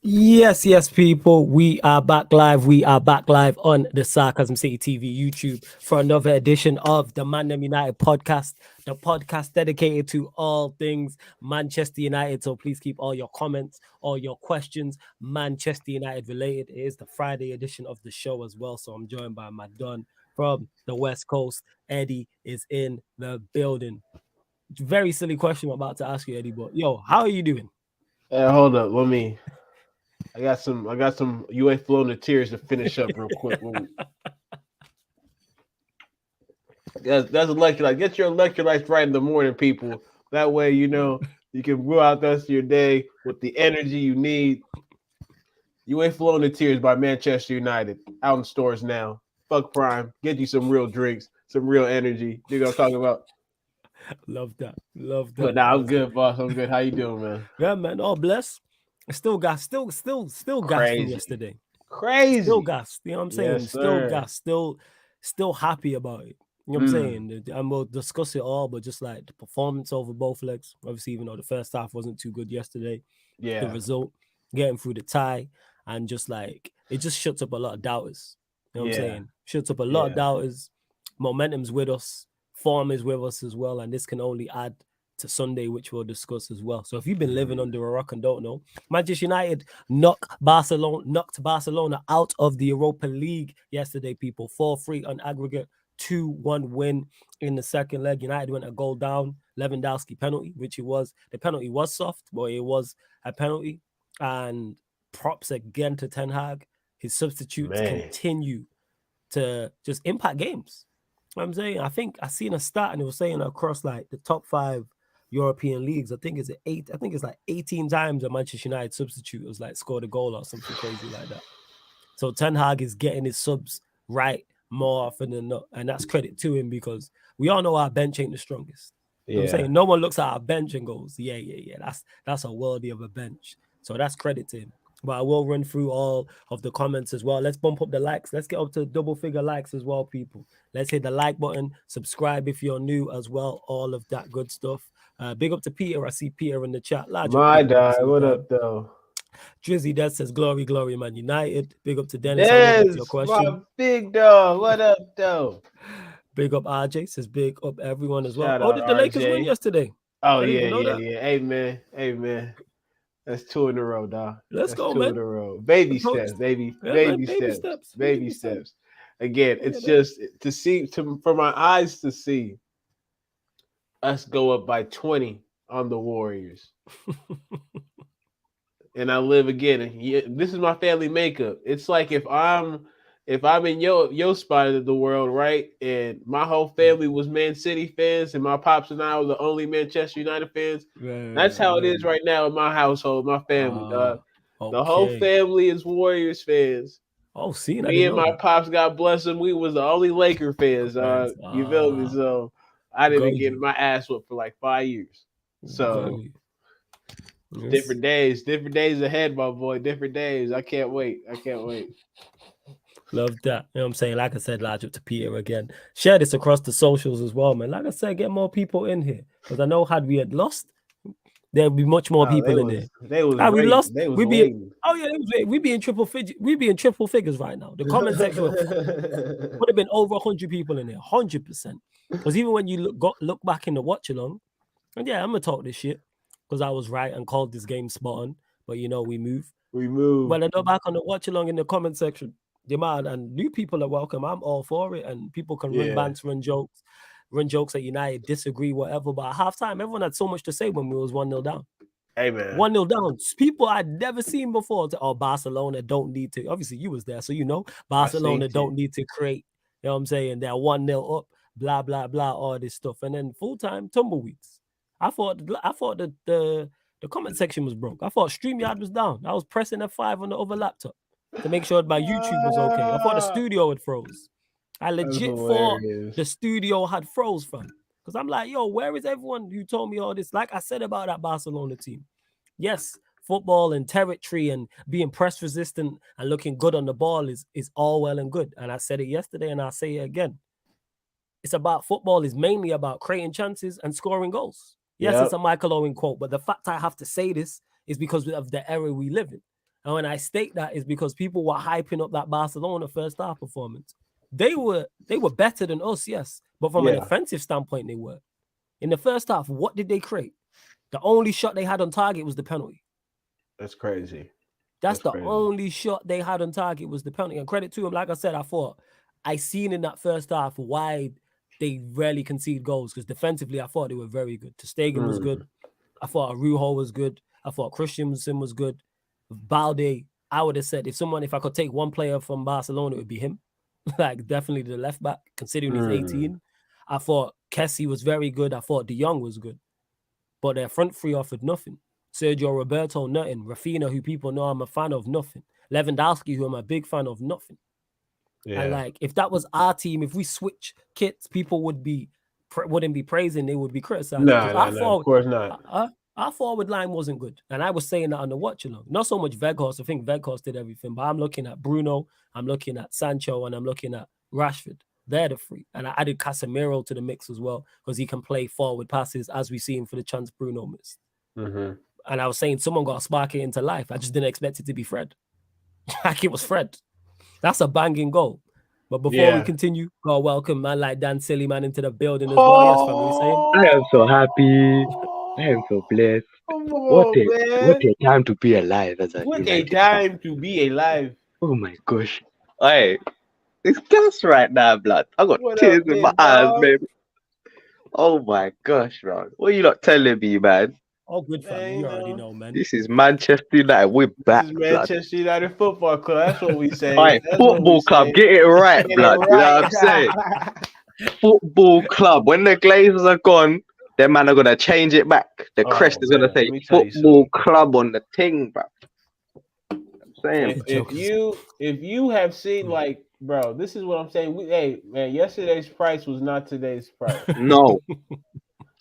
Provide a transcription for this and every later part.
Yes, people. We are back live. We are back live on the Sarcasm City TV YouTube for another edition of the ManDem United podcast, the podcast dedicated to all things Manchester United. So please keep all your comments, all your questions, Manchester United related. It is the Friday edition of the show as well. So I'm joined by my Don from the West Coast. Eddie is in the building. Very silly question I'm about to ask you, Eddie, but yo, how are you doing? Hey, hold up. I got some. You ain't flowing the tears to finish up real quick. That's electrolyte. Get your electrolytes right in the morning, people. That way, you can go out the rest of your day with the energy you need. You ain't flowing the tears by Manchester United out in stores now. Fuck Prime. Get you some real drinks, some real energy. You know what I'm talking about? Love that. Love But that. nah, I'm good, boss. I'm good. How you doing, man? Yeah, man. Oh, bless. Still gas. Still gas from Crazy, yesterday. Still crazy. gas. You know what I'm saying? Yes, Still sir. gas. Still happy about it. You know what I'm Mm, saying? And we'll discuss it all, but just like the performance over both legs. Obviously, even though the first half wasn't too good yesterday, the yeah, result, getting through the tie, and just like it just shuts up a lot of doubters. You know what I'm yeah, saying? Shuts up a lot of yeah. doubters. Momentum's with us, form is with us as well, and this can only add to Sunday, which we'll discuss as well. So if you've been living under a rock and don't know, Manchester United knocked Barcelona out of the Europa League yesterday, people. 4-3 on aggregate, 2-1 win in the second leg. United went a goal down, Lewandowski penalty, which it was. The penalty was soft, but it was a penalty. And props again to Ten Hag. His substitutes Man, continue to just impact games. I'm saying, I think I seen a stat and it was saying across like the top five European leagues, I think it's eight. I think it's like 18 times a Manchester United substitute was like scored a goal or something crazy like that. So Ten Hag is getting his subs right more often than not, and that's credit to him because we all know our bench ain't the strongest. You know what I'm yeah. saying no one looks at our bench and goes, yeah. That's a worthy of a bench. So that's credit to him. But I will run through all of the comments as well. Let's bump up the likes. Let's get up to double figure likes as well, people. Let's hit the like button. Subscribe if you're new as well. All of that good stuff. Big up to Peter. I see Peter in the chat. Large up My Peter every die. single What time. up, though? Drizzy Dad says, glory, Man United. Big up to Dennis. I will get to Des, your my question. big dog. What up, though? Big up RJ. Says, big up everyone as well. Shout Oh, out did the Lakers win RJ. yesterday? Oh I didn't yeah, even know yeah, that. yeah. Hey man, hey man. That's two in a row, dog. Let's That's go, two man. in a row. Baby steps, Proposed. baby, Yeah, man. baby Baby steps, steps. baby Baby steps. steps. Again, Oh, yeah, it's man. just to see to for my eyes to see us go up by 20 on the Warriors. And I live again. And this is my family makeup. It's like if I'm in your spot of the world, right, and my whole family was Man City fans, and my pops and I were the only Manchester United fans. That's how it is Man. right now in my household, my family, dog. The whole Okay. family is Warriors fans. Oh, see, I Me didn't and know my that. pops, God bless them, we was the only Laker fans. Fans. You feel me? So I Got didn't get you. my ass whooped for like 5 years. Got So you. Yes. different days ahead, my boy. Different days. I can't wait. I can't wait. Love that. You know what I'm saying? Like I said, large up to Peter again. Share this across the socials as well, man. Like I said, get more people in here. Because I know had we had lost, there'd be much more Oh, people in there. they was Had we waiting. lost, They was we'd be waiting. oh yeah, we'd be in we'd be in triple figures right now. The comment section would have been over 100 people in there, 100%. Because even when you look back in the watch along, and yeah, I'm gonna talk this shit because I was right and called this game spot on. But you know, we move. We moved. When I go back on the watch along in the comment section, demand and new people are welcome. I'm all for it, and people can run Yeah. banter, run jokes at United, disagree, whatever. But at halftime, everyone had so much to say when we was 1-0 down. Hey man. 1-0 down. People I'd never seen before. Oh, Barcelona don't need to. Obviously, you was there, so you know I seen Barcelona don't it. need to create. You know what I'm saying? They're 1-0 up, blah, blah, blah, all this stuff. And then full time tumbleweeds. I thought that the comment section was broke. I thought StreamYard was down. I was pressing F5 on the other laptop to make sure my YouTube was okay. I thought the Ah, studio had froze. I that's legit thought the hilarious. studio had froze, fam. Because I'm like, yo, where is everyone who told me all this? Like I said about that Barcelona team. Yes, football and territory and being press resistant and looking good on the ball is all well and good. And I said it yesterday and I'll say it again. It's about football is mainly about creating chances and scoring goals. Yes, it's Yep. a Michael Owen quote, but the fact I have to say this is because of the era we live in. And when I state that is because people were hyping up that Barcelona first half performance. They were better than us, yes. But from an offensive standpoint, they were. In the first half, what did they create? The only shot they had on target was the penalty. That's crazy. That's the only shot they had on target was the penalty. And credit to them, like I said, I seen in that first half why they rarely concede goals, because defensively, I thought they were very good. Ter Stegen was good. I thought Arujo was good. I thought Christensen was good. Balde, I would have said if I could take one player from Barcelona, it would be him. Like definitely the left back, considering he's 18. I thought Kessie was very good. I thought De Jong was good. But their front three offered nothing. Sergio Roberto, nothing. Rafinha, who people know I'm a fan of, nothing. Lewandowski, who I'm a big fan of, nothing. Yeah. And like, if that was our team, if we switch kits, people wouldn't be praising, they would be criticizing. No, of course not. Our forward line wasn't good. And I was saying that on the watch along. Not so much Weghorst. I think Weghorst did everything. But I'm looking at Bruno, I'm looking at Sancho, and I'm looking at Rashford. They're the three. And I added Casemiro to the mix as well, because he can play forward passes, as we see him for the chance Bruno missed. Mm-hmm. And I was saying someone got to spark it into life. I just didn't expect it to be Fred. Like it was Fred. That's a banging goal. But before we continue, God welcome man like Dan Sillyman into the building as well. Yes, family. I am so happy. I am so blessed. What a time to be alive. What a time to be alive. Oh my gosh. Hey, it's gas right now, blood. I got tears in my eyes, baby. Oh my gosh, man. What are you not telling me, man? Oh, good fam. You already know, man. This is Manchester United. We're back. This is Manchester United Football Club. That's what we say. Right, football club. Get it right, blood. You know what I'm saying? Football club. When the Glazers are gone, them man are gonna change it back. The crest is gonna say football club on the thing, bro. I'm saying. If you have seen, like, bro, this is what I'm saying. Hey man, yesterday's price was not today's price. No.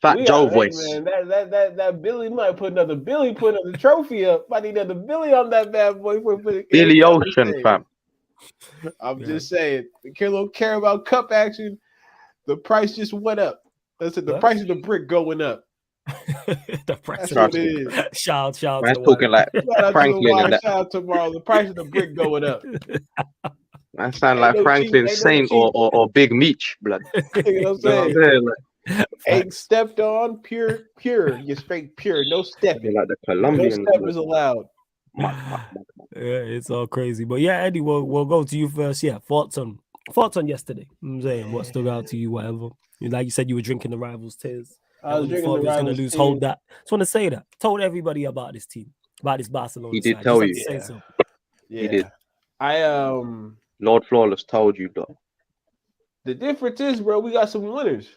Fat Joe voice. Man, that Billy might put another trophy up. Might need another Billy on that bad boy. Billy Ocean, fam. I'm just saying, the little Carabao Cup action, the price just went up. That's it. The price of the brick going up. The price. That's what it is. Shout out. I'm talking like Franklin. Shout out tomorrow. The price of the brick going up. That sound like Franklin Saint or Big Meech, blood. You know what I'm saying? Ain't stepped on, pure. You're straight pure. No stepping. Like the Colombians. No step is allowed. Yeah, it's all crazy. But yeah, Eddie, we'll go to you first. Yeah, thoughts on yesterday. I'm saying what stood out to you, whatever. Like you said, you were drinking the rivals' tears. I was drinking the rivals' going to lose. Hold that. Just want to say that. Told everybody about this team, about this Barcelona. He did tell you. Yeah. So. He did. Lord Flawless told you though. The difference is, bro, we got some winners.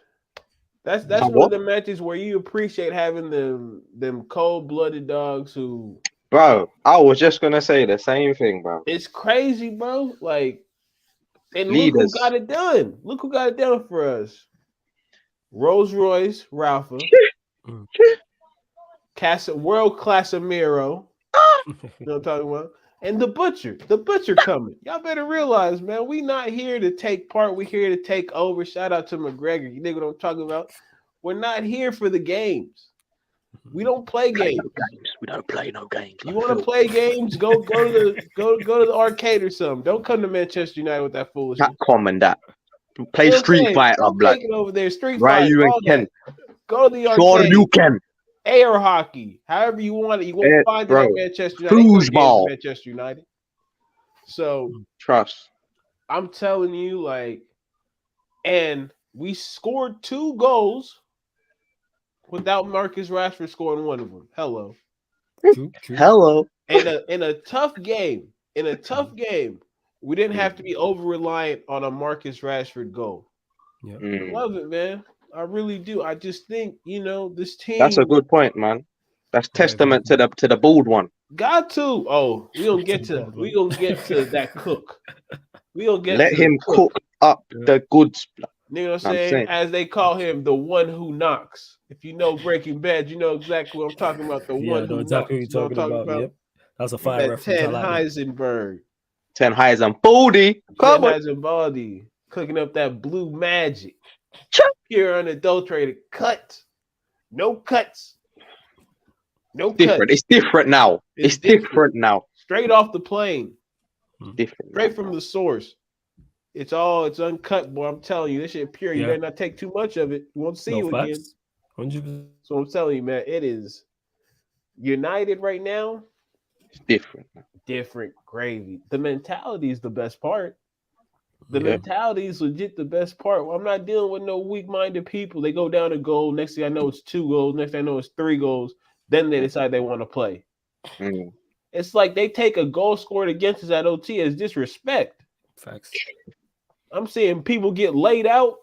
That's one of the matches where you appreciate having them cold-blooded dogs who. Bro, I was just gonna say the same thing, bro. It's crazy, bro. Like, and look who got it done. Look who got it done for us. Rolls Royce, Rafa, World Casemiro. You know what I'm talking about? And the butcher coming. Y'all better realize, man, we not here to take part. We're here to take over. Shout out to McGregor. You know what I'm talking about? We're not here for the games. We don't play games. We don't play no games. You want to play games? Go to the arcade or something. Don't come to Manchester United with that foolishness. Not common that. Play Street Fighter, blood. Take it over there. Street Fighter. Ryu and Ken. Go to the arcade. Sure you can. Air hockey, however you want it. You won't find it at Manchester United. Foosball. Manchester United. So trust. I'm telling you, like, and we scored 2 goals without Marcus Rashford scoring one of them. Hello. Hello. In a tough game, we didn't have to be over reliant on a Marcus Rashford goal. Yeah. I love it, man. I really do. I just think, this team. That's a good point, man. That's testament to the bald one. Got to. Oh, we gonna get to that cook. We gonna get. Let him cook up the goods. You know what I'm saying? As they call him, the one who knocks. If you know Breaking Bad, you know exactly what I'm talking about. The one who exactly knocks. What you're talking about. Yep. That's a fire reference. Ted Heisenberg. Ted Heisenbaldi. Come on. Heisenbaldi cooking up that blue magic. Pure unadulterated cuts. No cuts. No cuts. Different. It's different now. It's different now. straight off the plane, Different, straight from the source. It's uncut, boy. I'm telling you, this shit pure. You better not take too much of it. We won't see you again. 100%. So I'm telling you, man, it is United right now. It's different. Different gravy. The mentality is the best part. The mentality is legit the best part. I'm not dealing with no weak-minded people. They go down a goal. Next thing I know, it's 2 goals. Next thing I know, it's 3 goals. Then they decide they want to play. It's like they take a goal scored against us at OT as disrespect. Facts. I'm seeing people get laid out.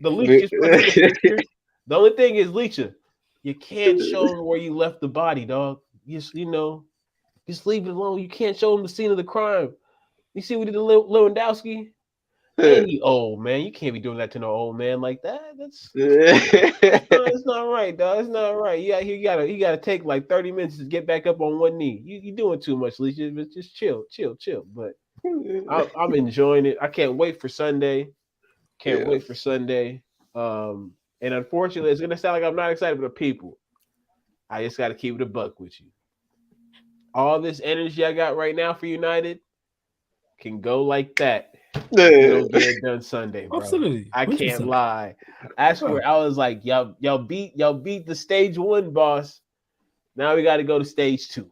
The Leech just put in the picture. The only thing is, Leecha, you can't show them where you left the body, dog. Just leave it alone. You can't show them the scene of the crime. You see what he did to Lewandowski? And he old, man. You can't be doing that to no old man like that. That's not right, dog. It's not right. You gotta take like 30 minutes to get back up on one knee. You doing too much, Leecha. But just chill. But I'm enjoying it. I can't wait for Sunday. Wait for Sunday. And unfortunately, it's gonna sound like I'm not excited for the people. I just gotta keep it a buck with you. All this energy I got right now for United can go like that. It'll get it done Sunday, bro. Absolutely. I can't lie. I swear, I was like, y'all beat the stage 1 boss. Now we got to go to stage 2.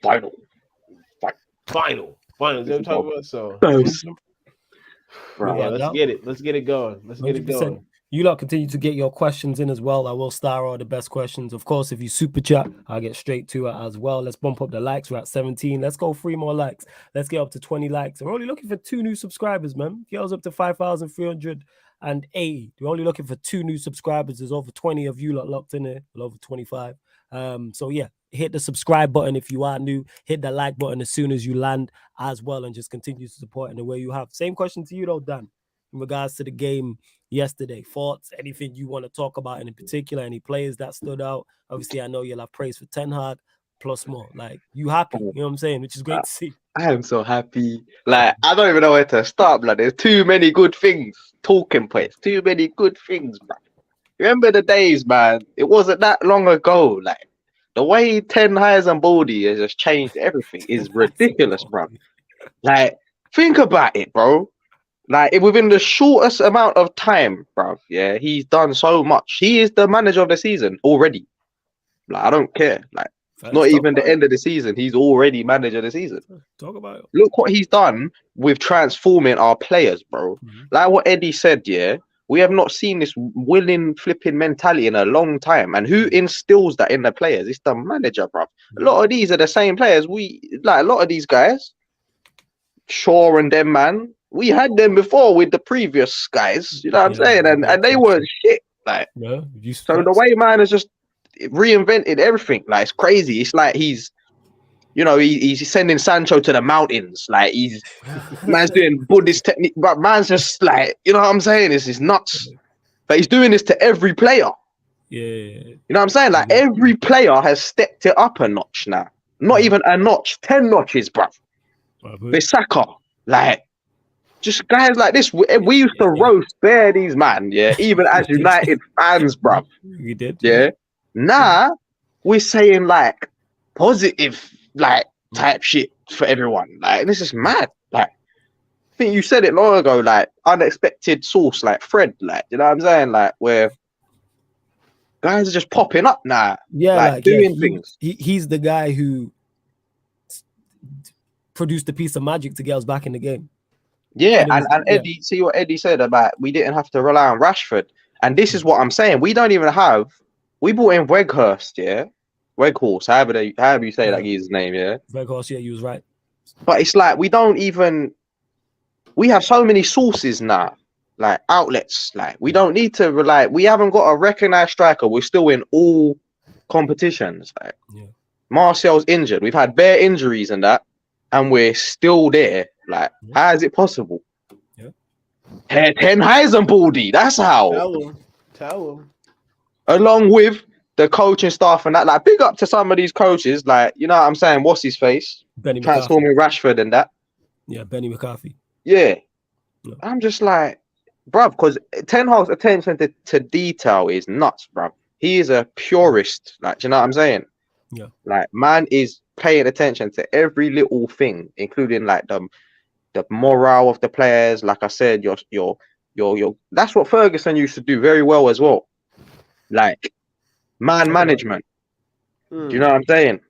Final. Is what I'm talking about? So, Bro, let's get it. Let's get it going. 100%. You lot continue to get your questions in as well. I will star all the best questions. Of course, if you super chat, I'll get straight to it as well. Let's bump up the likes. We're at 17. Let's go 3 more likes. Let's get up to 20 likes. We're only looking for 2 new subscribers, man. Get us up to 5,380. We're only looking for 2 new subscribers. There's over 20 of you lot locked in there. Well, over 25. So yeah, hit the subscribe button if you are new. Hit the like button as soon as you land as well, and just continue to support in the way you have. Same question to you though, Dan, in regards to the game yesterday. Thoughts, anything you want to talk about in particular, any players that stood out? Obviously, I know you'll have praise for Ten Hag, plus more. Like, you happy, you know what I'm saying? Which is great to see. I am so happy. Like, I don't even know where to start, blood. There's too many good things. Talking points. Too many good things, man. Remember the days, man? It wasn't that long ago. Like, the way Ten Hag and Baldy has just changed everything is ridiculous, bro. Like, think about it, bro. Like, within the shortest amount of time, bruv, yeah, he's done so much. He is the manager of the season already. Like, I don't care. Like, not even the end of the season. He's already manager of the season. Talk about it. Look what he's done with transforming our players, bro. Like what Eddie said, yeah, we have not seen this willing flipping mentality in a long time. And who instills that in the players? It's the manager, bruv. A lot of these are the same players. A lot of these guys, Shaw and them, man, we had them before with the previous guys, you know what I'm saying? And they were shit. Like, so the way man has just reinvented everything, like, it's crazy. It's like he's sending Sancho to the mountains. Like, man's doing Buddhist technique, but man's just like, you know what I'm saying? It's nuts. But he's doing this to every player. Yeah. You know what I'm saying? Like, every player has stepped it up a notch now. Not even a notch, 10 notches, bruv. Bissaka, like, just guys like this. We used to roast these man, yeah, even as United fans, bruv. We did. Yeah. Now we're saying like positive, like, type shit for everyone. Like, this is mad. Like, I think you said it long ago, like, unexpected source, like Fred, like, you know what I'm saying? Like, where guys are just popping up now. Yeah, like doing things. He's the guy who produced a piece of magic to get us back in the game. Yeah, and Eddie, see what Eddie said about we didn't have to rely on Rashford. And this is what I'm saying. We don't even have. We brought in Weghorst, yeah, Weghorst, however you say that his name, yeah. Weghorst, yeah, you was right. But it's like we don't even. We have so many sources now, like outlets. Like, we don't need to rely. We haven't got a recognized striker. We're still in all competitions. Like, Martial's injured. We've had bare injuries and that, and we're still there. Like, how is it possible? Yeah. Ten Hag and Baldy. That's how. Tell him. Along with the coaching staff and that, like, big up to some of these coaches, like, you know what I'm saying? What's his face? Transforming Rashford and that. Yeah, Benny McCarthy. Yeah. I'm just like, bruv, because Ten Hag's attention to detail is nuts, bruv. He is a purist. Like, do you know what I'm saying? Yeah. Like, man is paying attention to every little thing, including like the morale of the players. Like I said, your that's what Ferguson used to do very well as well. Like management. Do you know what I'm saying?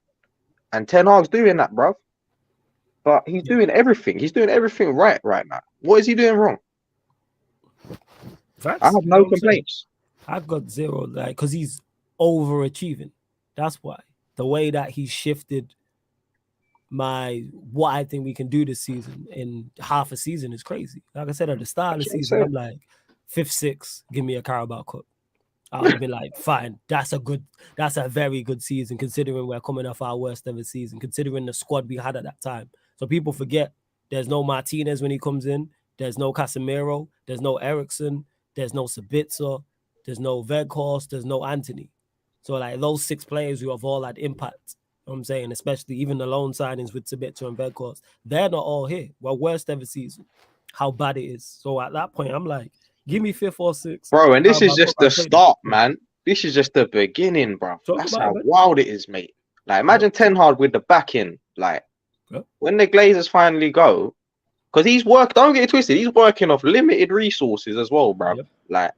And Ten Hag's doing that, bro. But he's doing everything. He's doing everything right now. What is he doing wrong? Facts, I have no complaints. I've got zero, like, because he's overachieving. That's why. The way that he shifted what I think we can do this season in half a season is crazy. Like I said, at the start of the season, I'm like, 5th, 6th, give me a Carabao Cup. I would have been like, fine, that's a very good season, considering we're coming off our worst ever season, considering the squad we had at that time. So people forget there's no Martinez when he comes in, there's no Casemiro, there's no Eriksen, there's no Sabitzer, there's no Weghorst, there's no Antony. So like those 6 players who have all had impact, you know what I'm saying, especially even the loan signings with Sabitzer and Weghorst, they're not all here. Well, worst ever season, how bad it is. So at that point, I'm like, give me 5th or 6th. Bro, and this is just the start, man. This is just the beginning, bro. That's how wild it is, mate. Like, imagine Ten Hag with the backing. Like, when the Glazers finally go, because don't get it twisted, he's working off limited resources as well, bro. Yep. Like,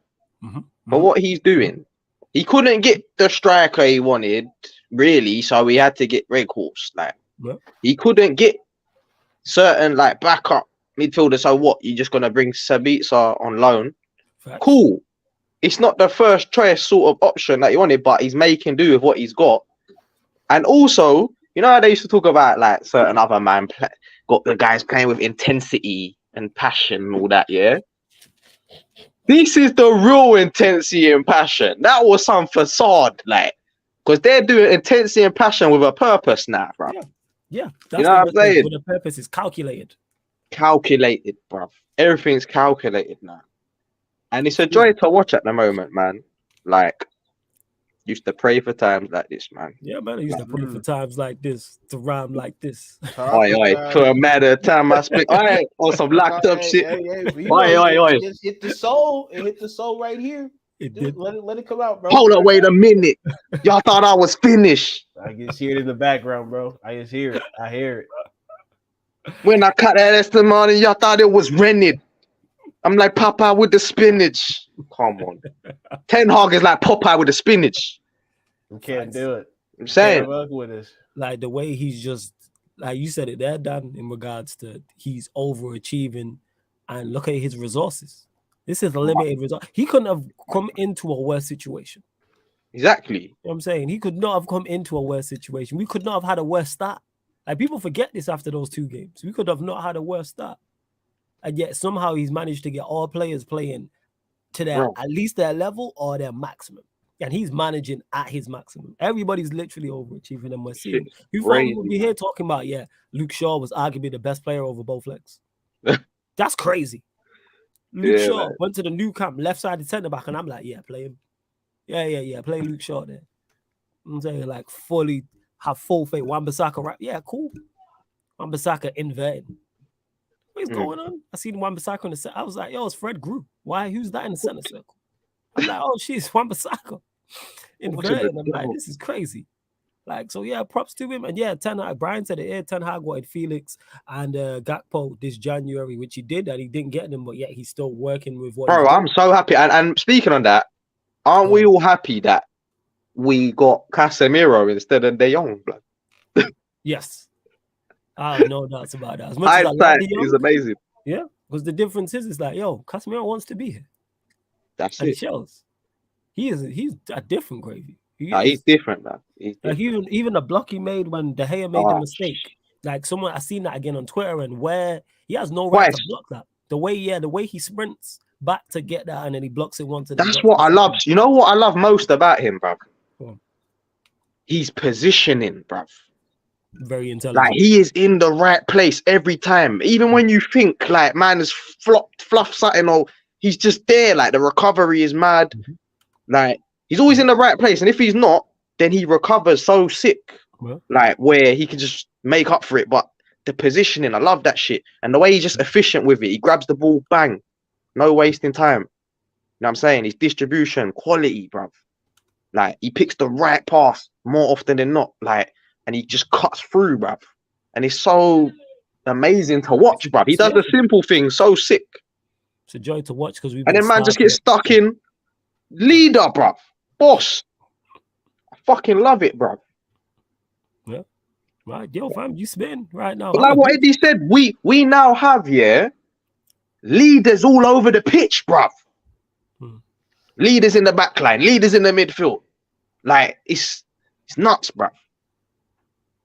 for what he's doing. He couldn't get the striker he wanted, really, so he had to get Weghorst. Like, he couldn't get certain, like, backup midfielder. So what? You're just gonna bring Sabitzer on loan? Fact. Cool. It's not the first choice sort of option that he wanted, but he's making do with what he's got. And also, you know how they used to talk about like certain other got the guys playing with intensity and passion and all that, yeah? This is the real intensity and passion. That was some facade, like, because they're doing intensity and passion with a purpose now, bro. Yeah. That's, you know what I'm saying? The purpose is calculated. Calculated, bro. Everything's calculated now. And it's a joy to watch at the moment, man. Like, used to pray for times like this, man. Yeah, man. I used to pray for times like this, to rhyme like this. Oi, for a matter of time I speak. Oi, on some locked up shit. Oi. It hit the soul. It hit the soul right here. It did. Let it come out, bro. Hold up, wait a minute. Y'all thought I was finished. I just hear it in the background, bro. I just hear it. I hear it. When I cut that testimony, y'all thought it was rented. I'm like Popeye with the spinach. Come on. Ten Hag is like Popeye with the spinach. We can't do it. I'm saying. With us. Like the way he's just, like you said it there, Dan, in regards to he's overachieving, and look at his resources. This is a limited result. He couldn't have come into a worse situation. Exactly. You know what I'm saying? He could not have come into a worse situation. We could not have had a worse start. Like, people forget this after those 2 games. We could have not had a worse start. And yet somehow he's managed to get all players playing to their at least their level or their maximum. And he's managing at his maximum. Everybody's literally overachieving, and we're seeing. We would be here talking about, Luke Shaw was arguably the best player over both legs. That's crazy. Luke Shaw went to the new camp, left-sided centre-back, and I'm like, play him. Yeah, play Luke Shaw there. I'm saying, like, fully have full faith. Wan-Bissaka, right? Yeah, cool. Wan-Bissaka inverting. What is going on? I seen Wan-Bissaka in the center. I was like, yo, it's Fred Grew. Why? Who's that in the center circle? I'm like, oh, she's Wan-Bissaka. Inverting. I'm like, this is crazy. Like, so props to him. And Ten Hag, Brian said it, Ten Hag wanted Felix and Gakpo this January, which he did, and he didn't get them, but yet he's still working with what. Bro, I'm so happy. And speaking on that, aren't we all happy that we got Casemiro instead of De Jong, blood? Yes. I have no doubts about that. As much as I like De Jong, is amazing. Yeah, because the difference is like, Casemiro wants to be here. That's and it. Shows. He's a different gravy. He's different, man. Like even the block he made when De Gea made the mistake. Like I seen that again on Twitter, and where he has no right to block that. The way he sprints back to get that, and then he blocks it once. That's what I love. You know what I love most about him, bruv? He's positioning, bruv. Very intelligent. Like, he is in the right place every time. Even when you think like man has fluffed something, or he's just there. Like, the recovery is mad. Like, he's always in the right place, and if he's not, then he recovers so sick. Like, where he can just make up for it. But the positioning, I love that shit. And the way he's just efficient with it. He grabs the ball, bang. No wasting time. You know what I'm saying? His distribution, quality, bruv. Like, he picks the right pass more often than not. Like, and he just cuts through, bruv. And it's so amazing to watch, bruv. He does the simple things so sick. It's a joy to watch because we've And been then man just gets stuck in. Leader, bruv. Boss. I fucking love it, bruv. Yeah. Right. Yo, fam, you spin right now. But like what Eddie said, we now have, leaders all over the pitch, bruv. Leaders in the back line, leaders in the midfield. Like, it's nuts, bruv.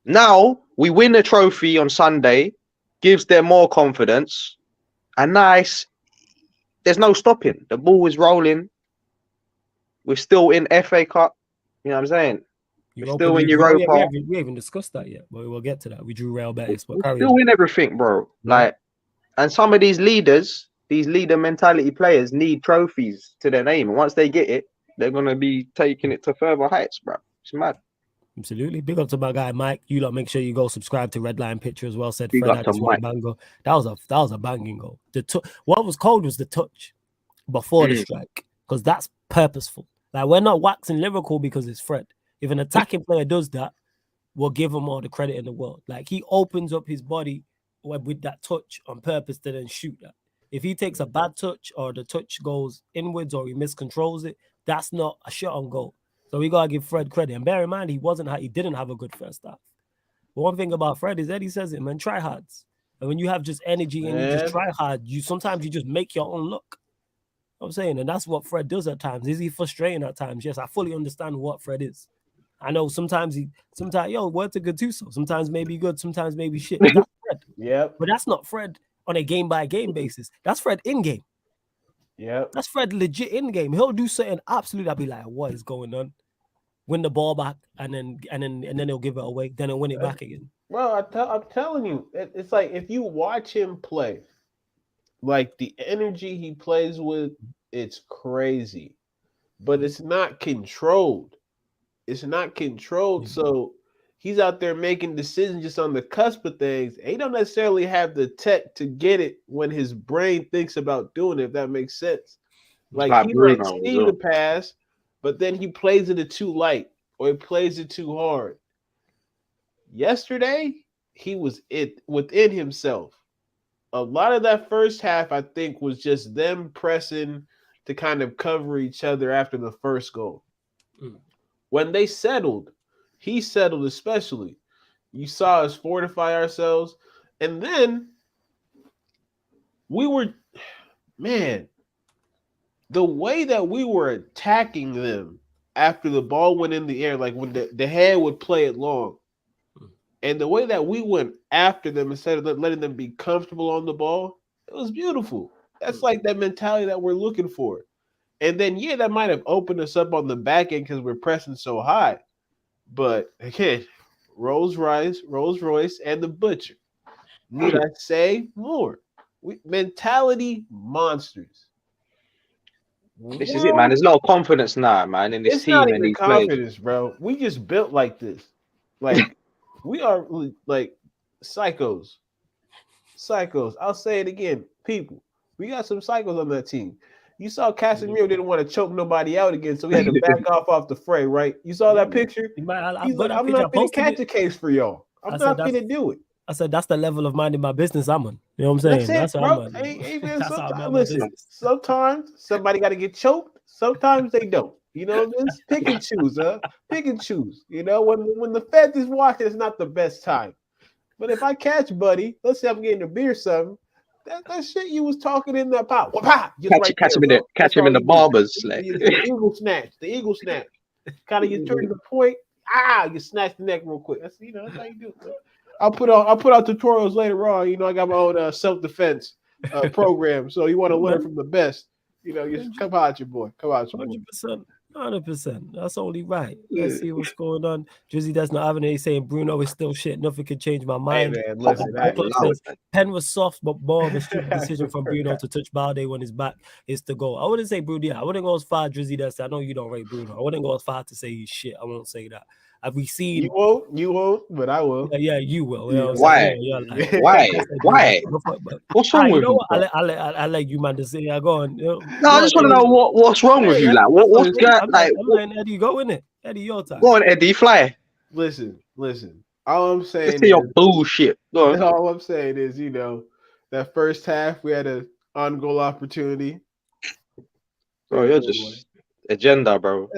Now, we win a trophy on Sunday, gives them more confidence. And nice, there's no stopping. The ball is rolling. We're still in FA Cup. You know what I'm saying? We're still in Europa. We haven't discussed that yet, but we'll get to that. We drew Real Betis, but we're still in everything, bro. Yeah. Like, and some of these leaders, these leader mentality players need trophies to their name. And once they get it, they're going to be taking it to further heights, bro. It's mad. Absolutely. Big up to my guy, Mike. You lot make sure you go subscribe to Redline Picture as well. Said Big Fred up to Mike. That was a banging goal. What was cold was the touch before the strike, because that's purposeful. Like, we're not waxing lyrical because it's Fred. If an attacking player does that, we'll give him all the credit in the world. Like, he opens up his body with that touch on purpose to then shoot that. If he takes a bad touch or the touch goes inwards or he miscontrols it, that's not a shot on goal. So we gotta give Fred credit. And bear in mind, he didn't have a good first half. But one thing about Fred is Eddie says it, man, try hards. And when you have just energy and you just try hard, sometimes you just make your own luck. You know what I'm saying, and that's what Fred does at times. Is he frustrating at times? Yes, I fully understand what Fred is. I know sometimes word to Gattuso. Sometimes maybe good, sometimes maybe shit. That's Fred. Yeah. But that's not Fred on a game-by-game basis. That's Fred in-game. Yeah. That's Fred legit in-game. He'll do something absolute. I'll be like, what is going on? Win the ball back and then he'll give it away. Then he'll win it back again. Well, I'm telling you, it's like if you watch him play, like the energy he plays with, it's crazy. But it's not controlled. It's not controlled. So he's out there making decisions just on the cusp of things. He don't necessarily have the tech to get it when his brain thinks about doing it, if that makes sense. Like he might see the pass, but then he plays it too light or he plays it too hard. Yesterday, he was within himself. A lot of that first half, I think, was just them pressing to kind of cover each other after the first goal. When they settled, he settled especially. You saw us fortify ourselves. And then the way that we were attacking them after the ball went in the air, like when the head would play it long, and the way that we went after them instead of letting them be comfortable on the ball, it was beautiful. That's like that mentality that we're looking for. And then, that might have opened us up on the back end because we're pressing so high. But again, Rolls Royce, and the Butcher. Need I say more? Mentality monsters. This is it, man. There's a lot of confidence now, man, in this it's team. Not and even these confidence, players. Bro. We just built like this. Like, we are like psychos. Psychos. I'll say it again. People, we got some psychos on that team. You saw Casemiro didn't want to choke nobody out again, so he had to back off the fray, right? You saw that picture? He's like, I'm not going to catch a case for y'all. I'm not going to do it. I said, that's the level of minding my business I'm on. You know what I'm saying? That's it, bro. Listen, sometimes somebody got to get choked. Sometimes they don't. You know, it's pick and choose, huh? Pick and choose. You know, when the feds is watching, it's not the best time. But if I catch Buddy, let's say I'm getting a beer or something, that shit you was talking in that pot. Catch him in the barbers. The eagle snatch. Kind of you turn to the point. You snatch the neck real quick. That's how you do it. Bro. I'll put out tutorials later on. I got my own self-defense program. So you want to learn from the best. You come out your boy. 100%. That's only right. Let's see what's going on. Drizzy that's not having it. Saying Bruno is still shit. Nothing can change my mind. Hey, man, listen, Pen was soft, but more of a stupid decision from Bruno to touch Balde when his back is to go. I wouldn't say Bruno. I wouldn't go as far, Drizzy. I know you don't rate Bruno. I wouldn't go as far to say he's shit. I won't say that. Have we seen? You won't, but I will. Yeah, you will. Yeah. Why? Why? What's wrong with you? I'll let you man to say. Yeah, go on. No, I just want to know what's wrong with you. Like, what's got like? I'm letting Eddie go in it. Eddie, your time. Go on, Eddie, fly. Listen. All I'm saying Just your bullshit. Go on. All I'm saying is, that first half we had an on-goal opportunity. Bro, you're just agenda, bro.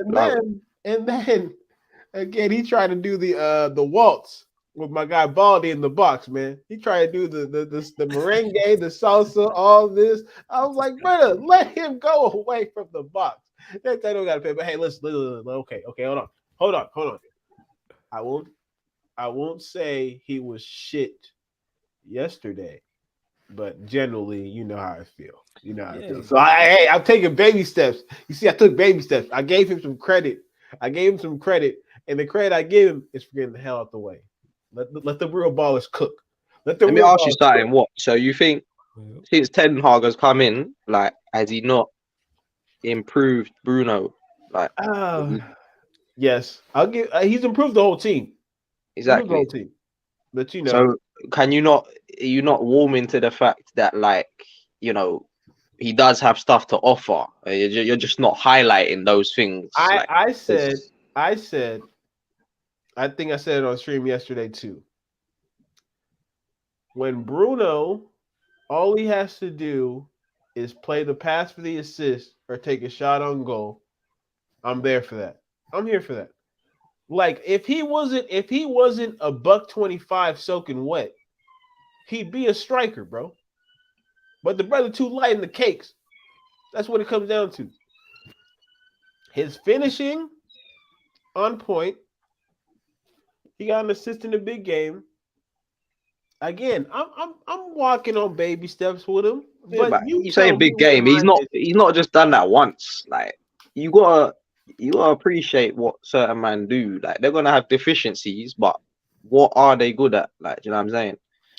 And then again, he tried to do the waltz with my guy Baldy in the box, man. He tried to do the merengue, the salsa, all this. I was like, brother, let him go away from the box. They don't gotta pay. But hey, listen. Okay, hold on. I won't say he was shit yesterday, but generally, you know how I feel. How I feel. So I'm taking baby steps. You see, I took baby steps. I gave him some credit. And the credit I gave him is for getting the hell out the way. Let the real ballers cook. Let me ask you something. What? So you think since Ten Hag has come in, like, has he not improved Bruno? Like, yes, I'll give. He's improved the whole team. Exactly. The whole team. But so can you not? Are you not warming to the fact that, like, he does have stuff to offer? You're just not highlighting those things. I said. I think I said it on stream yesterday too. When Bruno, all he has to do is play the pass for the assist or take a shot on goal, I'm there for that. I'm here for that. Like, if he wasn't a $125 soaking wet, he'd be a striker, bro. But the brother too light in the cakes. That's what it comes down to. His finishing on point. He got an assist in the big game. Again, I'm walking on baby steps with him. Yeah, but you say big game. He's not just done that once. Like, you gotta appreciate what certain men do. Like, they're gonna have deficiencies, but what are they good at? Like, do you know what I'm saying?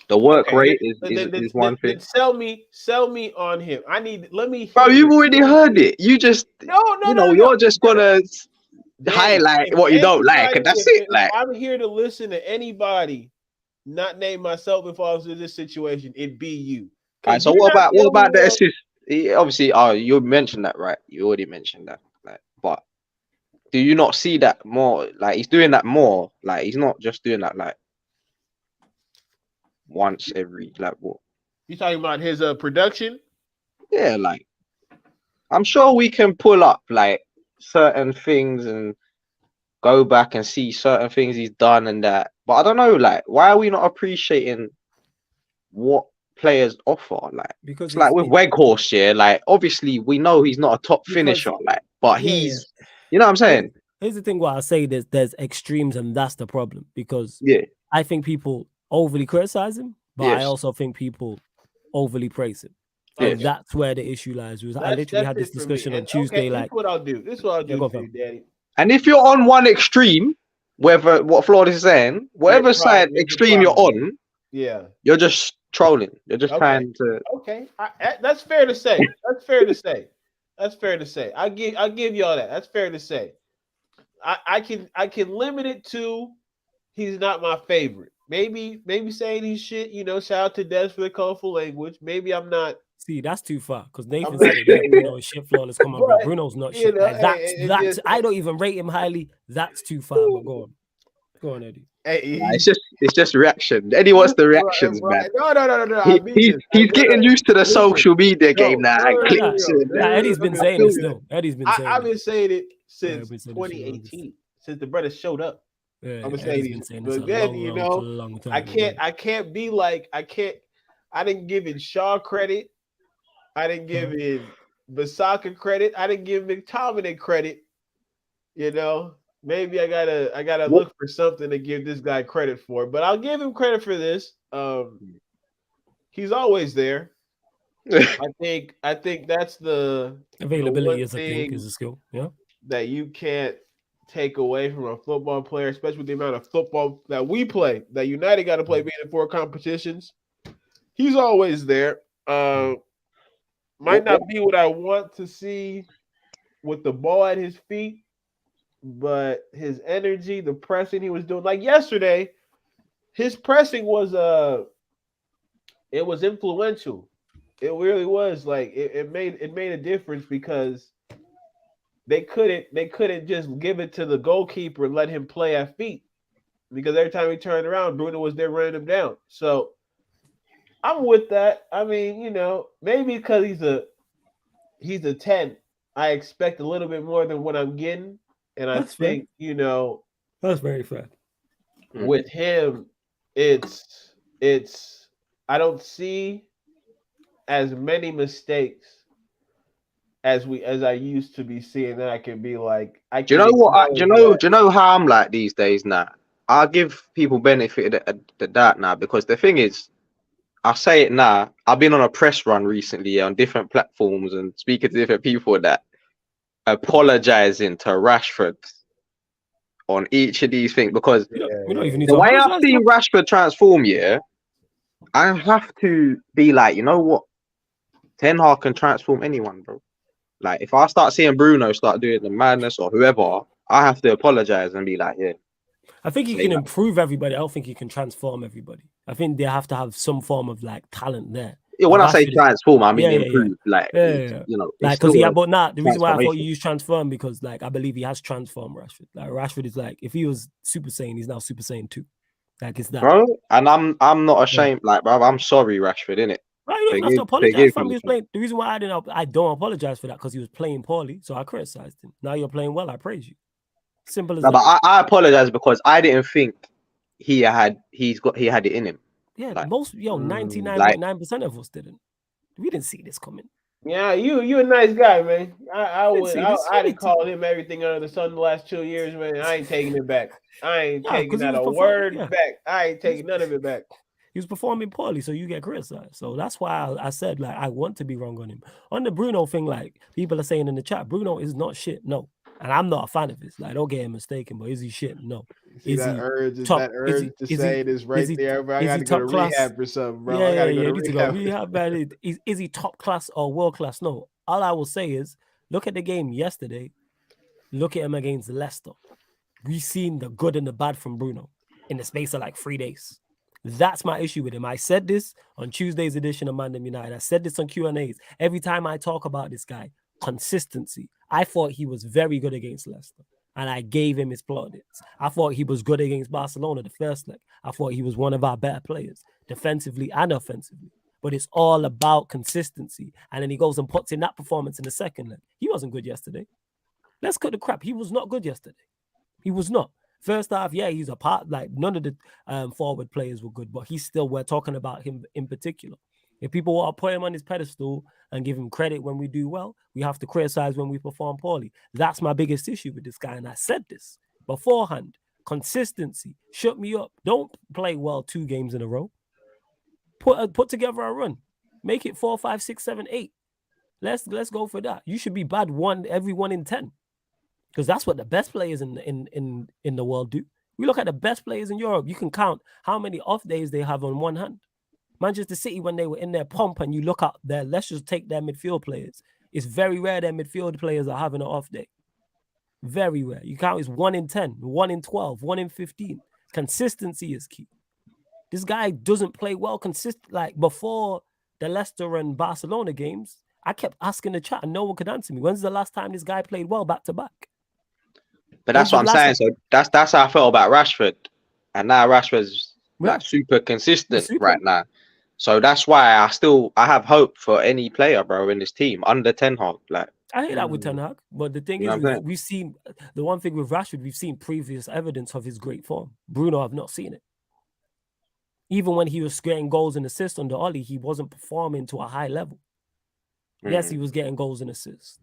The work rate is one thing. Sell me on him. Let me. Bro, you've already heard it. You just you're just gonna highlight what you don't like, and that's it. Like, I'm here to listen to anybody, not name myself if I was in this situation. It'd be you. All right, so what about the assist? Obviously, you mentioned that, right? You already mentioned that. Like, but do you not see that more? Like, he's doing that more. Like, he's not just doing that like once every, like, what? You talking about his production? Yeah, like, I'm sure we can pull up like certain things and go back and see certain things he's done and that. But I don't know, like, why are we not appreciating what players offer? Like, because it's like with Weghorst, yeah, like, obviously we know he's not a top finisher, like, but he's, you know what I'm saying? Here's the thing, what I say, there's extremes, and that's the problem, because I think people overly criticize him, but I also think people overly praise him. And that's where the issue lies. I literally had this discussion on Tuesday. Like, this is what I'll do for you, Daddy. And if you're on one extreme, whether what Florida is saying, whatever side extreme you're on, you're just trolling. You're just trying to. Okay, that's fair to say. That's fair to say. I'll give y'all that. That's fair to say. I can limit it to he's not my favorite. Maybe saying he's shit. Shout out to Des for the colorful language. Maybe I'm not. See, that's too far, because Nathan said that Bruno is shit, flawless. Come on, bro. Bruno's not shit. Like, that's I don't even rate him highly. That's too far. But go on, Eddie. It's just reaction. Eddie wants the reactions, man. No. He's getting used to the social media game now. Eddie's been saying it still. I've been saying it since 2018, since the brother showed up. Yeah, I'm gonna say this, but then I can't be like I didn't give it Shaw credit. I didn't give it Basaka credit. I didn't give McTominay credit. Maybe I gotta look for something to give this guy credit for. But I'll give him credit for this. He's always there. I think that's the availability is a skill. Yeah, that you can't take away from a football player, especially with the amount of football that we play, that United got to play, being in 4 competitions. He's always there. Might not be what I want to see with the ball at his feet, but his energy, the pressing he was doing, like yesterday, his pressing was it was influential. It really was. Like it made a difference because they couldn't just give it to the goalkeeper and let him play at feet, because every time he turned around, Bruno was there running him down. So I'm with that. I mean, maybe because he's a 10, I expect a little bit more than what I'm getting. And I That's think, that's very fair. With him, it's I don't see as many mistakes as I used to be seeing, that I can be like, Do you know what? Do you know how I'm like these days now? I give people benefit of the doubt now, because the thing is, I'll say it now. I've been on a press run recently on different platforms and speaking to different people that apologizing to Rashford on each of these things, because We don't even need the to way I've apologize, seen bro. Rashford transform, I have to be like, you know what? Ten Hag can transform anyone, bro. Like, if I start seeing Bruno start doing the madness or whoever, I have to apologize and be like, yeah. I think he can improve everybody. I don't think he can transform everybody. I think they have to have some form of like talent there. Yeah, when I say transform, I mean improve. Like, like, because but now the reason why I thought you use transform, because like I believe he has transformed Rashford. Like Rashford is like, if he was Super Saiyan, he's now Super Saiyan 2. Like it's that, bro. And I'm not ashamed. Like, bro, I'm sorry, Rashford, innit? Right, you don't even have to apologize. Fam, he was playing. The reason why I don't apologize for that, because he was playing poorly, so I criticized him. Now you're playing well, I praise you. Simple as that. But I apologize because I didn't think he had it in him. Yeah, like, 99.9% of us didn't. We didn't see this coming. Yeah, you a nice guy, man. I'd call him everything under the sun the last 2 years, man. I ain't taking it back. I ain't taking that a word back. I ain't taking none of it back. He was performing poorly, so you get criticized. So that's why I said, like, I want to be wrong on him. On the Bruno thing, like, people are saying in the chat, Bruno is not shit. No. And I'm not a fan of his. Like, don't get him mistaken, but is he shit? No. See, that urge to say it is right there, bro. I got to go to rehab or something, bro. I got to go to rehab. Man. Is he top class or world class? No. All I will say is, look at the game yesterday. Look at him against Leicester. We've seen the good and the bad from Bruno in the space of like 3 days. That's my issue with him. I said this on Tuesday's edition of ManDem United. I said this on Q&As. Every time I talk about this guy, consistency. I thought he was very good against Leicester, and I gave him his plaudits. I thought he was good against Barcelona the first leg. I thought he was one of our better players, defensively and offensively. But it's all about consistency. And then he goes and puts in that performance in the second leg. He wasn't good yesterday. Let's cut the crap. He was not good yesterday. He was not. First half, yeah, he's a part. Like, none of the forward players were good, but we're talking about him in particular. If people want to put him on his pedestal and give him credit when we do well, we have to criticize when we perform poorly. That's my biggest issue with this guy, and I said this beforehand. Consistency. Shut me up. Don't play well 2 games in a row. Put together a run. Make it 4, 5, 6, 7, 8. Let's go for that. You should be bad every 1 in 10. Because that's what the best players in the world do. We look at the best players in Europe. You can count how many off days they have on one hand. Manchester City, when they were in their pomp, and you look at let's just take their midfield players. It's very rare their midfield players are having an off day. Very rare. You count it's 1 in 10, 1 in 12, 1 in 15. Consistency is key. This guy doesn't play well consistent. Like before the Leicester and Barcelona games, I kept asking the chat and no one could answer me. When's the last time this guy played well back to back? But that's what I'm saying. So that's how I felt about Rashford. And now Rashford's like super consistent right now. So that's why I have hope for any player, bro, in this team under Ten Hag. Like, I hear that with Ten Hag, but the thing is, we've seen the one thing with Rashford, we've seen previous evidence of his great form. Bruno, I've not seen it. Even when he was getting goals and assists under Oli, he wasn't performing to a high level. Yes, he was getting goals and assists.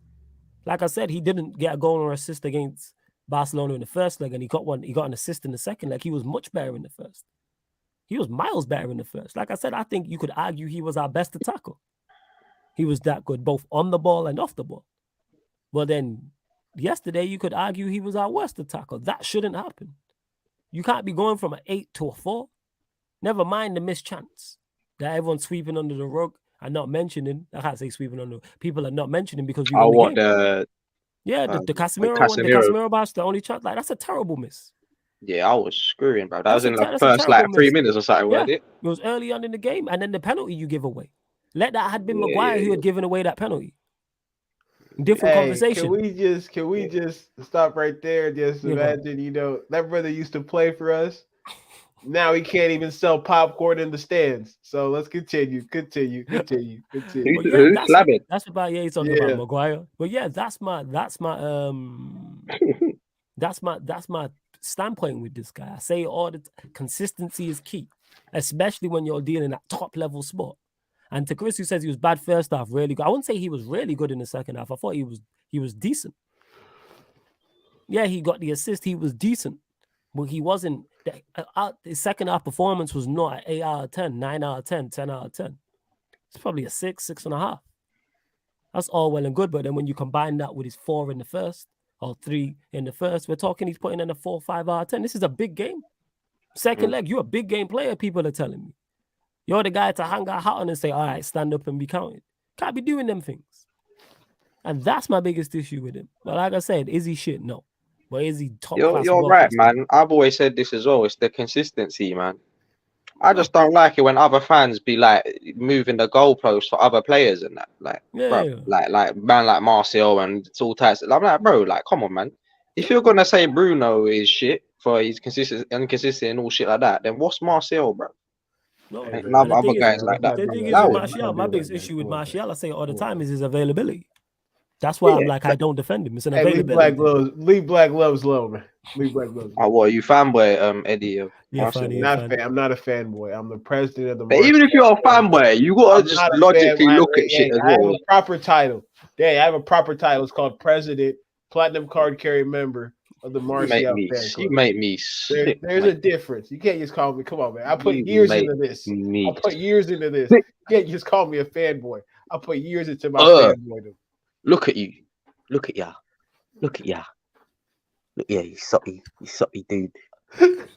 Like I said, he didn't get a goal or assist against Barcelona in the first leg, and he got an assist in the second leg. He was much better in the first. He was miles better in the first. Like I said, I think you could argue he was our best attacker. He was that good, both on the ball and off the ball. But then yesterday, you could argue he was our worst attacker. That shouldn't happen. You can't be going from an 8 to a 4. Never mind the missed chance that everyone's sweeping under the rug and not mentioning. I can't say sweeping under. People are not mentioning because we won the game. Yeah, the Casemiro one, the Casemiro. Casemiro bash, the only shot, like that's a terrible miss. Yeah, I was screwing, bro. That was in the That's first terrible like 3 miss. minutes or something, Yeah, wasn't it? it was early on in the game, and then the penalty you give away. Let that had been Yeah, Maguire who had given away that penalty. Different conversation. Can we just stop right there? Just imagine, that brother used to play for us. Now he can't even sell popcorn in the stands. So let's continue. Who That's about he's talking about Maguire. But yeah, that's my that's my standpoint with this guy. I say all the consistency is key, especially when you're dealing at top level sport. And to Chris, who says he was bad first half, really good. I wouldn't say he was really good in the second half. I thought he was decent. Yeah, he got the assist. He was decent. But he wasn't. His second half performance was not an 8 out of 10, 9 out of 10, 10 out of 10. It's probably a 6, 6.5. That's all well and good. But then when you combine that with his 4 in the first or 3 in the first, we're talking he's putting in a 4, 5 out of 10. This is a big game. Second leg, you're a big game player, people are telling me. You're the guy to hang our hat on and say, all right, stand up and be counted. Can't be doing them things. And that's my biggest issue with him. But like I said, is he shit? No. But is he top class? You're right, man. I've always said this as well. It's the consistency, man. I just don't like it when other fans be like moving the goalposts for other players and that. Like, like man like Martial and it's all types. I'm like, bro, like, come on, man. If you're gonna say Bruno is shit for his inconsistent and all shit like that, then what's Martial, bro? No, other guys like that. The thing is with Martial, my biggest issue with Martial, I say all the time, is his availability. That's why I'm like, I don't defend him. It's an availability. Leave Black Gloves low, man. Leave Black Gloves. Oh, what, are you fanboy, Eddie? I'm not a fanboy. I'm the president of the. But even if you're a fanboy, you gotta just logically look at shit as well. I have a proper title. I have a proper title. It's called President, Platinum Card Carrying Member of the Martial fan club. You make me sick. There's a difference. You can't just call me. Come on, man. I put years into this. You can't just call me a fanboy. I put years into my fanboy. Look at you. Look at ya. Look at ya. You soppy dude.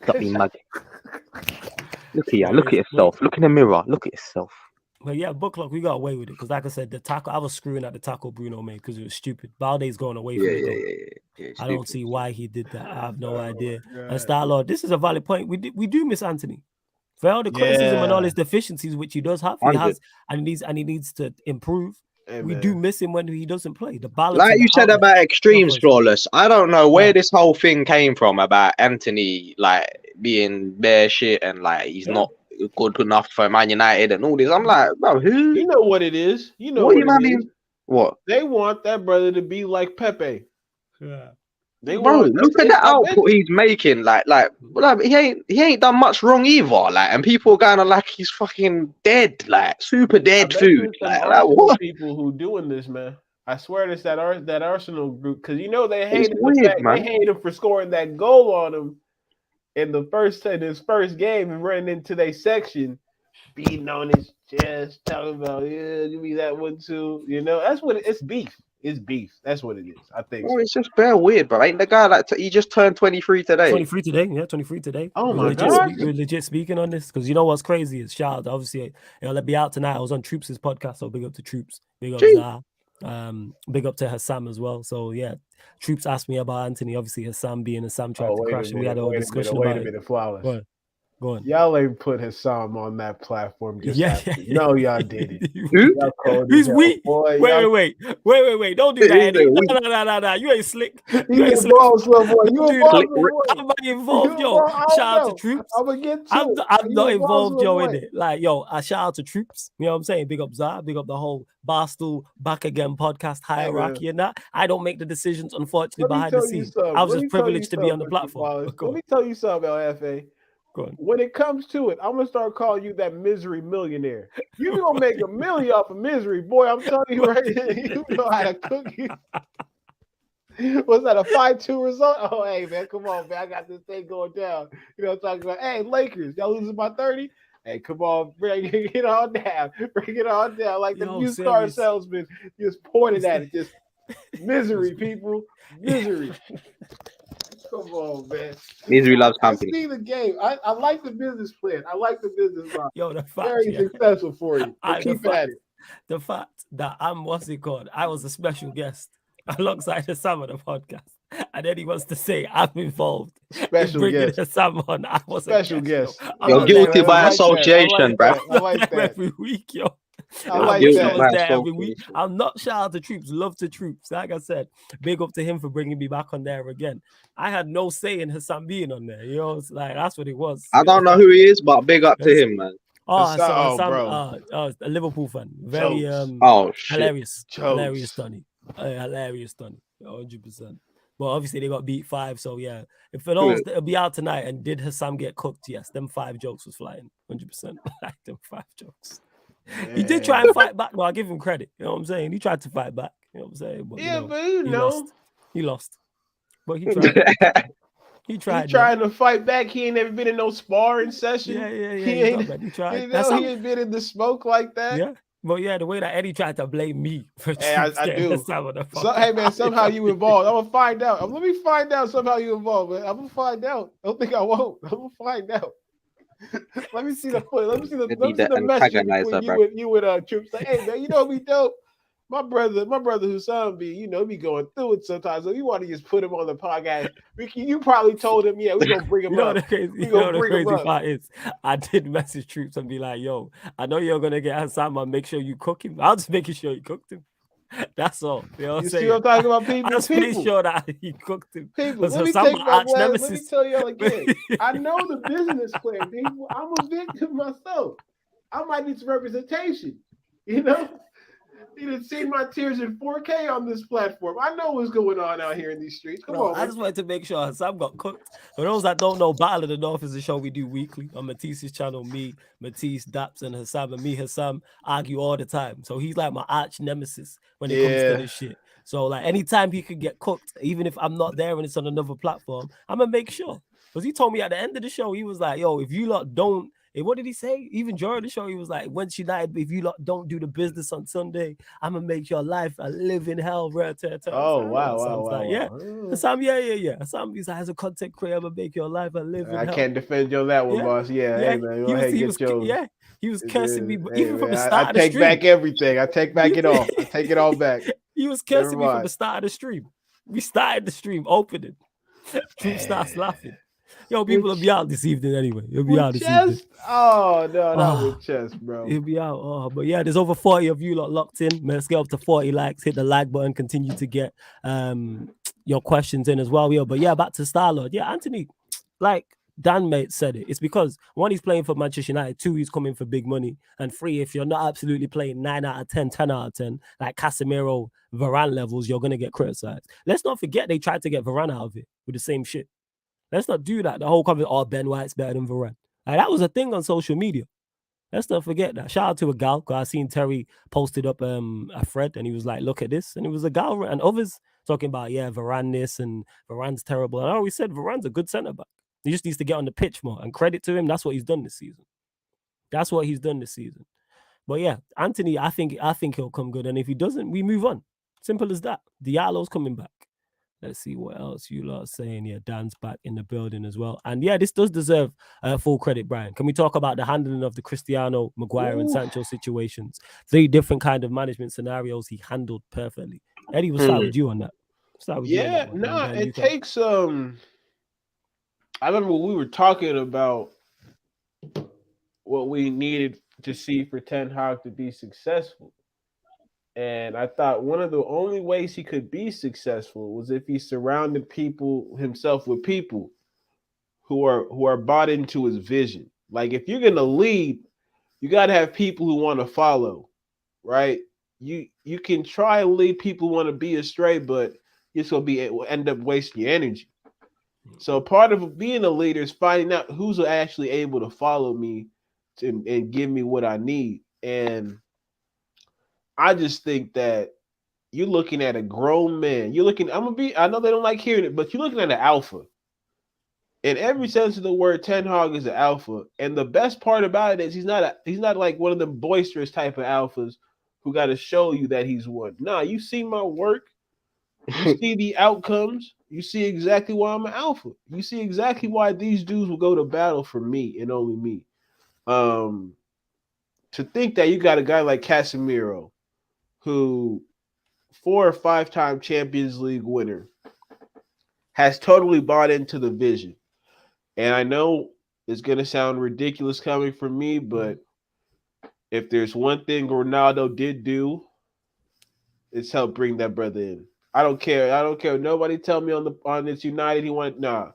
Soppy mug. Look at ya. Look at yourself. Look in the mirror. Look at yourself. But yeah, book clock, we got away with it because, like I said, the tackle, I was screwing at the tackle Bruno made because it was stupid. Balde's going away from the goal. I don't see why he did that. I have no idea. And Star-Lord, this is a valid point. We do miss Antony for all the criticism and all his deficiencies, which he does have. He has, and he needs to improve. We do miss him when he doesn't play. The balance, like you said about extremes, flawless. I don't know where this whole thing came from about Antony like being bare shit and like he's not good enough for Man United and all this. I'm like, bro, who? You know what it is. You know what they want that brother to be like Pepe. Yeah. Look at the output he's making. Like he ain't done much wrong either. Like, and people are going to like he's fucking dead, like super dead food. Like what? People who doing this, man. I swear it's that Arsenal group because they hate him. They hate him for scoring that goal on him in his first game and running into their section, beating on his chest, talking about give me that one too. That's what it's beef. It's beef. That's what it is. I think. Oh, it's just bare weird, bro. Ain't the guy like he just turned 23 today? 23 today, yeah, 23 today. Oh my god, we're legit speaking on this because you know what's crazy is shout out. Obviously, it'll be out tonight. I was on Troops' podcast, so big up to Troops, big up Zah, big up to Hassam as well. So yeah, Troops asked me about Antony. Obviously, Hassam tried to crash, and we had a whole discussion about it. Flawless. Go on. Y'all ain't put Hassam on that platform. No, y'all didn't. He's weak. Wait. Don't do that, Eddie. No. You ain't slick. You ain't slick. I'm not involved, yo. Shout out to Troops. I'm not involved, yo, in it. Like, yo, I shout out to Troops. You know what I'm saying? Big up Zah. Big up the whole Barstool Back Again podcast hierarchy and that. I don't make the decisions, unfortunately, behind the scenes. I was just privileged to be on the platform. Let me tell you something, LFA. When it comes to it, I'm gonna start calling you that misery millionaire. You gonna make $1 million off of misery, boy. I'm telling you right here. You know how to cook you. Was that a 5-2 result? Oh, hey man, come on, man. I got this thing going down. You know what I'm talking about? Hey, Lakers, y'all losing by 30? Hey, come on, bring it on down. Bring it on down. Like the used car salesman just pointed at it. Just misery, people. Misery. Come on, man. Misery loves company. I see the game. I like the business plan. I like the business plan. Yo, the fact, very successful for you. Keep at it. The fact that I was a special guest alongside Hassam on the podcast, and then he wants to say I'm involved Special in bringing guest. Hassam on. I was Special a guest. guest. You're guilty by association, bruv. I like that. Every week, yo. I I'm like wish that. I was there every week. Association. I'm not shout out to Troops, love to Troops. Like I said, big up to him for bringing me back on there again. I had no say in Hassam being on there. You know, it's like that's what it was. I don't know who he is, but big up to him, man. Hassam, a Liverpool fan. Very hilarious. Hilarious Tony. Hilarious Tony. 100%. But obviously they got beat 5, so yeah. If for those that'll be out tonight and did Hassam get cooked, yes, them 5 jokes was flying. 100%. Like them 5 jokes. Yeah. He did try and fight back, but I give him credit. You know what I'm saying? He tried to fight back. You know what I'm saying? But, he lost. But he tried. He trying to fight back. He ain't never been in no sparring session. Yeah. He tried. He ain't been in the smoke like that. Yeah. But yeah, the way that Eddie tried to blame me for I do. Hey man, somehow you involved. I'm gonna find out. Let me find out somehow you involved, man. I'm gonna find out. I don't think I won't. I'm gonna find out. Let me see the foot. Let me see the message between you and Troops. Like, hey man, you know me dope. My brother Hussam be going through it sometimes. So you want to just put him on the podcast. You probably told him, yeah, we're gonna bring him up. The crazy part is I did message Troops and be like, yo, I know you're gonna get Hassam, but make sure you cook him. I'm just making sure you cooked him. That's all. You know what I'm saying? See what I'm talking about, people? I'm just making sure that he cooked him. People, let me tell y'all again. I know the business plan, people. I'm a victim myself. I might need some representation. You know? You didn't see my tears in 4K on this platform. I know what's going on out here in these streets. Come on. I just wanted to make sure Hassam got cooked. For those that don't know, Battle of the North is a show we do weekly on Matisse's channel. Me, Matisse, Daps, and Hassam. And me, Hassam, argue all the time. So he's like my arch nemesis when it comes to this shit. So like anytime he could get cooked, even if I'm not there and it's on another platform, I'm going to make sure. Because he told me at the end of the show, he was like, yo, if you lot don't, what did he say? Even during the show, he was like, once United, if you lot don't do the business on Sunday, I'm going to make your life a living hell. Oh, wow. Yeah. Hassam, yeah. Hassam, he's like, as a content creator, I'm going to make your life a living hell. I can't defend you on that one, boss. Yeah. Hey, man. He was cursing me, but even from the start of the stream. I take back everything. I take back it all. I take it all back. He was cursing me from the start of the stream. We started the stream opening. Troop starts laughing. Yo, people will be out this evening anyway. He'll be out this evening. Oh, no, not with chess, bro. He'll be out. But yeah, there's over 40 of you lot locked in. Let's get up to 40 likes. Hit the like button. Continue to get your questions in as well. Yo, but yeah, back to Star-Lord. Yeah, Antony, like Dan mate said it. It's because 1, he's playing for Manchester United. 2, he's coming for big money. And 3, if you're not absolutely playing 9 out of 10, 10 out of 10, like Casemiro, Varane levels, you're going to get criticized. Let's not forget they tried to get Varane out of it with the same shit. Let's not do that. The whole comment, Ben White's better than Varane. Like, that was a thing on social media. Let's not forget that. Shout out to a gal, because I seen Terry posted up a thread, and he was like, look at this. And it was a gal, and others talking about, Varane this, and Varane's terrible. And I always said Varane's a good centre-back. He just needs to get on the pitch more. And credit to him, that's what he's done this season. But yeah, Antony, I think he'll come good. And if he doesn't, we move on. Simple as that. Diallo's coming back. Let's see what else you lot are saying. Yeah, Dan's back in the building as well. And yeah, this does deserve full credit, Brian. Can we talk about the handling of the Cristiano, Maguire, and Sancho situations? 3 different kind of management scenarios he handled perfectly. Eddie, we'll start with you on that. It takes I remember we were talking about what we needed to see for Ten Hag to be successful. And I thought one of the only ways he could be successful was if he surrounded himself with people who are bought into his vision. Like, if you're going to lead, you got to have people who want to follow, right? You can try and lead people who want to be astray, but it's going to end up wasting your energy. So part of being a leader is finding out who's actually able to follow me and give me what I need. And I just think that you're looking at a grown man. I know they don't like hearing it, but you're looking at an alpha. In every sense of the word, Ten Hag is an alpha. And the best part about it is he's not like one of them boisterous type of alphas who got to show you that he's one. Nah, you see my work. You see the outcomes. You see exactly why I'm an alpha. You see exactly why these dudes will go to battle for me and only me. To think that you got a guy like Casemiro, who 4 or 5-time Champions League winner, has totally bought into the vision. And I know it's going to sound ridiculous coming from me, but if there's one thing Ronaldo did do, it's help bring that brother in. I don't care. I don't care. Nobody tell me on this United he wanted. Nah.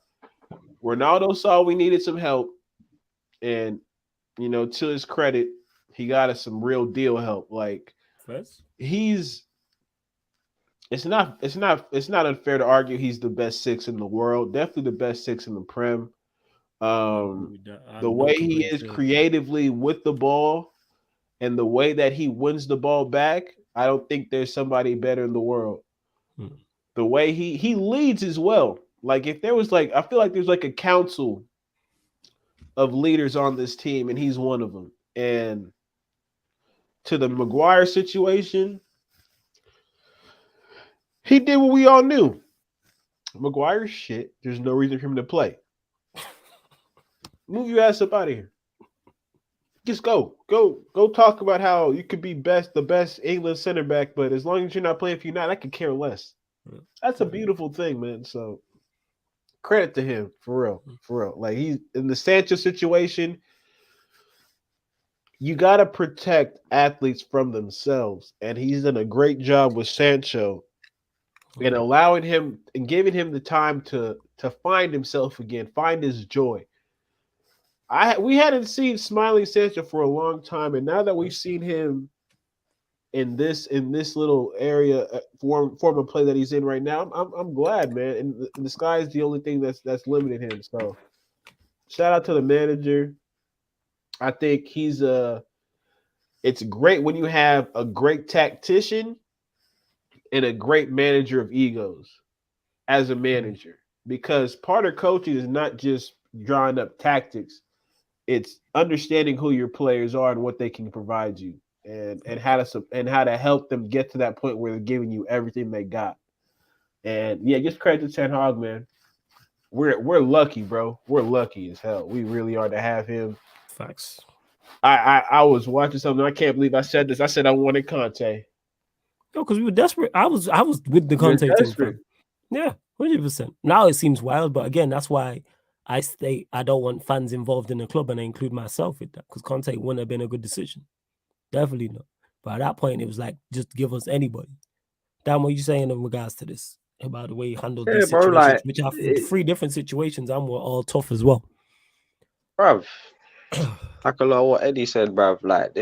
Ronaldo saw we needed some help. And, you know, to his credit, he got us some real deal help. Like, it's not unfair to argue he's the best 6 in the world. Definitely the best 6 in the Prem. The way he is creatively with the ball and the way that he wins the ball back, I don't think there's somebody better in the world. The way he leads as well. Like, if there was I feel like there's a council of leaders on this team, and he's one of them. And to the Maguire situation, he did what we all knew. Maguire's shit. There's no reason for him to play. Move your ass up out of here. Just go talk about how you could be the best England center back, but as long as you're not playing for United, I could care less. That's a beautiful thing, man. So credit to him, for real. Like, he's in the Sancho situation. You got to protect athletes from themselves, and he's done a great job with Sancho and allowing him and giving him the time to find himself again, find his joy. We hadn't seen smiling Sancho for a long time, and now that we've seen him in this little area form of play that he's in right now, I'm glad, man. And the sky is the only thing that's limiting him. So, shout out to the manager. I think it's great when you have a great tactician and a great manager of egos as a manager, because part of coaching is not just drawing up tactics. It's understanding who your players are and what they can provide you, and how to help them get to that point where they're giving you everything they got. And yeah, just credit to Ten Hag, man. We're lucky, bro. We're lucky as hell. We really are to have him. Facts. I was watching something. I can't believe I said this. I said I wanted Conte. No, because we were desperate. I was with the Conte thing. Yeah, 100%. Now it seems wild, but again, that's why I don't want fans involved in the club, and I include myself with that, because Conte wouldn't have been a good decision. Definitely not. But at that point, it was like, just give us anybody. Dan, what are you saying in regards to this? About the way he handled these situations, which are 3 different situations, and we're all tough as well. Bruv, like a lot of what Eddie said, bruv. Like,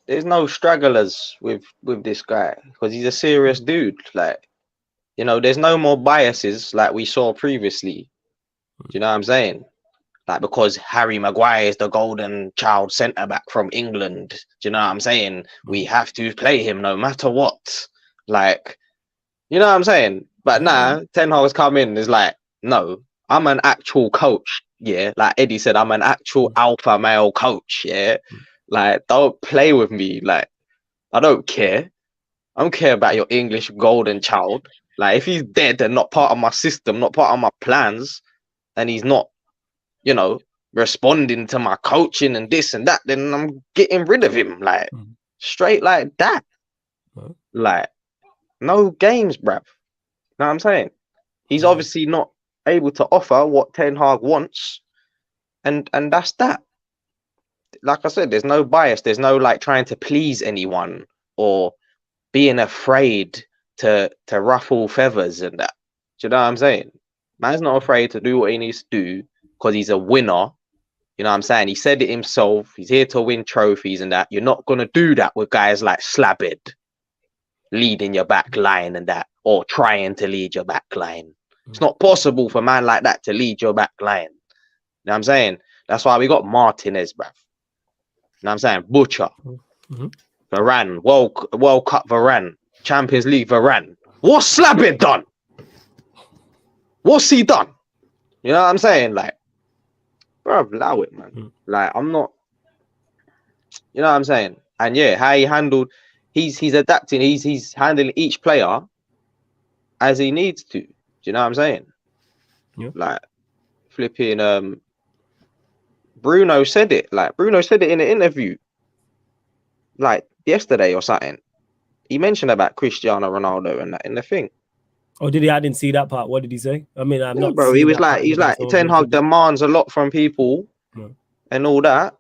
there's no stragglers with this guy, because he's a serious dude. Like, you know, there's no more biases like we saw previously. Do you know what I'm saying? Like, because Harry Maguire is the golden child centre back from England. Do you know what I'm saying? We have to play him no matter what. Like, you know what I'm saying? But nah, Ten Hag's come in and is like, no, I'm an actual coach. Yeah, like Eddie said, I'm an actual alpha male coach. Yeah, like, don't play with me. Like, I don't care. I don't care about your English golden child. Like, if he's dead and not part of my system, not part of my plans, and he's not, you know, responding to my coaching and this and that, then I'm getting rid of him. Like, straight like that. Like, no games, bruv. You know what I'm saying? He's obviously not able to offer what Ten Hag wants, and that's that. Like I said, there's no bias. There's no like trying to please anyone or being afraid to ruffle feathers and that. Do you know what I'm saying? Man's not afraid to do what he needs to do because he's a winner. You know what I'm saying? He said it himself. He's here to win trophies and that. You're not going to do that with guys like Slabbed leading your back line and that, or trying to lead your back line. It's not possible for a man like that to lead your back line. You know what I'm saying? That's why we got Martinez, bruv. You know what I'm saying? Butcher. Varane. World Cup Varane. Champions League Varane. What's Slabbed done? What's he done? You know what I'm saying? Like, bruv, allow it, man. Like, I'm not... You know what I'm saying? And yeah, how he handled... He's adapting. He's handling each player as he needs to. Do you know what I'm saying? Yeah. Like, flipping... Bruno said it. Like, Bruno said it in an interview. Like, yesterday or something. he mentioned about Cristiano Ronaldo and that in the thing. Oh, did he? I didn't see that part. What did he say? I mean, I've not. Bro, seen he was that part like, yet, so Ten Hag demands a lot from people and all that,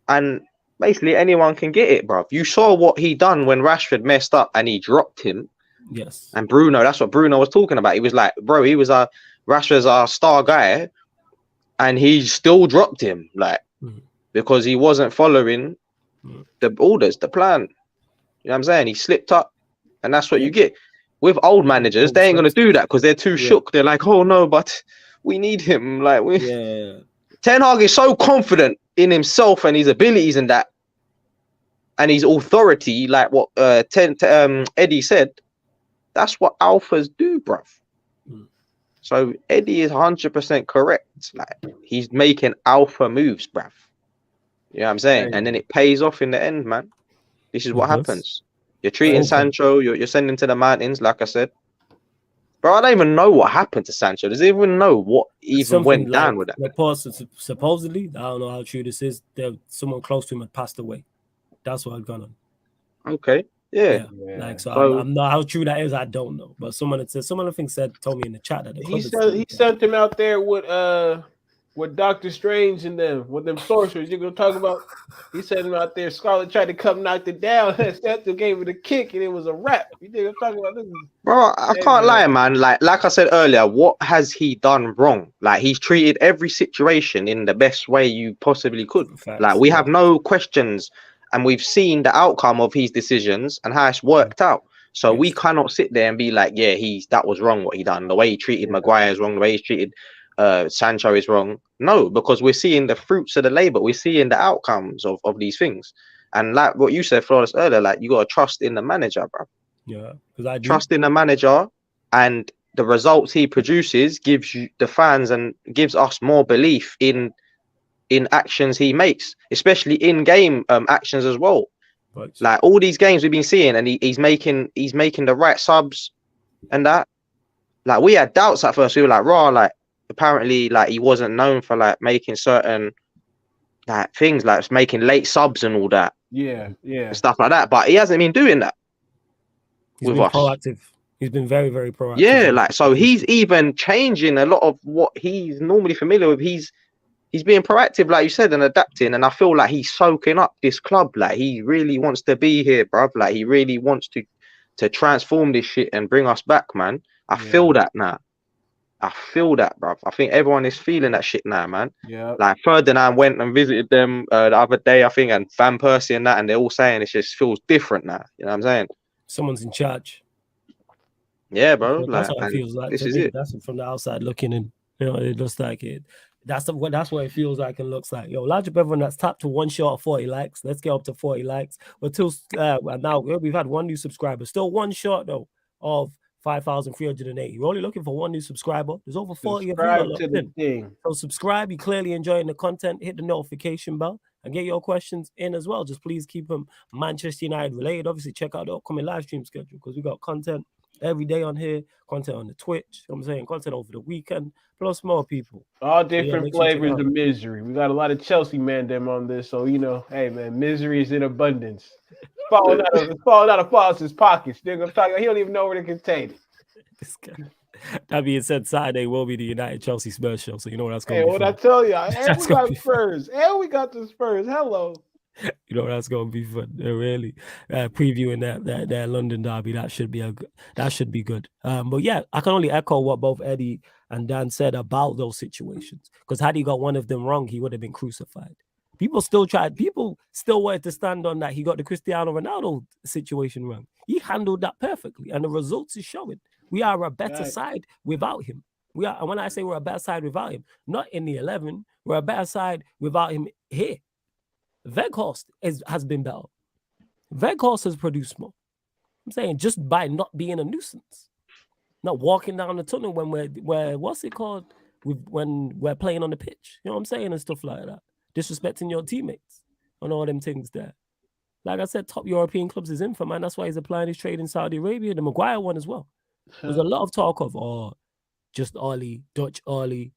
and basically anyone can get it, bro. You saw what he done when Rashford messed up and he dropped him. Yes. And Bruno, that's what Bruno was talking about. He was like, bro, Rashford's our star guy, and he still dropped him, like, because he wasn't following the orders, the plan. You know what I'm saying? He slipped up, and that's what you get. With old managers, they ain't gonna do that because they're too shook. They're like, oh no, but we need him. Like, Ten Hag is so confident in himself and his abilities and that, and his authority, like what Eddie said. That's what alphas do, bruv. So Eddie is 100% correct. Like, he's making alpha moves, bruv. You know what I'm saying? And then it pays off in the end, man. This is what happens. You're treating Sancho, you're sending him to the mountains, like I said. Bro, I don't even know what happened to Sancho. Does he even know what even went down with that? Supposedly, I don't know how true this is, someone close to him had passed away. That's what had gone on. Okay. Yeah. Like, so I'm not, how true that is, I don't know. But someone I think told me in the chat that he sent him out there with Doctor Strange and with them sorcerers you're gonna talk about. He sent him out there. Scarlet tried to come knock it down. Seth gave it a kick and it was a wrap. You think I'm talking about this? Bro, I can't lie, man. Like I said earlier, what has he done wrong? Like, he's treated every situation in the best way you possibly could. Like, we have no questions. And we've seen the outcome of his decisions and how it's worked out. So we cannot sit there and be like, yeah, that was wrong what he done. The way he treated Maguire is wrong. The way he treated Sancho is wrong. No, because we're seeing the fruits of the labor. We're seeing the outcomes of these things. And like what you said, Flawless, earlier, like, you got to trust in the manager, bro. Yeah, because I do. Trust in the manager, and the results he produces gives you the fans and gives us more belief in actions he makes, especially in-game actions as well. Right. Like, all these games we've been seeing, and he's making the right subs and that. Like, we had doubts at first. We were like, raw, like, apparently, like, he wasn't known for like making certain like things, like making late subs and all that. And stuff like that. But he hasn't been doing that. He's been proactive. He's been very, very proactive. Yeah, like, so he's even changing a lot of what he's normally familiar with. He's being proactive, like you said, and adapting. And I feel like he's soaking up this club. Like, he really wants to be here, bruv. Like, he really wants to transform this shit and bring us back, man. I feel that now. I feel that, bruv. I think everyone is feeling that shit now, man. Yeah. Like, Ferdinand went and visited them the other day, I think, and Van Persie and that, and they're all saying it just feels different now. You know what I'm saying? Someone's in charge. Yeah, bro. That's what it feels like. This is it. That's from the outside looking in. You know, it looks like it. That's what it feels like and looks like. Yo, large up everyone that's tapped to one shot of 40 likes. Let's get up to 40 likes. But now we've had one new subscriber. Still one short though of 5,380. We're only looking for one new subscriber. There's over 40 of you. So subscribe. You're clearly enjoying the content. Hit the notification bell and get your questions in as well. Just please keep them Manchester United related. Obviously, check out the upcoming live stream schedule because we got content every day on here, content on the Twitch, you know what I'm saying, content over the weekend, plus more people. All different flavors of misery. We got a lot of Chelsea ManDem on this, so, you know, hey, man, misery is in abundance. It's falling out of Foster's pockets. He don't even know where to contain it. This guy. That being said, Saturday will be the United Chelsea Spurs show, so you know what that's going to be. Hey, what I tell you, and we got Spurs, and we got the Spurs. Hello. You know that's going to be fun. Really previewing that London derby. That should be good. But yeah, I can only echo what both Eddie and Dan said about those situations. Because had he got one of them wrong, he would have been crucified. People still wanted to stand on that he got the Cristiano Ronaldo situation wrong. He handled that perfectly, and the results is showing. We are a better side without him. We are, and when I say we're a better side without him, not in the 11, we're a better side without him here. Weghorst has been better. Weghorst has produced more. I'm saying just by not being a nuisance, not walking down the tunnel when we're what's it called? When we're playing on the pitch. You know what I'm saying? And stuff like that. Disrespecting your teammates and all them things there. Like I said, top European clubs is in for, man. That's why he's applying his trade in Saudi Arabia, the Maguire one as well. There's a lot of talk of just Ollie, Dutch Ollie,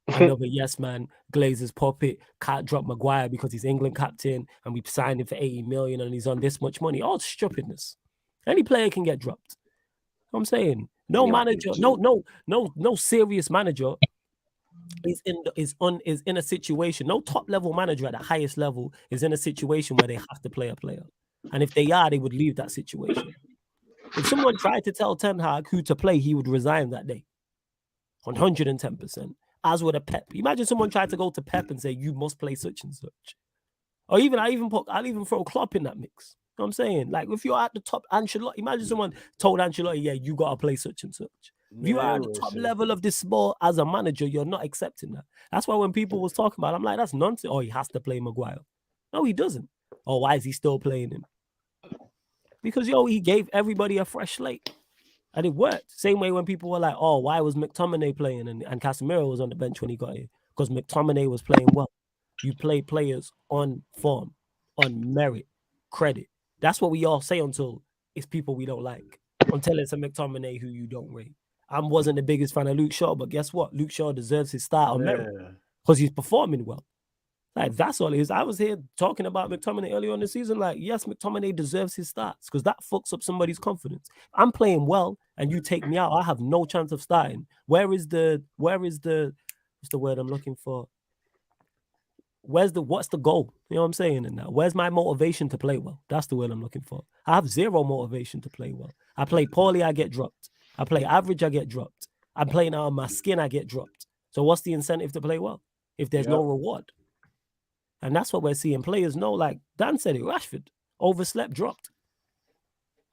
Another yes man, Glazer's puppet, can't drop Maguire because he's England captain and we signed him for 80 million and he's on this much money. All stupidness. Any player can get dropped. I'm saying no manager, no serious manager is in a situation. No top level manager at the highest level is in a situation where they have to play a player. And if they are, they would leave that situation. If someone tried to tell Ten Hag who to play, he would resign that day. 110%. As would a Pep. Imagine someone tried to go to Pep and say, you must play such and such. Or I'll even throw Klopp in that mix. You know what I'm saying? Like, if you're at the top, Ancelotti, imagine someone told Ancelotti, yeah, you got to play such and such. If you are at the top level of this sport as a manager, you're not accepting that. That's why when people was talking about it, I'm like, that's nonsense. Oh, he has to play Maguire. No, he doesn't. Or why is he still playing him? Because, he gave everybody a fresh slate. And it worked. Same way when people were like, oh, why was McTominay playing and Casemiro was on the bench when he got here? Because McTominay was playing well. You play players on form, on merit, credit. That's what we all say until it's people we don't like. Until it's a McTominay who you don't rate. I wasn't the biggest fan of Luke Shaw, but guess what? Luke Shaw deserves his start on merit because he's performing well. Like, that's all it is. I was here talking about McTominay earlier on the season. Like, yes, McTominay deserves his starts because that fucks up somebody's confidence. I'm playing well and you take me out. I have no chance of starting. What's the word I'm looking for? What's the goal? You know what I'm saying? And now, where's my motivation to play well? That's the word I'm looking for. I have zero motivation to play well. I play poorly, I get dropped. I play average, I get dropped. I'm playing out of my skin, I get dropped. So what's the incentive to play well if there's no reward? And that's what we're seeing. Players know, like Dan said it, Rashford overslept, dropped.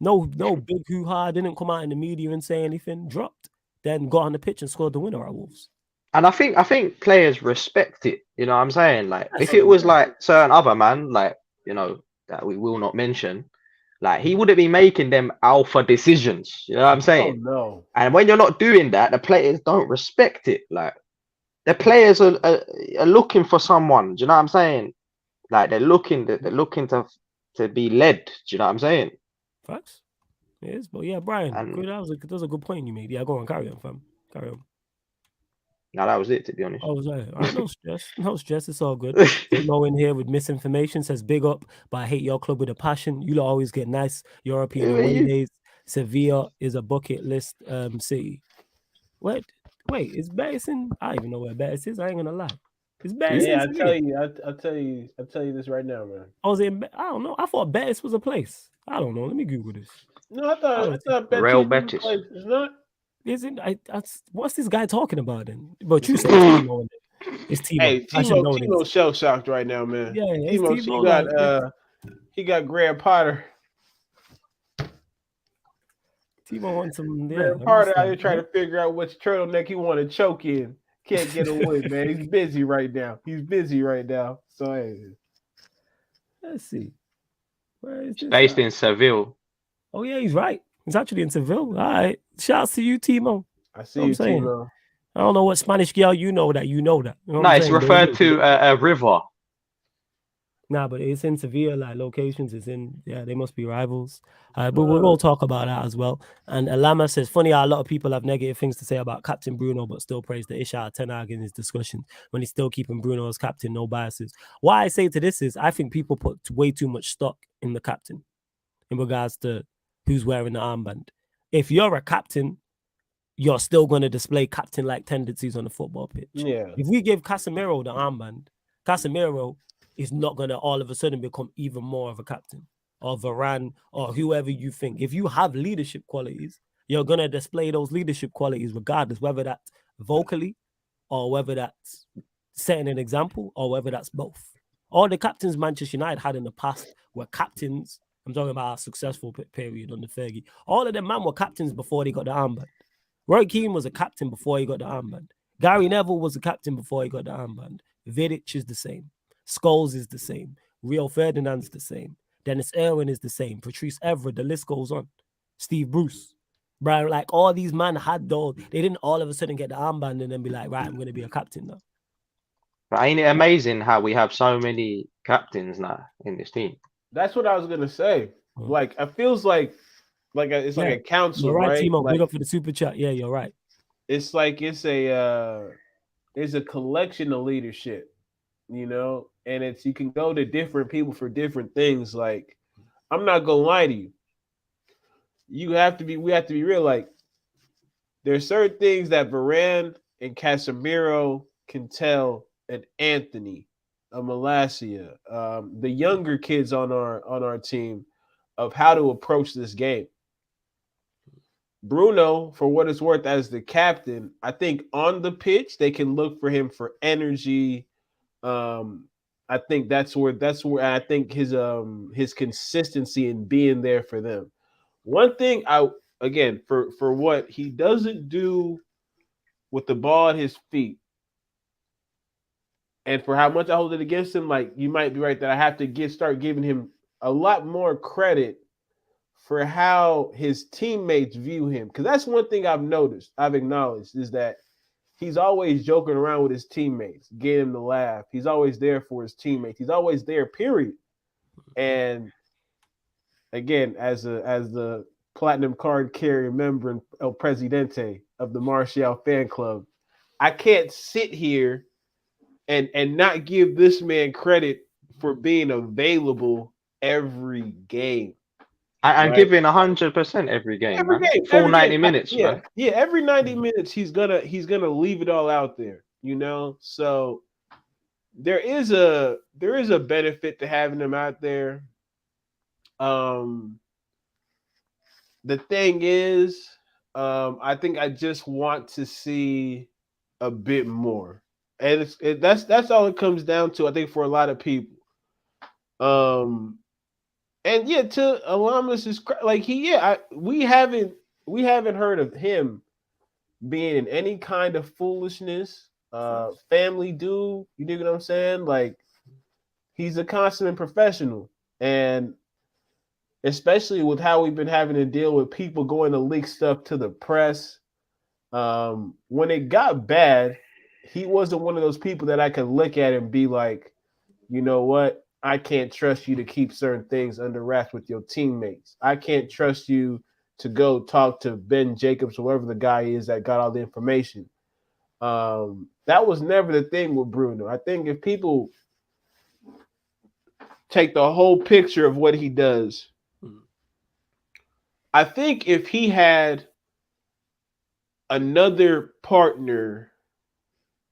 No big hoo-ha, didn't come out in the media and say anything, dropped. Then got on the pitch and scored the winner at Wolves. And I think players respect it. You know what I'm saying? Like, if it was like certain other man, like, that we will not mention, like, he wouldn't be making them alpha decisions. You know what I'm saying? Oh, no. And when you're not doing that, the players don't respect it. Like, the players are looking for someone. Do you know what I'm saying? Like, they're looking to be led. Do you know what I'm saying? Facts. It is. But yeah, Brian, that was a good point you made. Yeah, go on, carry on, fam. Carry on. No, that was it, to be honest. Oh, was that? No stress. No stress. It's all good. Timo in here with misinformation says, big up, but I hate your club with a passion. You lot always get nice European holidays. Sevilla is a bucket list city. Wait, is Betis in? I don't even know where Betis is. I ain't gonna lie. Is Betis in Sevilla? I'll tell you this right now, man. I don't know. I thought Betis was a place. I don't know. Let me Google this. No, I thought Betis Real was a Betis. place. It's not. Isn't what's this guy talking about then? But you said Timo. It's Timo. Hey, Timo's shell shocked right now, man. Yeah, Timo, he got Graham Potter. Timo wants some. Graham Potter out here trying to figure out which turtleneck he want to choke in. Can't get away, man. He's busy right now. So hey, let's see. Where is this? Based in Seville. Oh yeah, he's right. He's actually in Seville. All right. Shouts to you, Timo. I see you, Timo. I don't know what Spanish girl you know that. You know no, it's referred to a river. Nah, but it's in Sevilla, like locations. It's in, they must be rivals. But we'll all talk about that as well. And Alama says, funny how a lot of people have negative things to say about Captain Bruno, but still praise the ish out of Ten Hag in his discussion when he's still keeping Bruno as captain, no biases. Why I say to this is I think people put way too much stock in the captain in regards to who's wearing the armband. If you're a captain, you're still going to display captain-like tendencies on the football pitch. Yeah. If we give Casemiro the armband, Casemiro is not going to all of a sudden become even more of a captain, or Varane, or whoever you think. If you have leadership qualities, you're going to display those leadership qualities regardless, whether that's vocally or whether that's setting an example or whether that's both. All the captains Manchester United had in the past were captains. I'm talking about a successful period under Fergie. All of them man were captains before they got the armband. Roy Keane was a captain before he got the armband. Gary Neville was a captain before he got the armband. Vidic is the same. Scholes is the same. Rio Ferdinand's the same. Dennis Irwin is the same. Patrice Evra, the list goes on. Steve Bruce. Right, like all these men had those. They didn't all of a sudden get the armband and then be like, right, I'm going to be a captain now. But ain't it amazing how we have so many captains now in this team? That's what I was gonna say. Like, it feels like it's like a council, you're right? Timo, like, big up for the super chat. Yeah, you're right. It's like it's a is a collection of leadership, you know, and it's you can go to different people for different things. Like, I'm not gonna lie to you. We have to be real. Like, there's certain things that Varane and Casemiro can tell an Antony, a Malacia, the younger kids on our team of how to approach this game. Bruno, for what it's worth, as the captain, I think on the pitch they can look for him for energy. I think that's where I think his consistency in being there for them. One thing I again for what he doesn't do with the ball at his feet, and for how much I hold it against him, like you might be right that I have to start giving him a lot more credit for how his teammates view him. Because that's one thing I've acknowledged, is that he's always joking around with his teammates, getting him to laugh. He's always there for his teammates. He's always there, period. And again, as the platinum card carrying member and El Presidente of the Martial fan club, I can't sit here and not give this man credit for being available every game. I'm giving 100% every game. Every man. game, Full every 90 game. minutes, yeah, man. Yeah, every 90 minutes he's gonna leave it all out there, you know. So there is a benefit to having him out there. The thing is, I think I just want to see a bit more, and that's all it comes down to. I think for a lot of people, and yeah, to Alamis is like we haven't heard of him being in any kind of foolishness. Family dude, you dig what I'm saying? Like, he's a consummate professional, and especially with how we've been having to deal with people going to leak stuff to the press. When it got bad, he wasn't one of those people that I could look at and be like, you know what? I can't trust you to keep certain things under wraps with your teammates. I can't trust you to go talk to Ben Jacobs, whoever the guy is that got all the information. That was never the thing with Bruno. I think if people take the whole picture of what he does, I think if he had another partner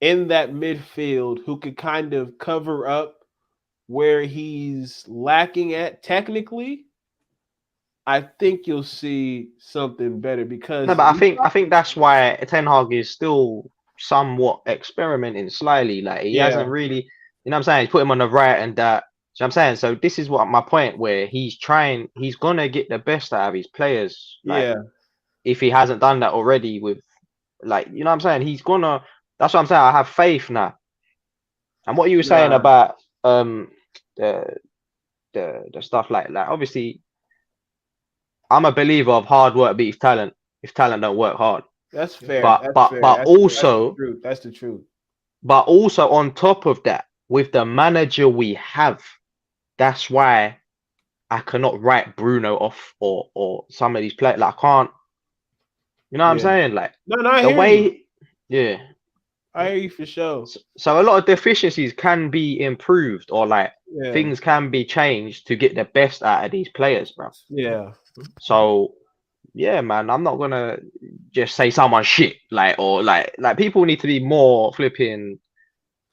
in that midfield who could kind of cover up where he's lacking at technically, I think you'll see something better. Because no, but I think that's why Ten Hag is still somewhat experimenting slyly. Like, he hasn't really, you know what I'm saying? He's put him on the right and that. You know what I'm saying? So this is what my point, where he's gonna get the best out of his players. Like, if he hasn't done that already with, like, you know what I'm saying? He's gonna, that's what I'm saying. I have faith now. And what you were saying about the stuff like obviously, I'm a believer of hard work beats talent if talent don't work hard. That's fair. But also that's the truth. But also on top of that, with the manager we have, that's why I cannot write Bruno off or some of these players. Like, I can't. You know what I'm saying? Like, I hear you. Yeah. I hear you for sure. So a lot of deficiencies can be improved, or like things can be changed to get the best out of these players, bro. Yeah. So yeah, man, I'm not gonna just say someone shit, like, or like people need to be more flipping.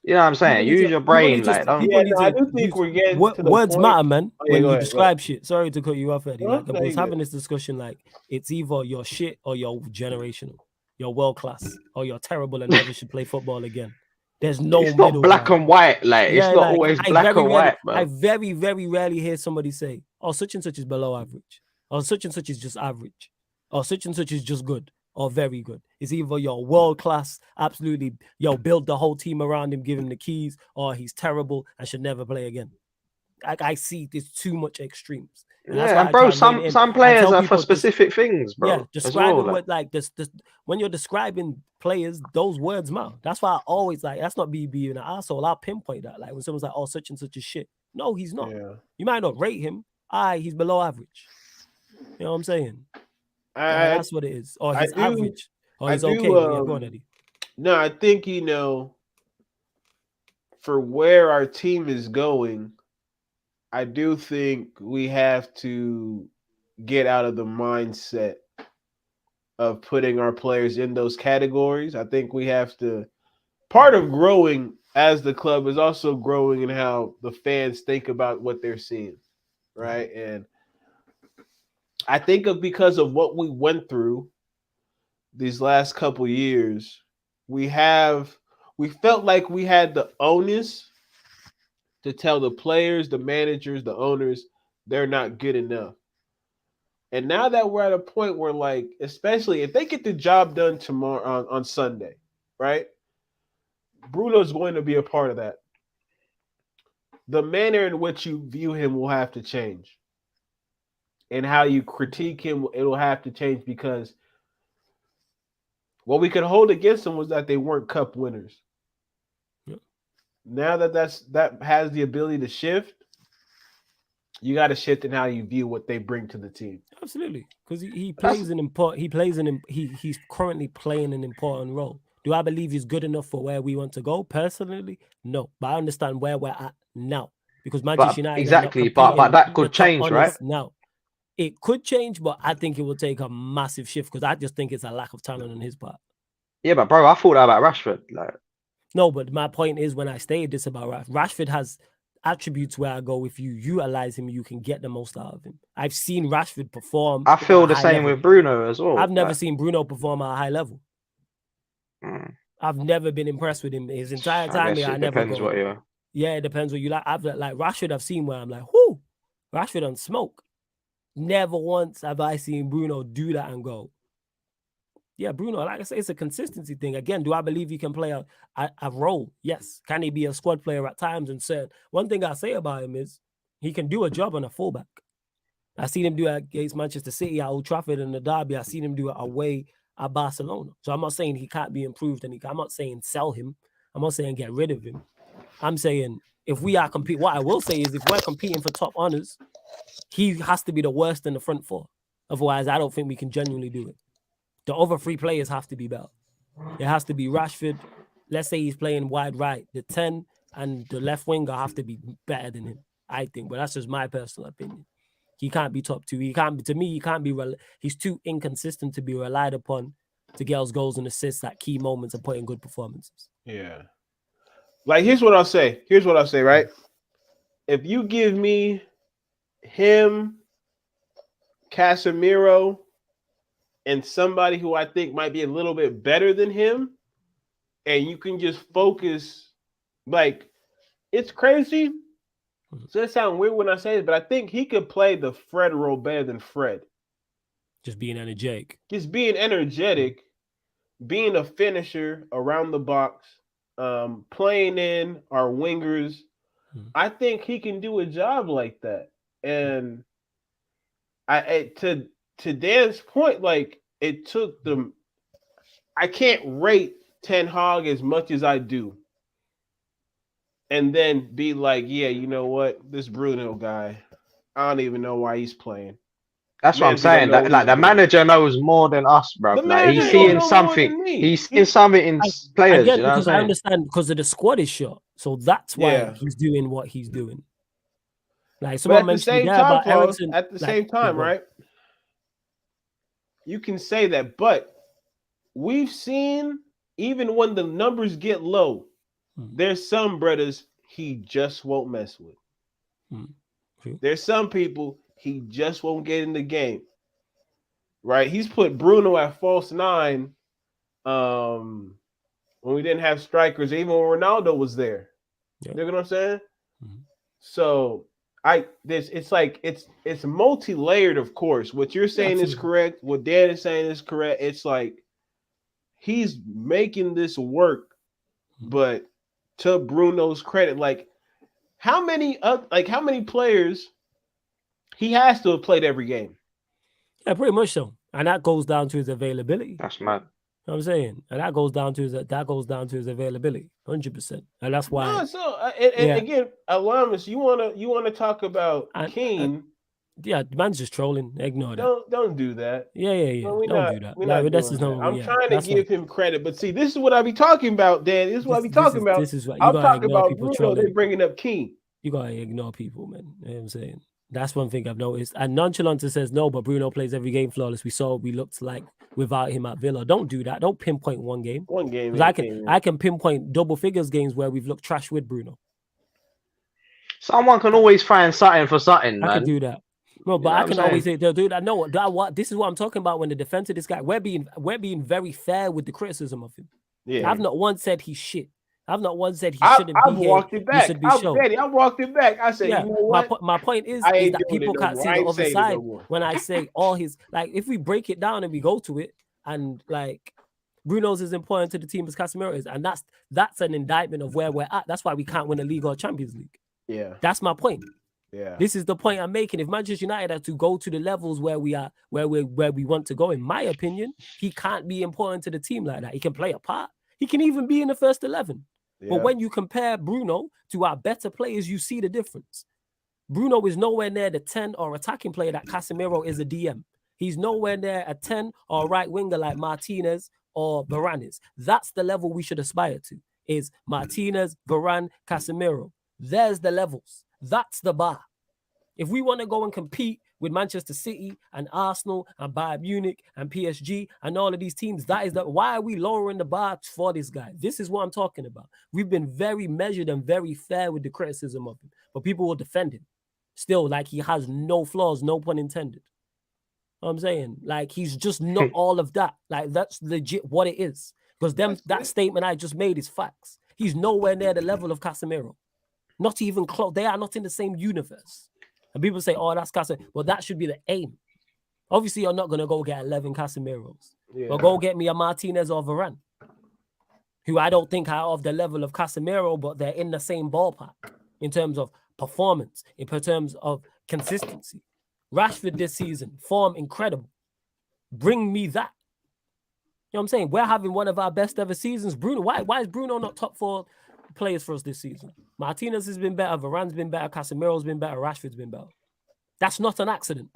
You know what I'm saying? Use your brain, like. I do think we're getting to the words point. matter, man. When you ahead, describe shit. Sorry to cut you off, Eddie. Like, I was no, having this discussion. Like, it's either you're shit or you're generational. You're world class, or you're terrible and never should play football again. There's no It's not black and white. Like, it's not always black and white, man. I very, very rarely hear somebody say, "Oh, such and such is below average," or "Such and such is just average," or "Such and such is just good," or "very good." It's either you're world class, absolutely, build the whole team around him, give him the keys, or he's terrible and should never play again. I see there's too much extremes. And bro, some players are for specific things, bro. Yeah, describing what, like, this when you're describing players, those words matter. That's why I always, like, that's not being an asshole. I'll pinpoint that. Like, when someone's like, "Oh, such and such is shit." No, he's not. Yeah. You might not rate him. He's below average. You know what I'm saying? That's what it is. Or he's average. Or he's okay. Yeah, go on, Eddie. No, I think, for where our team is going, I do think we have to get out of the mindset of putting our players in those categories. I think we have to. Part of growing as the club is also growing in how the fans think about what they're seeing, right? And I think because of what we went through these last couple years, we felt like we had the onus to tell the players, the managers, the owners, they're not good enough. And now that we're at a point where, like, especially if they get the job done tomorrow on Sunday, right? Bruno's going to be a part of that. The manner in which you view him will have to change. And how you critique him, it'll have to change, because what we could hold against them was that they weren't cup winners. Yep. Now that has the ability to shift, you got to shift in how you view what they bring to the team. Absolutely, because he's currently playing an important role. Do I believe he's good enough for where we want to go? Personally, no. But I understand where we're at now, because Manchester United exactly, but that could change, right? Now, it could change, but I think it will take a massive shift, because I just think it's a lack of talent on his part. Yeah, but bro, I thought that about Rashford. Like, no, but my point is, when I stated this about Rashford has attributes where I go, if you utilize him, you can get the most out of him. I've seen Rashford perform. I feel the same with Bruno as well. I've never seen Bruno perform at a high level. I've never been impressed with him his entire time. It depends what you. Yeah, it depends what you like. I've like Rashford. I've seen where I'm like, whoo, Rashford on smoke. Never once have I seen Bruno do that and go, yeah, Bruno. Like I say, it's a consistency thing. Again, do I believe he can play a role? Yes. Can he be a squad player at times? And certain one thing I say about him is he can do a job on a fullback. I seen him do it against Manchester City at Old Trafford in the derby. I seen him do it away at Barcelona. So I'm not saying he can't be improved, and I'm not saying sell him. I'm not saying get rid of him. I'm saying if we are competing, what I will say is if we're competing for top honors, he has to be the worst in the front four. Otherwise, I don't think we can genuinely do it. The other three players have to be better. It has to be Rashford. Let's say he's playing wide right. The 10 and the left winger have to be better than him, I think. But that's just my personal opinion. He can't be top two. He can't be, to me, he can't be, he's too inconsistent to be relied upon to get us goals and assists at key moments and put in good performances. Yeah. Like, here's what I'll say, right? If you give me him, Casemiro, and somebody who I think might be a little bit better than him, and you can just focus, like, it's crazy. So it sounds weird when I say it, but I think he could play the Fred role better than Fred. Just being energetic. Just being energetic, being a finisher around the box, playing in our wingers. I think he can do a job like that. And to Dan's point, like, it took them. I can't rate Ten Hag as much as I do, and then be like, yeah, you know what, this Bruno guy, I don't even know why he's playing. That's what I'm saying. Like the manager knows more than us, bro. Like he's seeing something. He's seeing something in players. I get, because I understand, because of the squad is short, so that's why he's doing what he's doing. Like someone mentioned about Ericsson. At the same time, right? You can say that, but we've seen, even when the numbers get low, there's some brothers he just won't mess with. There's some people he just won't get in the game. Right? He's put Bruno at false 9 when we didn't have strikers, even when Ronaldo was there. You know what I'm saying? So it's multi-layered, of course. What you're saying is correct. What Dan is saying is correct. It's like he's making this work, but to Bruno's credit, like how many players he has to have played every game? Yeah, pretty much so. And that goes down to his availability. That's mad. You know what I'm saying? And that goes down to his availability, 100%. And that's why. Again, Alamis, you wanna talk about Keane? Yeah, man's just trolling. Ignore that. Don't do that. Yeah. No, Don't do that. We're not doing that. I'm trying to give him credit, but see, this is what I be talking about, Dan. This is what I be talking about. This is what I'm talking about Bruno. They're bringing up King. You gotta ignore people, man. You know what I'm saying? That's one thing I've noticed. And Nonchalanta says no, but Bruno plays every game flawless. We looked like without him at Villa. Don't do that. Don't pinpoint one game. One game. I can pinpoint double figures games where we've looked trash with Bruno. Someone can always find something for something, man. I can do that. No, but I can always say they'll do that. No, this is what I'm talking about when the defense of this guy. We're being very fair with the criticism of him. Yeah. I've not once said he's shit. I've not once said he shouldn't be here. Walked it back. I walked it back. I said, yeah, you know what? My point is that people can't see the other side when I say all his, like, if we break it down and we go to it, and like Bruno's as important to the team as Casemiro is, and that's an indictment of where we're at. That's why we can't win a league or Champions League. Yeah. That's my point. Yeah. This is the point I'm making. If Manchester United are to go to the levels where we are, where we want to go, in my opinion, he can't be important to the team like that. He can play a part. He can even be in the first 11. Yeah. But when you compare Bruno to our better players, you see the difference. Bruno is nowhere near the 10 or attacking player that Casemiro is a DM. He's nowhere near a 10 or right winger like Martinez or Varane is. That's the level we should aspire to, is Martinez, Varane, Casemiro. There's the levels. That's the bar. If we want to go and compete with Manchester City and Arsenal and Bayern Munich and PSG and all of these teams, why are we lowering the bar for this guy? This is what I'm talking about. We've been very measured and very fair with the criticism of him, but people will defend him still like he has no flaws, no pun intended. You know what I'm saying? Like, he's just not all of that. Like, that's legit what it is. Because that statement I just made is facts. He's nowhere near the level of Casemiro. Not even close. They are not in the same universe. And people say, oh, that's Casemiro. Well, that should be the aim. Obviously, you're not going to go get 11 Casemiros. Yeah. But go get me a Martinez or Varane, who I don't think are of the level of Casemiro, but they're in the same ballpark in terms of performance, in terms of consistency. Rashford this season, form incredible. Bring me that. You know what I'm saying? We're having one of our best ever seasons. Bruno, why is Bruno not top 4 players for us this season? Martinez has been better, Varane's been better, Casemiro's been better, Rashford's been better. That's not an accident.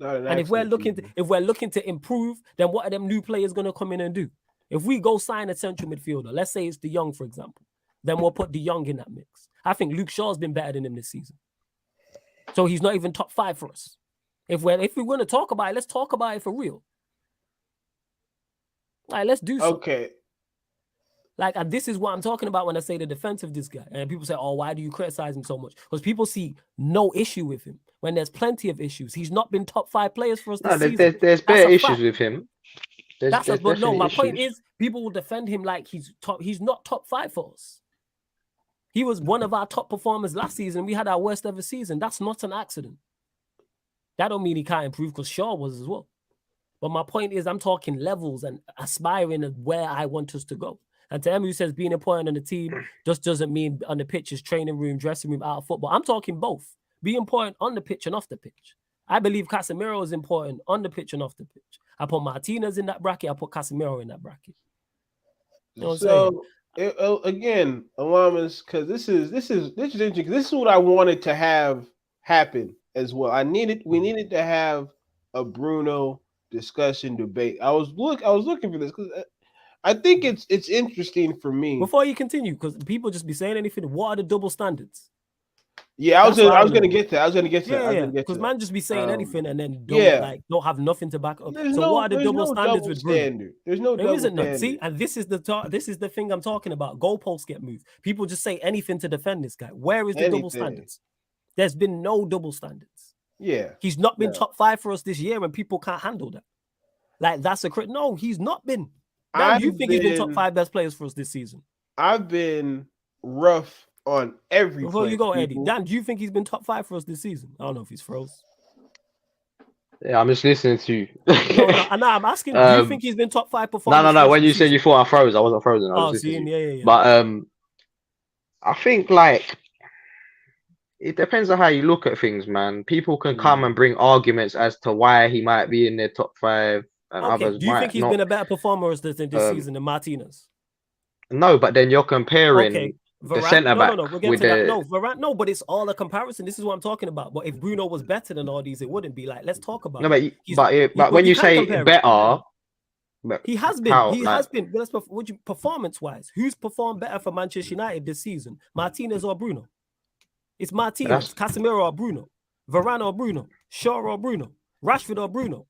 And if we're looking to improve, then what are them new players going to come in and do? If we go sign a central midfielder, let's say it's De Jong, for example, then we'll put De Jong in that mix. I think Luke Shaw's been better than him this season. So he's not even top 5 for us. If we're going to talk about it, let's talk about it for real. All right, let's do so. Okay. Like, and this is what I'm talking about when I say the defense of this guy. And people say, oh, why do you criticize him so much? Because people see no issue with him when there's plenty of issues. He's not been top 5 players for us this season. There's better issues with him. But no, my point is, people will defend him like he's not top 5 for us. He was one of our top performers last season. We had our worst ever season. That's not an accident. That don't mean he can't improve, because Shaw was as well. But my point is, I'm talking levels and aspiring at where I want us to go. And to Emma, who says being important on the team just doesn't mean on the pitches, training room, dressing room, out of football. I'm talking both. Be important on the pitch and off the pitch. I believe Casemiro is important on the pitch and off the pitch. I put Martinez in that bracket. I put Casemiro in that bracket. You know so again, Alamas, because this is interesting. This is what I wanted to have happen as well. We needed to have a Bruno discussion debate. I was looking for this because I think it's interesting for me. Before you continue, because people just be saying anything. What are the double standards? Yeah, I was going to get to that. Yeah, because man just be saying anything and then don't have nothing to back up. So what are the double standards with Bruno? There's no double standard. See, and this is the thing I'm talking about. Goalposts get moved. People just say anything to defend this guy. Where is the double standards? There's been no double standards. Yeah, he's not been top 5 for us this year, and people can't handle that. Like, that's a crit. No, he's not been. Now, you think he's been top 5 best players for us this season? I've been rough on every. Before you go, Eddie, Dan, do you think he's been top 5 for us this season? I don't know if he's froze. Yeah, I'm just listening to you. No, I'm asking. Do you think he's been top 5 performance? No. When you said you thought I froze, I wasn't frozen. I was yeah. But I think like it depends on how you look at things, man. People can come and bring arguments as to why he might be in their top 5 and others. Do you think he's been a better performer this season than Martinez? No, but then you're comparing the centre back. No, we're getting to that. No, Varane, no, but it's all a comparison. This is what I'm talking about. But if Bruno was better than all these, it wouldn't be like, let's talk about it. But when you say better, he has been. He has been. Performance-wise, who's performed better for Manchester United this season? Martinez or Bruno? It's Martinez, Casemiro or Bruno, Varane or Bruno, Shaw or Bruno, Rashford or Bruno.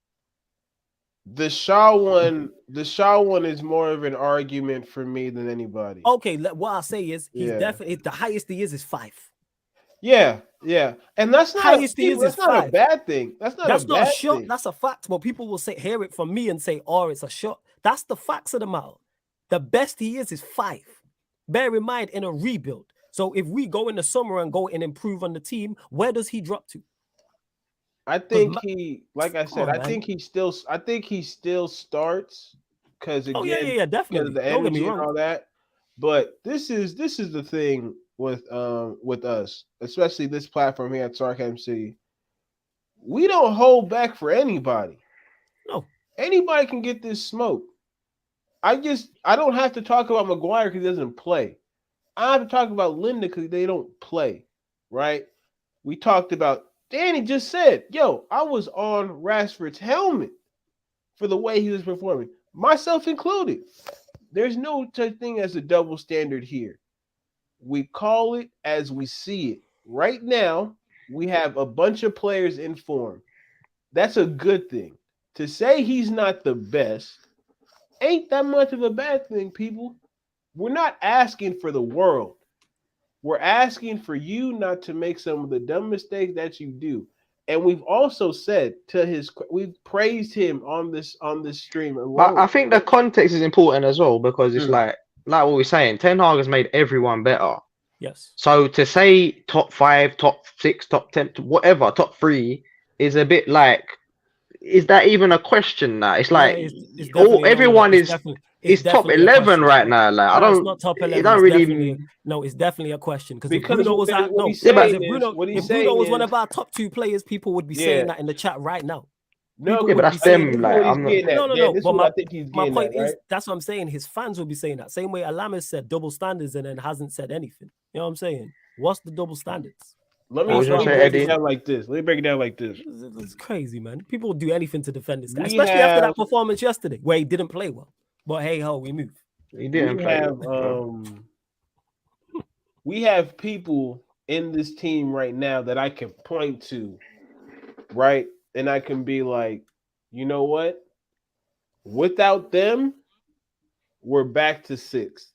The Shaw one is more of an argument for me than anybody. Okay, what I'll say is he's definitely the highest he is 5. Yeah, and that's not highest he is that's not 5. A bad thing. That's not a shot. Thing. That's a fact. But people will hear it from me and say, "Oh, it's a shot." That's the facts of the matter. The best he is 5. Bear in mind, in a rebuild. So if we go in the summer and go and improve on the team, where does he drop to? I think like I said, I think he still starts because again, definitely the energy and all that. But this is the thing with us, especially this platform here at Sarcasm City. We don't hold back for anybody. No, anybody can get this smoke. I don't have to talk about Maguire because he doesn't play. I have to talk about Linda because they don't play, right? We talked about, Danny just said, yo, I was on Rashford's helmet for the way he was performing, myself included. There's no such thing as a double standard here. We call it as we see it. Right now, we have a bunch of players in form. That's a good thing. To say he's not the best ain't that much of a bad thing, people. We're not asking for the world. We're asking for you not to make some of the dumb mistakes that you do. And we've also said we've praised him on this stream. But I think the context is important as well because it's like what we're saying. Ten Hag has made everyone better. Yes. So to say top 5, top 6, top 10, whatever, top 3 is a bit like, is that even a question now? It's like everyone is top 11 right now. Like I don't. It's not top 11. It don't really. It's definitely a question because if Bruno was one of our top 2 players, people would be saying that in the chat right now. No, but that's them. Like I'm not. No. But my point is, that's what I'm saying. His fans will be saying that same way Alamis said double standards and then hasn't said anything. You know what I'm saying? What's the double standards? Let me break it down like this. It's crazy, man. People will do anything to defend this guy, especially after that performance yesterday where he didn't play well. But hey ho, we move. He didn't play well. We have people in this team right now that I can point to, right? And I can be like, you know what? Without them, we're back to 6th.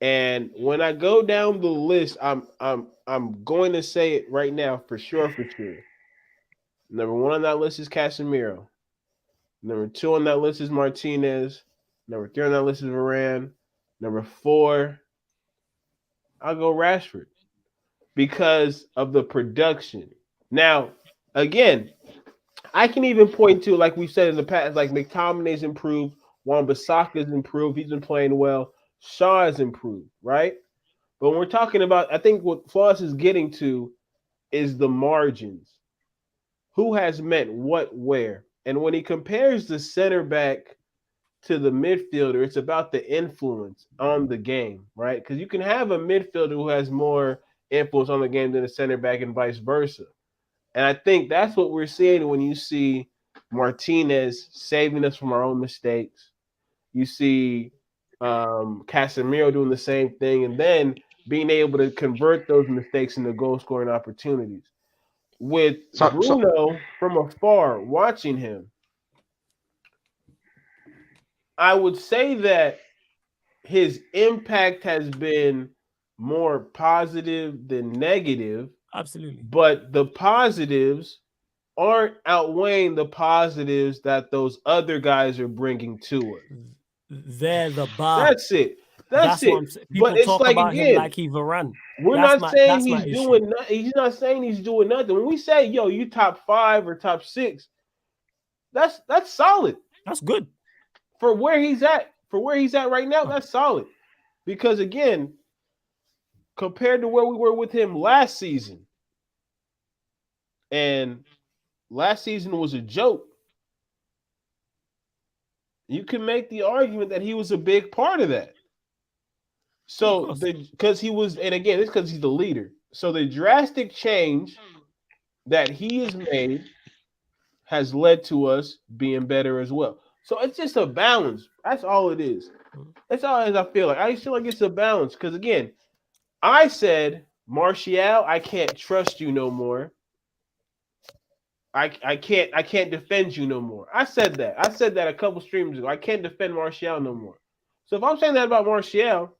And when I go down the list, I'm going to say it right now for sure. Number 1 on that list is Casemiro. Number 2 on that list is Martinez. Number 3 on that list is Varane. Number 4, I'll go Rashford because of the production. Now, again, I can even point to, like we've said in the past, like McTominay's improved, Wan-Bissaka's improved, he's been playing well. Shaw has improved, right? But when we're talking about, I think what Floss is getting to is the margins. Who has meant what where? And when he compares the center back to the midfielder, it's about the influence on the game, right? Because you can have a midfielder who has more influence on the game than a center back and vice versa. And I think that's what we're seeing when you see Martinez saving us from our own mistakes. You see Casemiro doing the same thing, and then being able to convert those mistakes into goal-scoring opportunities. With Bruno from afar, watching him, I would say that his impact has been more positive than negative. Absolutely. But the positives aren't outweighing the positives that those other guys are bringing to us. They're the bar. That's it. That's it. People talk about him like he Varane. We're not saying he's doing nothing. He's not saying he's doing nothing. When we say, yo, you top 5 or top 6, that's solid. That's good. For where he's at. For where he's at right now, that's solid. Because again, compared to where we were with him last season, and last season was a joke, you can make the argument that he was a big part of that. So because he was, and again, it's because he's the leader. So the drastic change that he has made has led to us being better as well. So it's just a balance. That's all it is. That's all it is. I feel like it's a balance. Because again, I said, Martial, I can't trust you no more. I can't defend you no more. I said that. I said that a couple streams ago. I can't defend Martial no more. So if I'm saying that about Martial,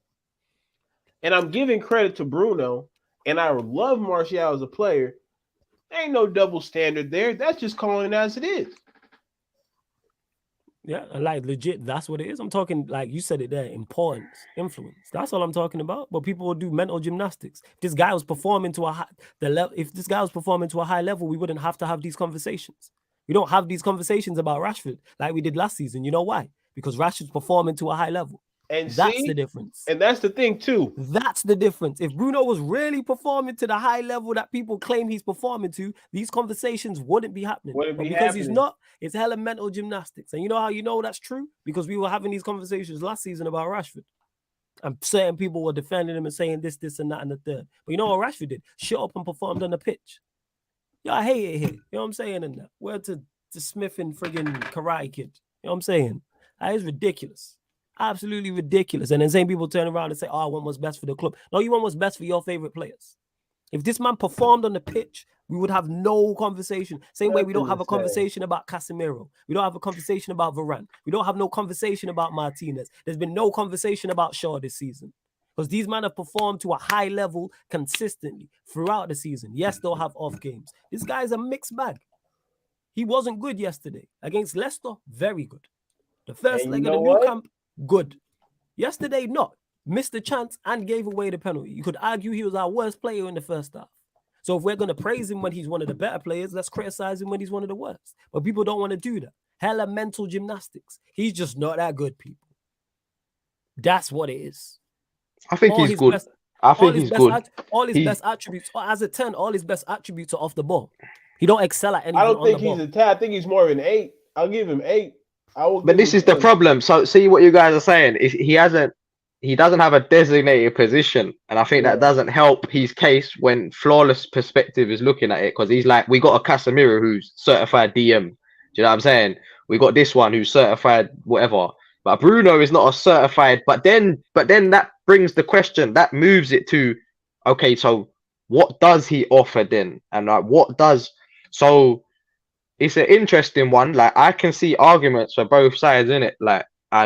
and I'm giving credit to Bruno, and I love Martial as a player, there ain't no double standard there. That's just calling it as it is. Yeah, like legit, that's what it is. I'm talking, like you said it there, importance, influence. That's all I'm talking about. But people will do mental gymnastics. If this guy was performing to a high level, we wouldn't have to have these conversations. We don't have these conversations about Rashford like we did last season. You know why? Because Rashford's performing to a high level. And that's the difference. And that's the thing too. That's the difference. If Bruno was really performing to the high level that people claim he's performing to, these conversations wouldn't be happening. Because he's not, it's hella mental gymnastics. And you know how you know that's true? Because we were having these conversations last season about Rashford. And certain people were defending him and saying this, and that, and the third. But you know what Rashford did? Shut up and performed on the pitch. Yeah, I hate it here. You know what I'm saying? And word to Smith and friggin' Karate Kid. You know what I'm saying? That is ridiculous. Absolutely ridiculous. And then same people turn around and say, oh, I want what's best for the club. No, you want what's best for your favorite players. If this man performed on the pitch, we would have no conversation. Same way we don't have a conversation about Casemiro. We don't have a conversation about Varane. We don't have no conversation about Martinez. There's been no conversation about Shaw this season. Because these men have performed to a high level consistently throughout the season. Yes, they'll have off games. This guy's a mixed bag. He wasn't good yesterday. Against Leicester, very good. The first leg of the new camp, good. Yesterday, not. Missed the chance and gave away the penalty. You could argue he was our worst player in the first half. So if we're going to praise him when he's one of the better players, let's criticize him when he's one of the worst. But people don't want to do that. Hella mental gymnastics. He's just not that good, people. That's what it is. I think he's good. I think he's good. All his best attributes, as a 10, all his best attributes are off the ball. He don't excel at anything. I don't think he's a 10. I think he's more of an 8. I'll give him 8. But this is the problem. So see what you guys are saying is he doesn't have a designated position, and I think that doesn't help his case when Flawless perspective is looking at it, because he's like, we got a Casemiro who's certified DM. Do you know what I'm saying? We got this one who's certified whatever, but Bruno is not a certified. But then that brings the question, that moves it to, okay, so what does he offer then, and like what does so. It's an interesting one. Like I can see arguments for both sides in it. Like I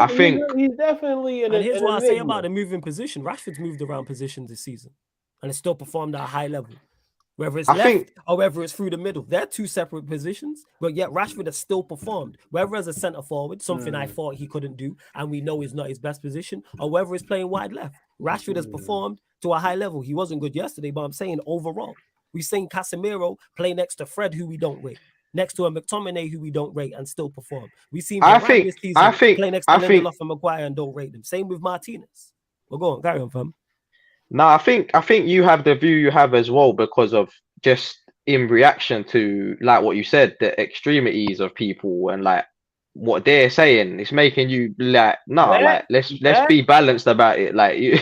think he's definitely. And here's what I say about the moving position. Rashford's moved around positions this season, and it's still performed at a high level. Whether it's left or whether it's through the middle, they're two separate positions. But yet Rashford has still performed. Whether as a centre forward, something I thought he couldn't do, and we know is not his best position, or whether it's playing wide left, Rashford has performed to a high level. He wasn't good yesterday, but I'm saying overall. We've seen Casemiro play next to Fred, who we don't rate, next to a McTominay, who we don't rate, and still perform. We've seen play next to Lindelof and Maguire and don't rate them. Same with Martinez. Well, go on, carry on, fam. No, I think you have the view you have as well, because of just in reaction to like what you said, the extremities of people and like what they're saying. It's making you like, no, like let's be balanced about it. Like you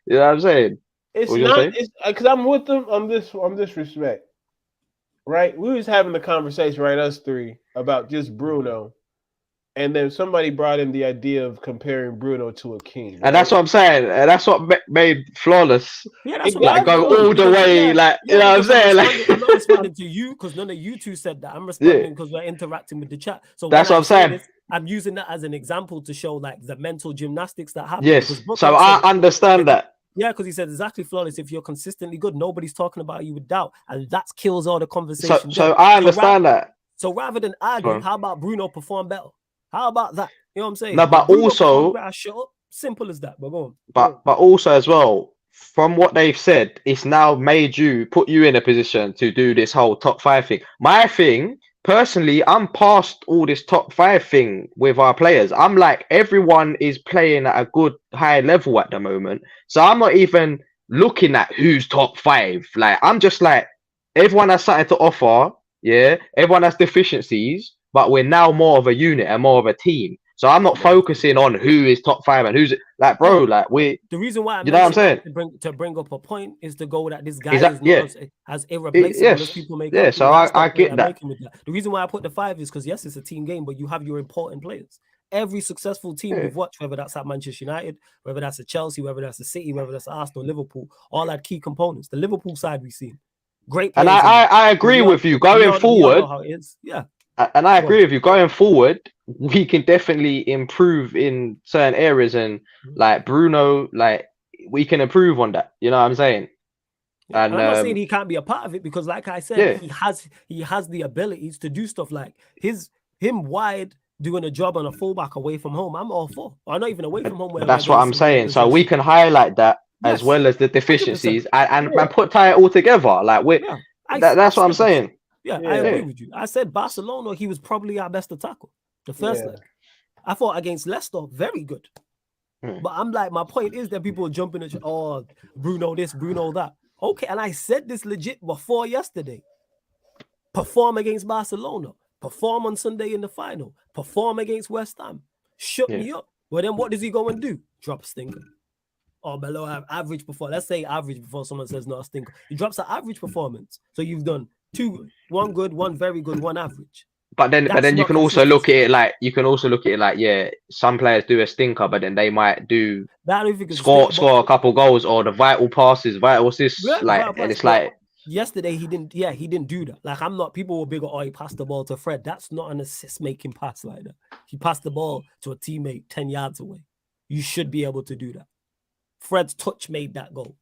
know what I'm saying? It's not because I'm with them on this respect, right? We was having the conversation, right? Us three about just Bruno, and then somebody brought in the idea of comparing Bruno to a king, right? And that's what I'm saying. And that's what made Flawless. Yeah, that's like go all the way, like you know what I'm saying. Like I'm not responding to you because none of you two said that. I'm responding because we're interacting with the chat. So that's what I'm saying. I'm using that as an example to show like the mental gymnastics that happen. Yes. So I understand that. Yeah, because he said exactly, Flawless. If you're consistently good, nobody's talking about you with doubt, and that kills all the conversation. So I understand that. So rather than argue, how about Bruno perform better? How about that? You know what I'm saying? No, but Bruno also, shut up. Simple as that. But go on. But also as well, from what they've said, it's now put you in a position to do this whole top 5 thing. My thing. Personally, I'm past all this top 5 thing with our players. I'm like, everyone is playing at a good high level at the moment. So I'm not even looking at who's top 5. Like, I'm just like, everyone has something to offer. Yeah. Everyone has deficiencies, but we're now more of a unit and more of a team. So I'm not focusing on who is top 5 and who's like, bro. Like the reason why you know what I'm saying to bring up a point is to go that this guy is not as irreplaceable as people make up. So I get that. The reason why I put the 5 is because yes, it's a team game, but you have your important players. Every successful team we've watched, whether that's at Manchester United, whether that's at Chelsea, whether that's at City, whether that's at Arsenal, Liverpool, all had key components. The Liverpool side we've seen great players. And I agree with you going forward. How it is. Yeah. And I agree with you going forward. We can definitely improve in certain areas, and like Bruno, like we can improve on that. You know what I'm saying? And I'm not saying he can't be a part of it because, like I said, he has the abilities to do stuff like him wide doing a job on a fullback away from home. I'm all for. Or not even away from home. That's what I'm saying. So we can highlight that as well as the deficiencies and tie it all together. Like that's what I'm saying. Yeah, I agree with you. I said Barcelona, he was probably our best attacker. The first leg. I thought against Leicester, very good. But I'm like, my point is that people are jumping at Bruno this, Bruno that. Okay, and I said this legit before yesterday. Perform against Barcelona. Perform on Sunday in the final. Perform against West Ham. Shut me up. Well, then what does he go and do? Drop a stinker. Or below average performance. Let's say average before someone says not a stinker. He drops an average performance. So you've done 2, 1 good, 1 very good, 1 average. But then you can also look at it like some players do a stinker, but then they might do score a couple goals or the vital passes, vital assists, and it's like yesterday he didn't do that. Like people were bigger. He passed the ball to Fred. That's not an assist making pass like that. He passed the ball to a teammate 10 yards away. You should be able to do that. Fred's touch made that goal.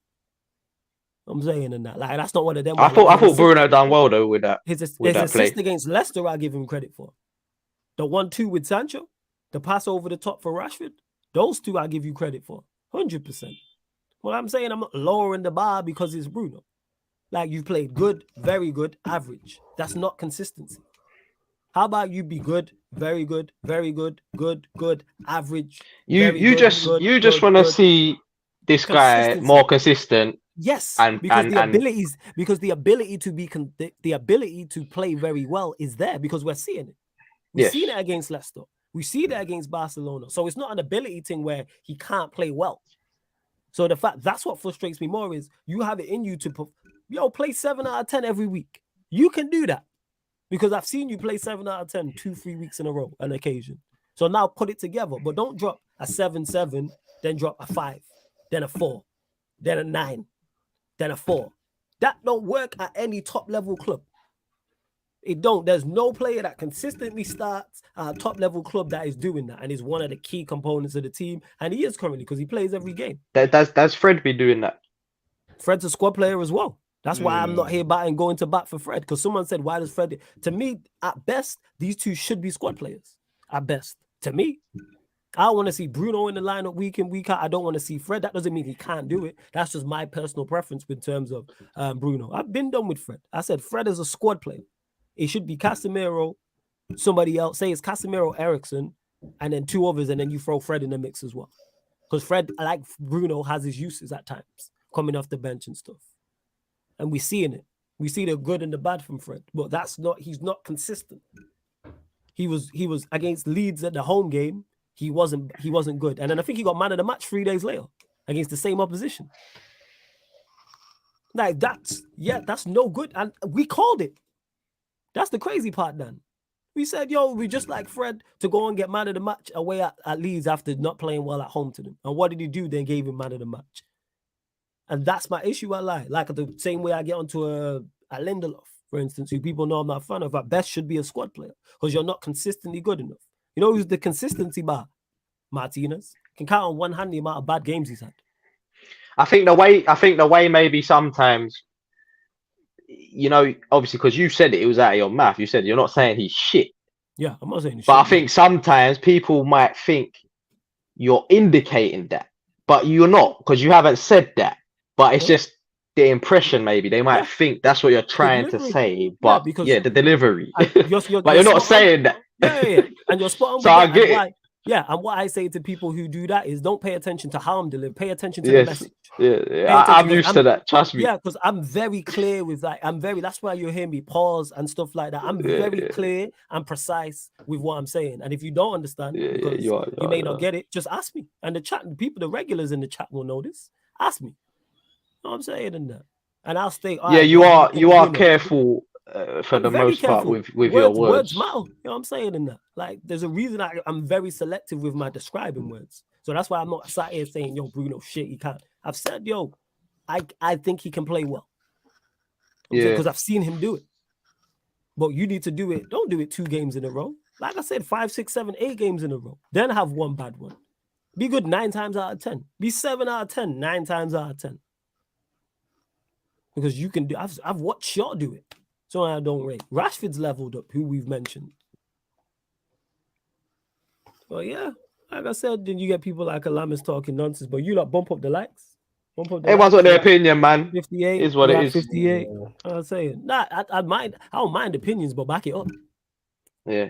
I'm saying in that, like that's not one of them. I thought Bruno done well though with that. His assist against Leicester, I give him credit for. The 1-2 with Sancho, the pass over the top for Rashford, those 2 I give you credit for, 100%. Well, I'm saying I'm not lowering the bar because it's Bruno. Like you've played good, very good, average. That's not consistency. How about you be good, very good, very good, good, average. You just want to see this guy more consistent. Yes, because the ability to play very well is there because we're seeing it. We've seen it against Leicester. We see that against Barcelona. So it's not an ability thing where he can't play well. So that's what frustrates me more is you have it in you to play 7 out of 10 every week. You can do that because I've seen you play 7 out of 10 2-3 weeks in a row on occasion. So now put it together, but don't drop a 7-7, then drop a 5, then a 4, then a 9. Then a 4. That don't work at any top level club. It don't. There's no player that consistently starts at a top level club that is doing that and is one of the key components of the team. And he is currently because he plays every game. That's Fred be doing that. Fred's a squad player as well. That's why I'm not here going to bat for Fred because someone said, why does Fred? To me, at best, these 2 should be squad players. At best, to me. I want to see Bruno in the lineup week in, week out. I don't want to see Fred. That doesn't mean he can't do it. That's just my personal preference in terms of Bruno. I've been done with Fred. I said Fred is a squad player. It should be Casemiro, somebody else. Say it's Casemiro, Ericsson, and then 2 others, and then you throw Fred in the mix as well. Because Fred, like Bruno, has his uses at times, coming off the bench and stuff. And we're seeing it. We see the good and the bad from Fred. But he's not consistent. He was against Leeds at the home game. He wasn't good. And then I think he got man of the match 3 days later against the same opposition. Like that's no good. And we called it. That's the crazy part then. We said, we just like Fred to go and get man of the match away at Leeds after not playing well at home to them. And what did he do? Then gave him man of the match. And that's my issue. I lie. Like the same way I get onto a Lindelof, for instance, who people know I'm not a fan of. At best should be a squad player because you're not consistently good enough. You know who's the consistency bar? Martinez. Can count on one hand the amount of bad games he's had. I think the way maybe sometimes, obviously because you said it was out of your mouth. You said you're not saying he's shit. Yeah, I'm not saying he's shit. But I think sometimes people might think you're indicating that, but you're not because you haven't said that. But it's just the impression maybe. They might think that's what you're trying to say, but the delivery. But you're not saying that. Yeah. And you're spot on. So I get it. Yeah, and what I say to people who do that is don't pay attention to how I'm delivering. Pay attention to the message. Yeah. I'm used to that. Trust me. Yeah, because I'm very clear with that. That's why you hear me pause and stuff like that. I'm very clear and precise with what I'm saying. And if you don't understand, because you may not get it, just ask me. And the regulars in the chat will know this. Ask me. You know what I'm saying in that? And I'll stay. You are careful for the most part with your words. Words matter. You know what I'm saying in that? Like, there's a reason I'm very selective with my describing words. So that's why I'm not sat here saying, yo, Bruno, shit, he can't. I've said, yo, I think he can play well. Because I've seen him do it. But you need to do it. Don't do it 2 games in a row. Like I said, 5, 6, 7, 8 games in a row. Then have one bad one. Be good 9 times out of 10. Be 7 out of 10, 9 times out of 10. Because you can do. I've watched Shaw do it, so I don't rate. Rashford's leveled up, who we've mentioned. Well, yeah, like I said, then you get people like Alamis talking nonsense, but you bump up the likes. Everyone's got their opinion, man. 58 is what it is. 58. I'm saying, I don't mind opinions, but back it up. Yeah,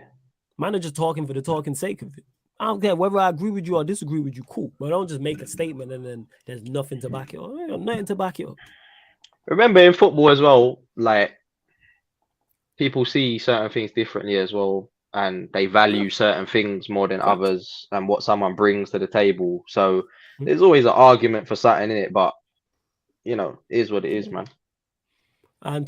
man are just talking for the talking sake of it. I don't care whether I agree with you or disagree with you. Cool, but don't just make a statement and then there's nothing to back it up. Nothing to back it up. Remember in football as well, like people see certain things differently as well, and they value certain things more than others, and what someone brings to the table. So there's always an argument for something in it, but it is what it is, man. And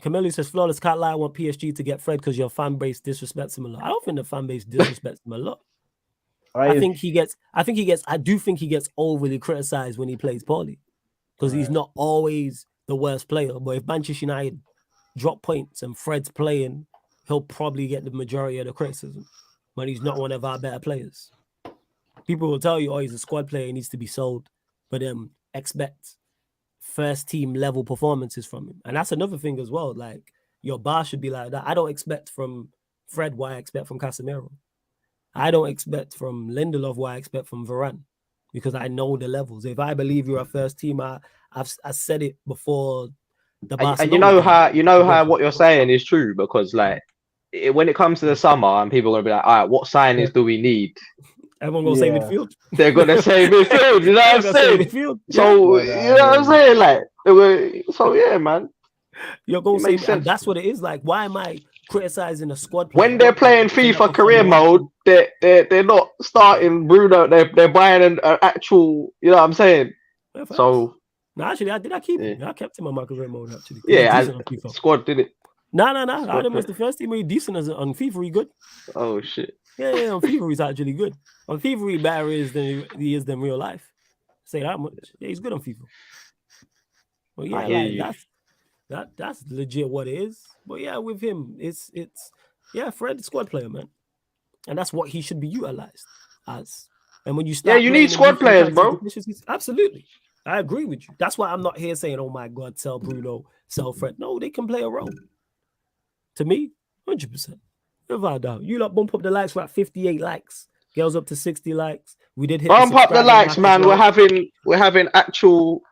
Camille says, "Flawless, can't lie. I want PSG to get Fred because your fan base disrespects him a lot." I don't think the fan base disrespects him a lot. I do think he gets overly criticized when he plays poorly. Because he's not always the worst player. But if Manchester United drop points and Fred's playing, he'll probably get the majority of the criticism. But he's not one of our better players. People will tell you, oh, he's a squad player, he needs to be sold. But expect first team level performances from him. And that's another thing as well. Like, your bar should be like that. I don't expect from Fred what I expect from Casemiro. I don't expect from Lindelof what I expect from Varane. Because I know the levels. If I believe you're a first team, I said it before the Barcelona. And you know how what you're saying is true, because like when it comes to the summer and people are gonna be like, all right, what signings do we need? Everyone gonna say midfield. They're gonna say midfield. You know what I'm saying? Midfield. So you know what I'm saying? Like, man. You're gonna say, and that's what it is. Like, why am I criticizing a squad player? When they're playing FIFA career mode, they're not starting Bruno. They're buying an actual. You know what I'm saying? Yeah, so no, actually, I keep him. I kept him on my career mode actually. Yeah, squad did it. No. Adam was the first team. He's decent on FIFA. He good. Oh shit. Yeah. On FIFA, he's actually good. On FIFA, he better than he is than real life. Say that much. Yeah, he's good on FIFA. Well, yeah, that's legit what it is. But yeah, with him, it's Fred, squad player, man, and that's what he should be utilized as. And when you start, you need squad players, bro. Absolutely, I agree with you. That's why I'm not here saying, "Oh my God, sell Bruno, sell Fred." No, they can play a role. To me, 100%. Without doubt, you bump up the likes. We're at 58 likes. Girls up to 60 likes. We did hit. Bump up the likes, man. We're having actual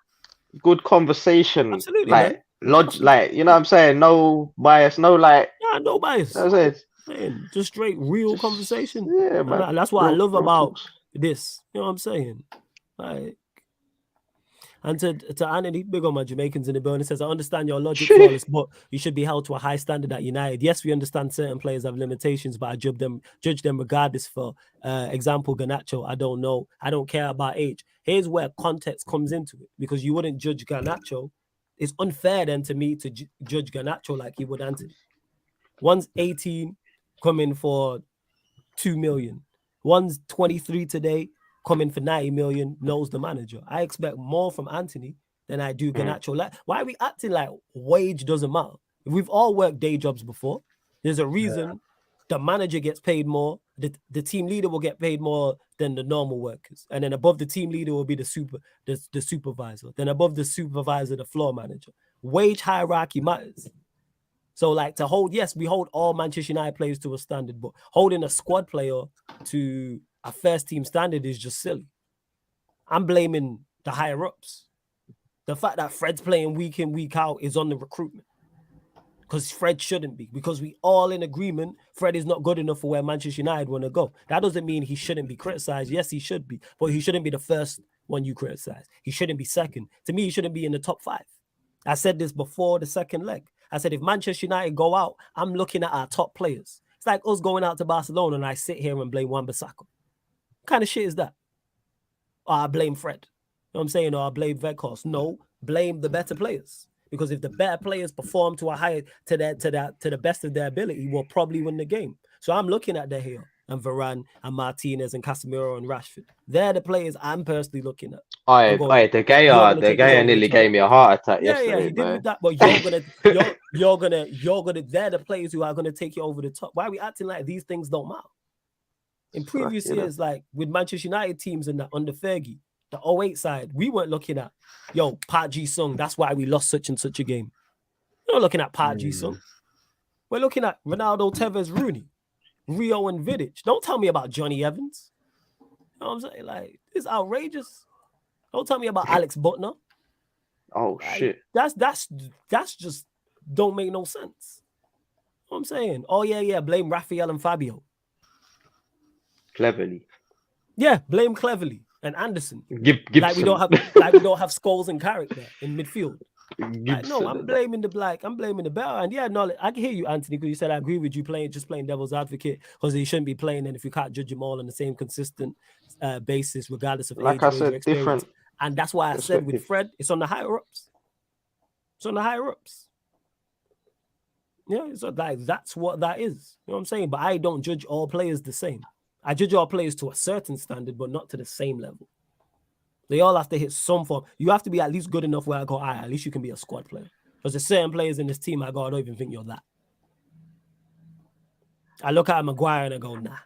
good conversation. Absolutely, like like you know what I'm saying, no bias, no bias. That's it. Just straight real conversation. Yeah, man. That's what I love about this. You know what I'm saying? Like, and to Antony, big on my Jamaicans in the building, says, I understand your logic, Flawless, but you should be held to a high standard at United. Yes, we understand certain players have limitations, but I judge them regardless. For example, Garnacho, I don't know. I don't care about age. Here's where context comes into it, because you wouldn't judge Garnacho. It's unfair then to me to judge Garnacho like you would Antony. One's 18, coming for 2 million. One's 23 today, coming for 90 million, knows the manager. I expect more from Antony than I do Garnacho. Like, why are we acting like wage doesn't matter? We've all worked day jobs before. There's a reason the manager gets paid more. The team leader will get paid more than the normal workers. And then above the team leader will be the supervisor. Then above the supervisor, the floor manager. Wage hierarchy matters. So like to hold, yes, we hold all Manchester United players to a standard, but holding a squad player to a first team standard is just silly. I'm blaming the higher ups. The fact that Fred's playing week in, week out is on the recruitment. because Fred shouldn't be, because we all in agreement Fred is not good enough for where Manchester United want to go. That doesn't mean he shouldn't be criticized. Yes, he should be, but he shouldn't be the first one you criticize. He shouldn't be second. To me, he shouldn't be in the top 5. I said this before the second leg. I said, if Manchester United go out, I'm looking at our top players. It's like us going out to Barcelona and I sit here and blame Wan-Bissaka. What kind of shit is that? Or I blame Fred. You know what I'm saying? Or I blame Weghorst. No, blame the better players. Because if the better players perform to the best of their ability, we'll probably win the game. So I'm looking at De Gea and Varane and Martinez and Casemiro and Rashford. They're the players I'm personally looking at. De Gea nearly gave me a heart attack yesterday. Yeah, he did with that. But you're gonna. They're the players who are gonna take you over the top. Why are we acting like these things don't matter? In previous years, like with Manchester United teams and that under Fergie, the 08 side, we weren't looking at, Park Ji-sung, that's why we lost such and such a game. We're not looking at Park Ji-sung. We're looking at Ronaldo, Tevez, Rooney, Rio, and Vidic. Don't tell me about Johnny Evans. You know what I'm saying? Like, it's outrageous. Don't tell me about Alex Butner. Oh, like, shit. That's just don't make no sense. You know what I'm saying? Oh, yeah, blame Raphael and Fabio. Cleverly. Yeah, blame Cleverly and Anderson. Gibson. Like we don't have Scholes and Carrick there in midfield. Like, no, I'm blaming the better. And yeah, no, I can hear you, Antony, because you said I agree with you playing devil's advocate because he shouldn't be playing. And if you can't judge them all on the same consistent basis, regardless of like age, I said, experience. different. And that's why I said with Fred, it's on the higher ups. Yeah, so that's what that is. You know what I'm saying? But I don't judge all players the same. I judge all players to a certain standard, but not to the same level. They all have to hit some form. You have to be at least good enough where I go, at least you can be a squad player. Because there's certain players in this team, I don't even think you're that. I look at Maguire and I go, nah.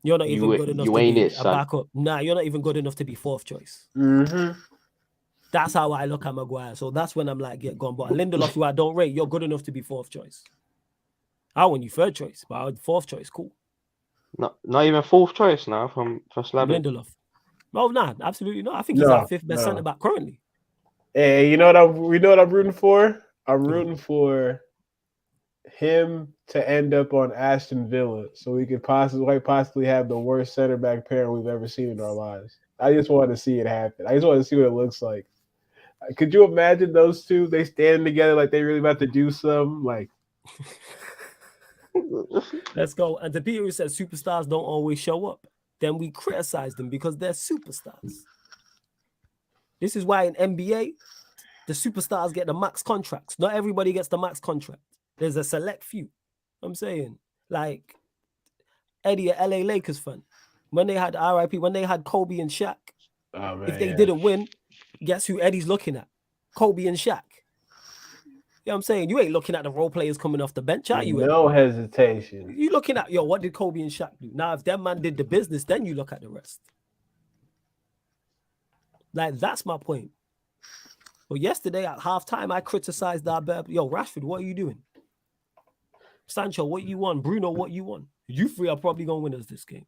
You're not even good enough to be a backup. Nah, you're not even good enough to be 4th choice. Mm-hmm. That's how I look at Maguire. So that's when I'm like, get gone. But Lindelof, who I don't rate, you're good enough to be 4th choice. I want you 3rd choice, but 4th choice, cool. Not even 4th choice now from Slavic. Lindelof. No, nah, absolutely not. I think he's our 5th best centre back currently. Hey, you know what I'm rooting for? I'm rooting for him to end up on Aston Villa, so we could possibly have the worst center back pair we've ever seen in our lives. I just want to see it happen. I just want to see what it looks like. Could you imagine those two? They stand together like they really about to do something. Like, let's go. And the people who said superstars don't always show up, then we criticize them because they're superstars. This is why in NBA, the superstars get the max contracts. Not everybody gets the max contract. There's a select few. I'm saying, like Eddie, a LA Lakers fan, when they had RIP, when they had Kobe and Shaq, if they didn't win, guess who Eddie's looking at? Kobe and Shaq. You know what I'm saying? You ain't looking at the role players coming off the bench, are you? No hesitation. You looking at, what did Kobe and Shaq do? Now, if that man did the business, then you look at the rest. Like, that's my point. Well, yesterday at halftime, I criticized that. Rashford, what are you doing? Sancho, what you want? Bruno, what you want? You three are probably going to win us this game.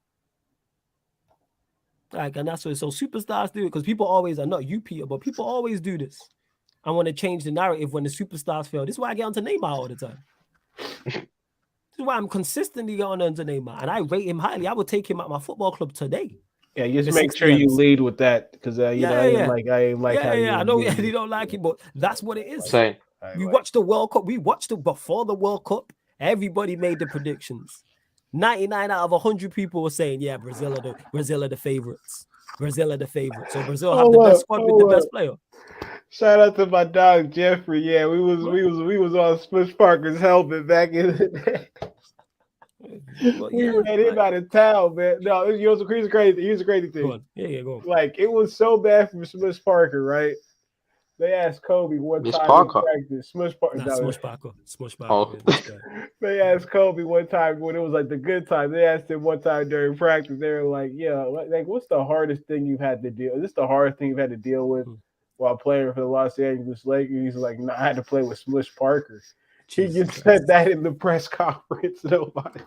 Like, and that's what, so superstars do it, because people always, are not you, Peter, but people always do this. I want to change the narrative when the superstars fail. This is why I get onto Neymar all the time. This is why I'm consistently getting onto Neymar, and I rate him highly. I would take him at my football club today. Yeah, just make sure you lead with that, because I ain't like how you. I know you don't like it, but that's what it is. Same. We watched the World Cup. We watched it before the World Cup. Everybody made the predictions. 99 out of 100 people were saying, "Yeah, Brazil are the favorites. Brazil are the favorites." So Brazil have the best squad with the best player. Shout out to my dog Jeffrey. Yeah, we was on Smush Parker's helmet back in the day. We had him out of town, man. No, here's a crazy thing. Go on. Yeah, go on. Like, it was so bad for Smush Parker, right? They asked Kobe one time in practice. Smush Parker. Smush Parker. Oh. They asked Kobe one time when it was like the good time. They asked him one time during practice. They were like, "Yeah, like what's the hardest thing you've had to deal? Is this the hardest thing you've had to deal with while playing for the Los Angeles Lakers?" He's like, "Nah, I had to play with Smush Parker." He just said that in the press conference. Nobody.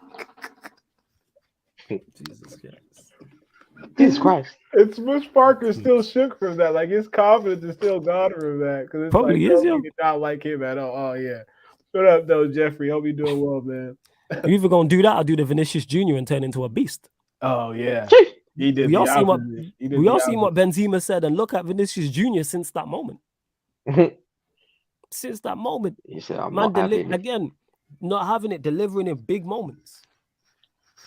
Jesus Christ. Jesus Christ. And Smush Parker still shook from that. Like his confidence is still gone from that because it's Probably like is, yo, yo. he did not like him at all. Oh yeah. Shut up though, Jeffrey. Hope you doing well, man. You either gonna do that or do the Vinicius Jr. and turn into a beast. Oh yeah. He did We all seen what Benzema said, and look at Vinicius Jr. since that moment. Since that moment, He said, I'm man, not having it. again, not having it, delivering in big moments.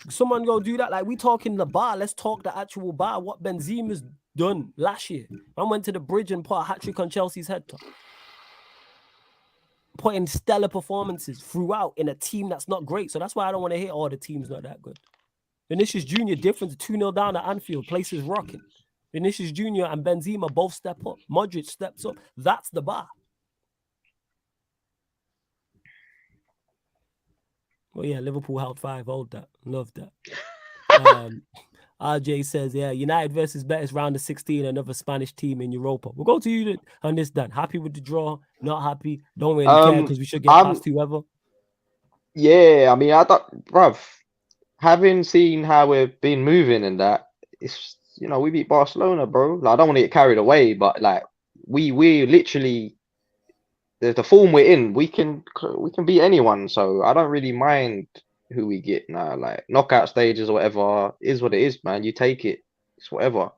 Someone go do that. Like we talking the bar. Let's talk the actual bar. What Benzema's done last year. Man went to the bridge and put a hat-trick on Chelsea's head top. Putting stellar performances throughout in a team that's not great. So that's why I don't want to hear, the team's not that good. Vinicius Jr. difference 2-0 down at Anfield. Place is rocking. Vinicius Jr. and Benzema both step up. Modric steps up. That's the bar. Well, yeah, Liverpool held 5. Hold that. Love that. RJ says, yeah, United versus Betis round of 16, another Spanish team in Europa. We'll go to you on this, Dan. Happy with the draw? Not happy? Don't really care because we should get past whoever. Yeah, I mean, I don't, bruv. Having seen how we've been moving and that, it's, we beat Barcelona, bro. Like, I don't want to get carried away, but like we literally, the form we're in, we can beat anyone. So I don't really mind who we get now. Like knockout stages or whatever is what it is, man. You take it. It's whatever.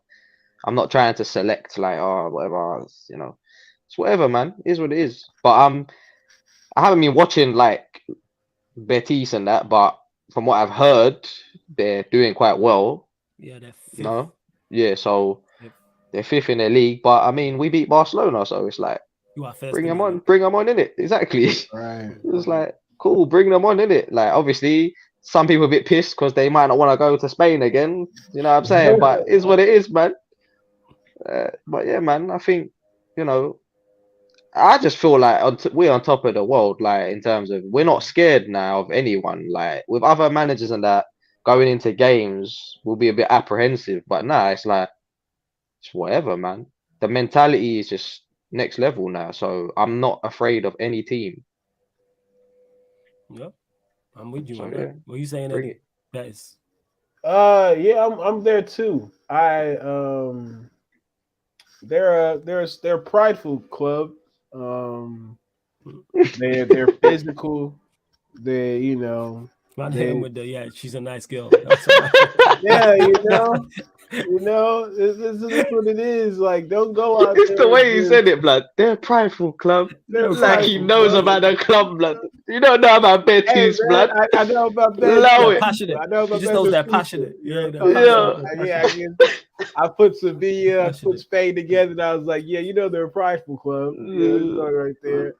I'm not trying to select like whatever. It's whatever, man. It is what it is. But I haven't been watching like Betis and that, but from what I've heard, they're doing quite well. Yeah, they're 5th. Yeah, so they're 5th in their league. But I mean, we beat Barcelona, so it's like bring them on in it. Exactly. Right. It's like cool, bring them on in it. Like obviously, some people a bit pissed because they might not want to go to Spain again. You know what I'm saying? But it's what it is, man. But yeah, man, I think I just feel like we're on top of the world, like in terms of we're not scared now of anyone. Like with other managers and that going into games, we'll be a bit apprehensive. But nah, it's like it's whatever, man. The mentality is just next level now. So I'm not afraid of any team. Yeah, I'm with you on that. Yeah. What are you saying, Eddie? That is. Yeah, I'm there too. They're a prideful club. They're physical. They him with the she's a nice girl. Yeah, this is what it is. Like, don't go out. It's the way he said it, blood. They're a prideful club. Like he knows about the club, blood. You don't know about Betis, blood. I know about Betis. They're passionate. I know about Betis. Just knows they're passionate. I put Sevilla, put Spain together, and I was like, yeah, they're a prideful club. Right there.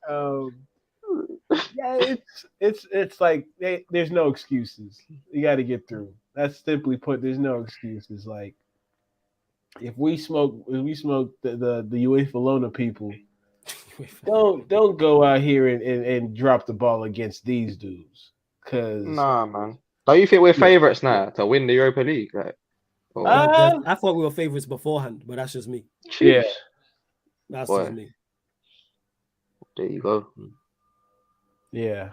Yeah, it's like there's no excuses. You got to get through. That's simply put. There's no excuses. Like if we smoke the UEFA people, don't go out here and drop the ball against these dudes. Cause nah, man. Don't you think we're favorites now to win the Europa League? Like, I thought we were favorites beforehand, but that's just me. Yeah, that's just me. There you go. Yeah.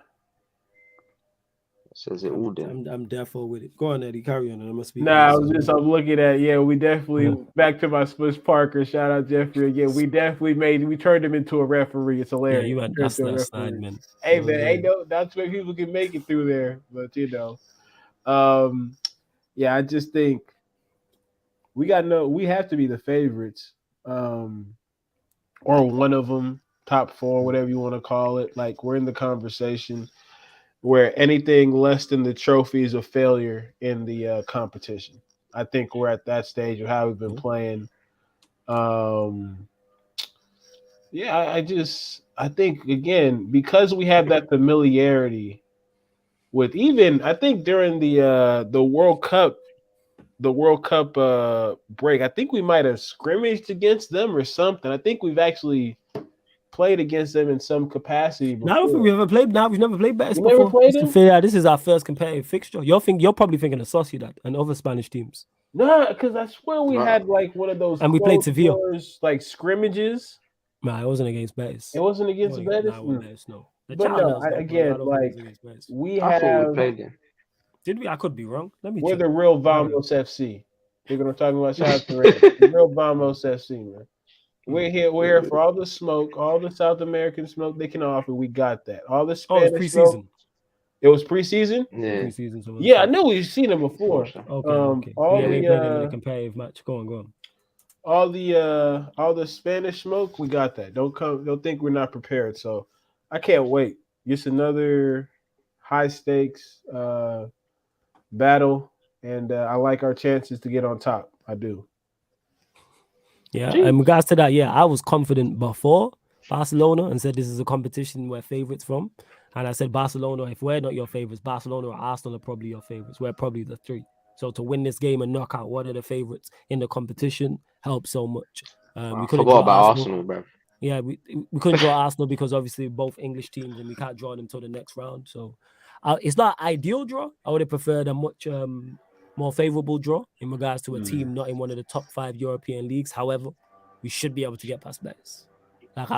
Says it all. I'm therefore with it. Go on, Eddie. Carry on. I must be. I'm looking at. Yeah, we definitely back to my Smush Parker. Shout out Jeffrey again. We turned him into a referee. It's hilarious. Yeah, you went that's side, man. Hey man, that's where people can make it through there. But yeah, I just think we have to be the favorites, or one of them, top 4, whatever you want to call it. Like we're in the conversation. Where anything less than the trophy is a failure in the competition. I think we're at that stage of how we've been playing. I think again because we have that familiarity with I think during the World Cup break, I think we might have scrimmaged against them or something. I think we've actually played against them in some capacity before. No, I don't think we've ever played. We've never played Betis before. Never played them? This is our first competitive fixture. You're probably thinking of Sociedad and other Spanish teams. No, because I swear we had like one of those and we played Sevilla like scrimmages. No, it wasn't against Betis. It wasn't against Betis? No. But no, we I thought have. we played them. Did we? I could be wrong. Let me. We're the real Vamos FC. We're gonna talk about shout out to the real Vamos FC, man. We're here for all the smoke, all the South American smoke they can offer. We got that. All the Spanish smoke. It was preseason. Yeah, preseason. So yeah, I know we've seen them before. Okay. All we played in a competitive match. Go on. All the Spanish smoke, we got that. Don't think we're not prepared. So I can't wait. Just another high stakes battle, and I like our chances to get on top. I do. Yeah, in regards to that, I was confident before Barcelona and said this is a competition we're favorites from. And I said, Barcelona, if we're not your favorites, Barcelona or Arsenal are probably your favorites. We're probably the three. So to win this game and knock out one of the favorites in the competition helps so much. We forgot about Arsenal, bro. Yeah, we couldn't draw Arsenal because obviously both English teams and we can't draw them till the next round. So it's not an ideal draw. I would have preferred a much more favorable draw in regards to a team not in one of the top 5 European leagues. However, we should be able to get past Betis. Like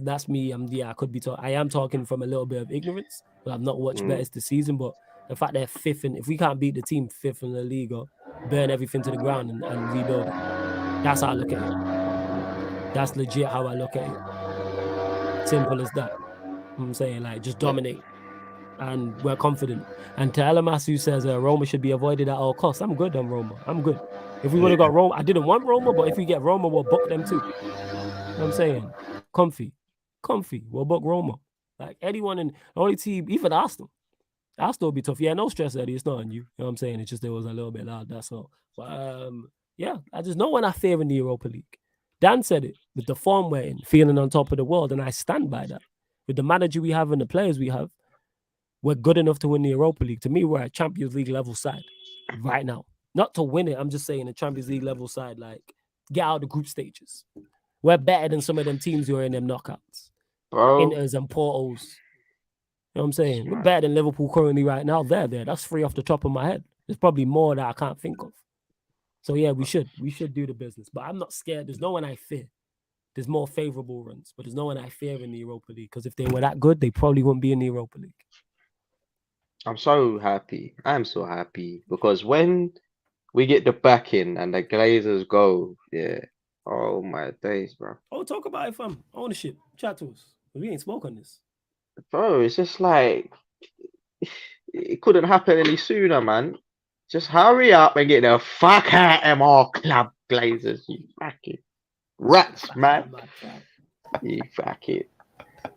that's me. I could be talking. I am talking from a little bit of ignorance, but I've not watched Betis this season. But the fact they're 5th, and if we can't beat the team 5th in the league or burn everything to the ground and rebuild it, that's how I look at it. That's legit how I look at it. Simple as that. I'm saying, like, just dominate. And we're confident. And to Alamas, who says Roma should be avoided at all costs, I'm good on Roma. I'm good. If we would have got Roma, I didn't want Roma, but if we get Roma, we'll book them too. You know what I'm saying? Comfy. We'll book Roma. Like anyone in the only team, even Arsenal. Arsenal will be tough. Yeah, no stress, Eddie. It's not on you. You know what I'm saying? It's just it was a little bit loud, that's all. But I just know when I fear in the Europa League. Dan said it with the form we're in, feeling on top of the world, and I stand by that. With the manager we have and the players we have, we're good enough to win the Europa League. To me, we're a Champions League level side right now. Not to win it, I'm just saying a Champions League level side, like get out of the group stages. We're better than some of them teams who are in them knockouts. Bro. Inters and Portos. You know what I'm saying? We're better than Liverpool currently right now. They're there. That's 3 off the top of my head. There's probably more that I can't think of. So yeah, we should do the business. But I'm not scared. There's no one I fear. There's more favorable runs, but there's no one I fear in the Europa League. Because if they were that good, they probably wouldn't be in the Europa League. I'm so happy. I'm so happy because when we get the backing and the Glazers go, oh my days, bro. Oh, talk about it, fam. Ownership. Chat to us. We ain't spoke on this. Bro, it's just like it couldn't happen any sooner, man. Just hurry up and get the fuck out of our club, Glazers, you fucking rats, man. You fucking.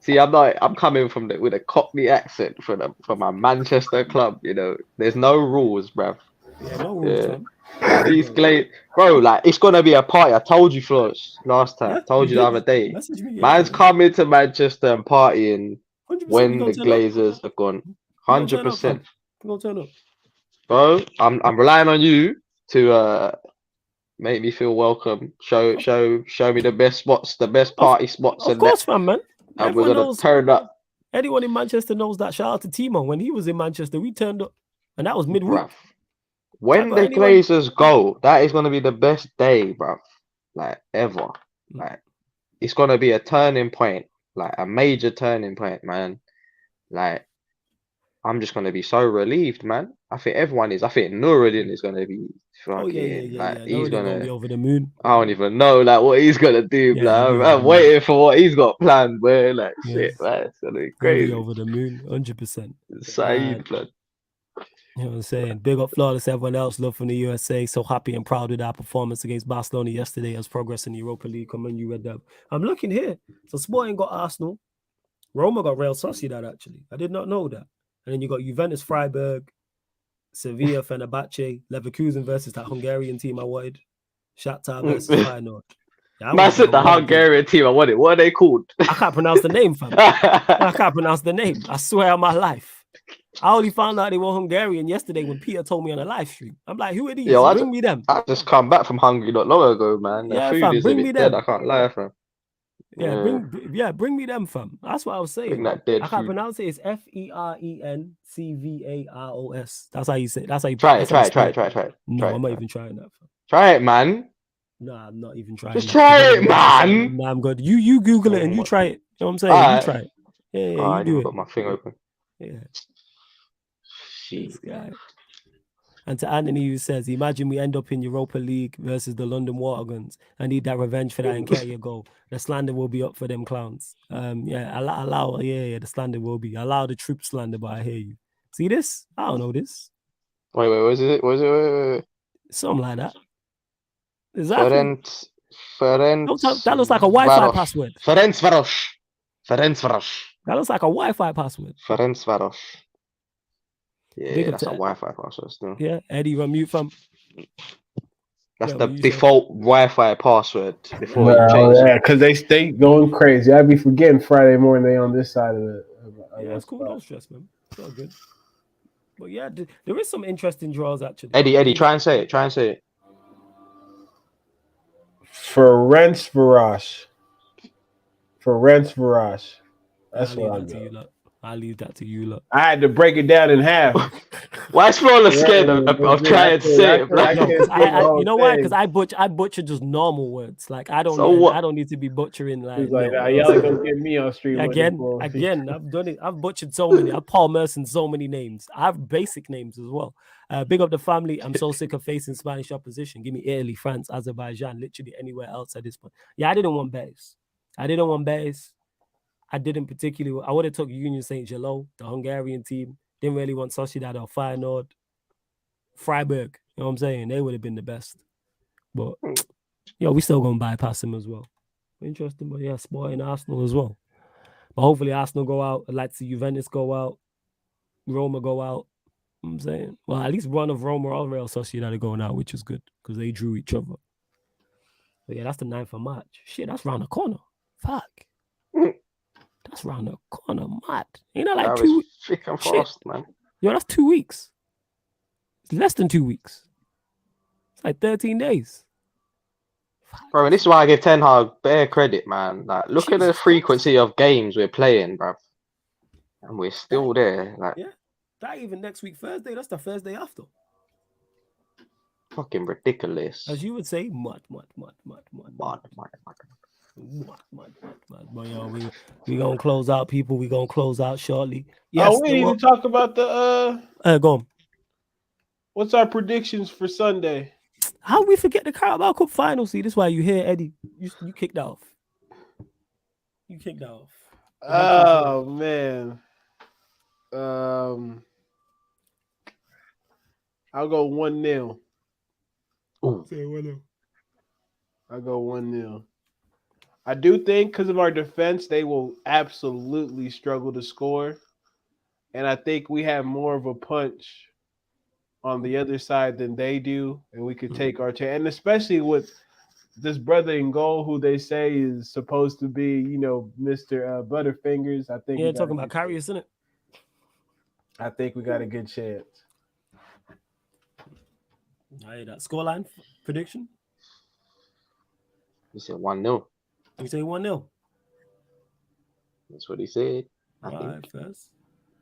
See, I'm coming from with a Cockney accent from my Manchester club. You know, there's no rules, bruv. Yeah, no rules, man. Like, these bro, like it's gonna be a party. I told you, Flores, last time. I told you the other day. Man's coming to Manchester and partying when the Glazers are gone. 100%. Gonna turn up. Bro, I'm relying on you to make me feel welcome. Show me the best spots, the best party spots. Of course, man. And we're gonna turn up. Anyone in Manchester knows that. Shout out to Timo. When he was in Manchester, we turned up, and that was midweek. Bruv. When the Glazers go, that is gonna be the best day, bruv. Like ever. Like it's gonna be a turning point, like a major turning point, man. Like I'm just gonna be so relieved, man. I think everyone is. I think Nuruddin is gonna be fucking he's gonna be over the moon. I don't even know like what he's gonna do, I'm waiting for what he's got planned, man. Like shit, man. It's gonna be crazy. Over the moon, 100%. Saeed, blood. You know what I'm saying? Big up Flawless, everyone else. Love from the USA. So happy and proud with our performance against Barcelona yesterday as progress in the Europa League. Come on, you read that. I'm looking here. So Sporting got Arsenal. Roma got Real Sociedad, actually. I did not know that. And then you got Juventus, Freiburg, Sevilla, Fenerbahce, Leverkusen versus that Hungarian team I wanted. Shakhtar versus Feyenoord. I said the Hungarian team I wanted. What are they called? I can't pronounce the name, fam. I can't pronounce the name. I swear on my life. I only found out they were Hungarian yesterday when Peter told me on a live stream. I'm like, who are these? Yo, bring me them. I just come back from Hungary not long ago, man. The food is a bit dead. I can't lie, fam. Bring me them, fam. That's what I was saying. I can't pronounce it. It's Ferencvaros. That's how you say it. That's how you try it. No, I'm not even trying that, fam. Try it, man. No, I'm not even trying. Just try it, man. No, I'm good. You Google it and you try it. You know what I'm saying? You try it. Yeah, you do it. Got my thing open. Yeah. This guy. And to Antony, who says, imagine we end up in Europa League versus the London Waterguns. I need that revenge for that Nketiah goal. The slander will be up for them clowns. The slander will be. Allow the troop slander, but I hear you. See this? I don't know this. Wait, wait. Something like that. Exactly. Ferenc. That looks like a Wi-Fi password. Ferencvaros. That looks like a Wi-Fi password. Ferencvaros. Yeah, that's a Wi-Fi password still. Yeah, Eddie, unmute from. That's the default Wi-Fi password before you change it. Yeah, because they stay going crazy. I'd be forgetting Friday morning they on this side of the. Yeah, it's cool. Don't stress, man. It's all good. But yeah, there is some interesting draws actually. Eddie, try and say it. Ferencvaros. That's what I got. I'll leave that to you, look. I had to break it down in half. Why is Flawless scared of trying to say it? You know why? Because I butcher just normal words. Like I don't need to be butchering like. He's like, y'all ain't gonna get me on stream again. I've done it. I've butchered so many. I've Paul Merson so many names. I have basic names as well. Big up the family. I'm so sick of facing Spanish opposition. Give me Italy, France, Azerbaijan, literally anywhere else at this point. Yeah, I didn't want Betis. I didn't particularly. I would have took Union Saint-Gelo, the Hungarian team. Didn't really want Sociedad or Feyenoord. Freiburg, you know what I'm saying? They would have been the best. But, we still going to bypass them as well. Interesting, but yeah, Sporting Arsenal as well. But hopefully Arsenal go out. I'd like to see Juventus go out. Roma go out. You know what I'm saying? Well, at least one of Roma or Real Sociedad are going out, which is good because they drew each other. But yeah, that's the 9th of March. Shit, that's round the corner. Fuck. That's round the corner, mad. Like 2 weeks. Freaking fast, man. Yo, that's 2 weeks. It's less than 2 weeks. It's like 13 days. Bro, and this is why I give Ten Hag bare credit, man. Like, look at the frequency of games we're playing, bro. And we're still there. Like, yeah. That even next week, Thursday, that's the Thursday after. Fucking ridiculous. As you would say, mud. But we gonna close out, people. We gonna close out shortly. Yes, we need to talk about the go on. What's our predictions for Sunday? How we forget the Carabao Cup final? See, this is why you hear Eddie. You kicked that off. You kicked that off. Oh man. I'll go 1-0. Say 1-0. I'll go 1-0. I do think because of our defense, they will absolutely struggle to score. And I think we have more of a punch on the other side than they do. And we could take our chance. And especially with this brother in goal who they say is supposed to be, Mr. Butterfingers. I think talking about Karius, isn't it? I think we got a good chance. I hear that. Scoreline prediction? You said 1-0. You say 1-0. That's what he said. All right, first.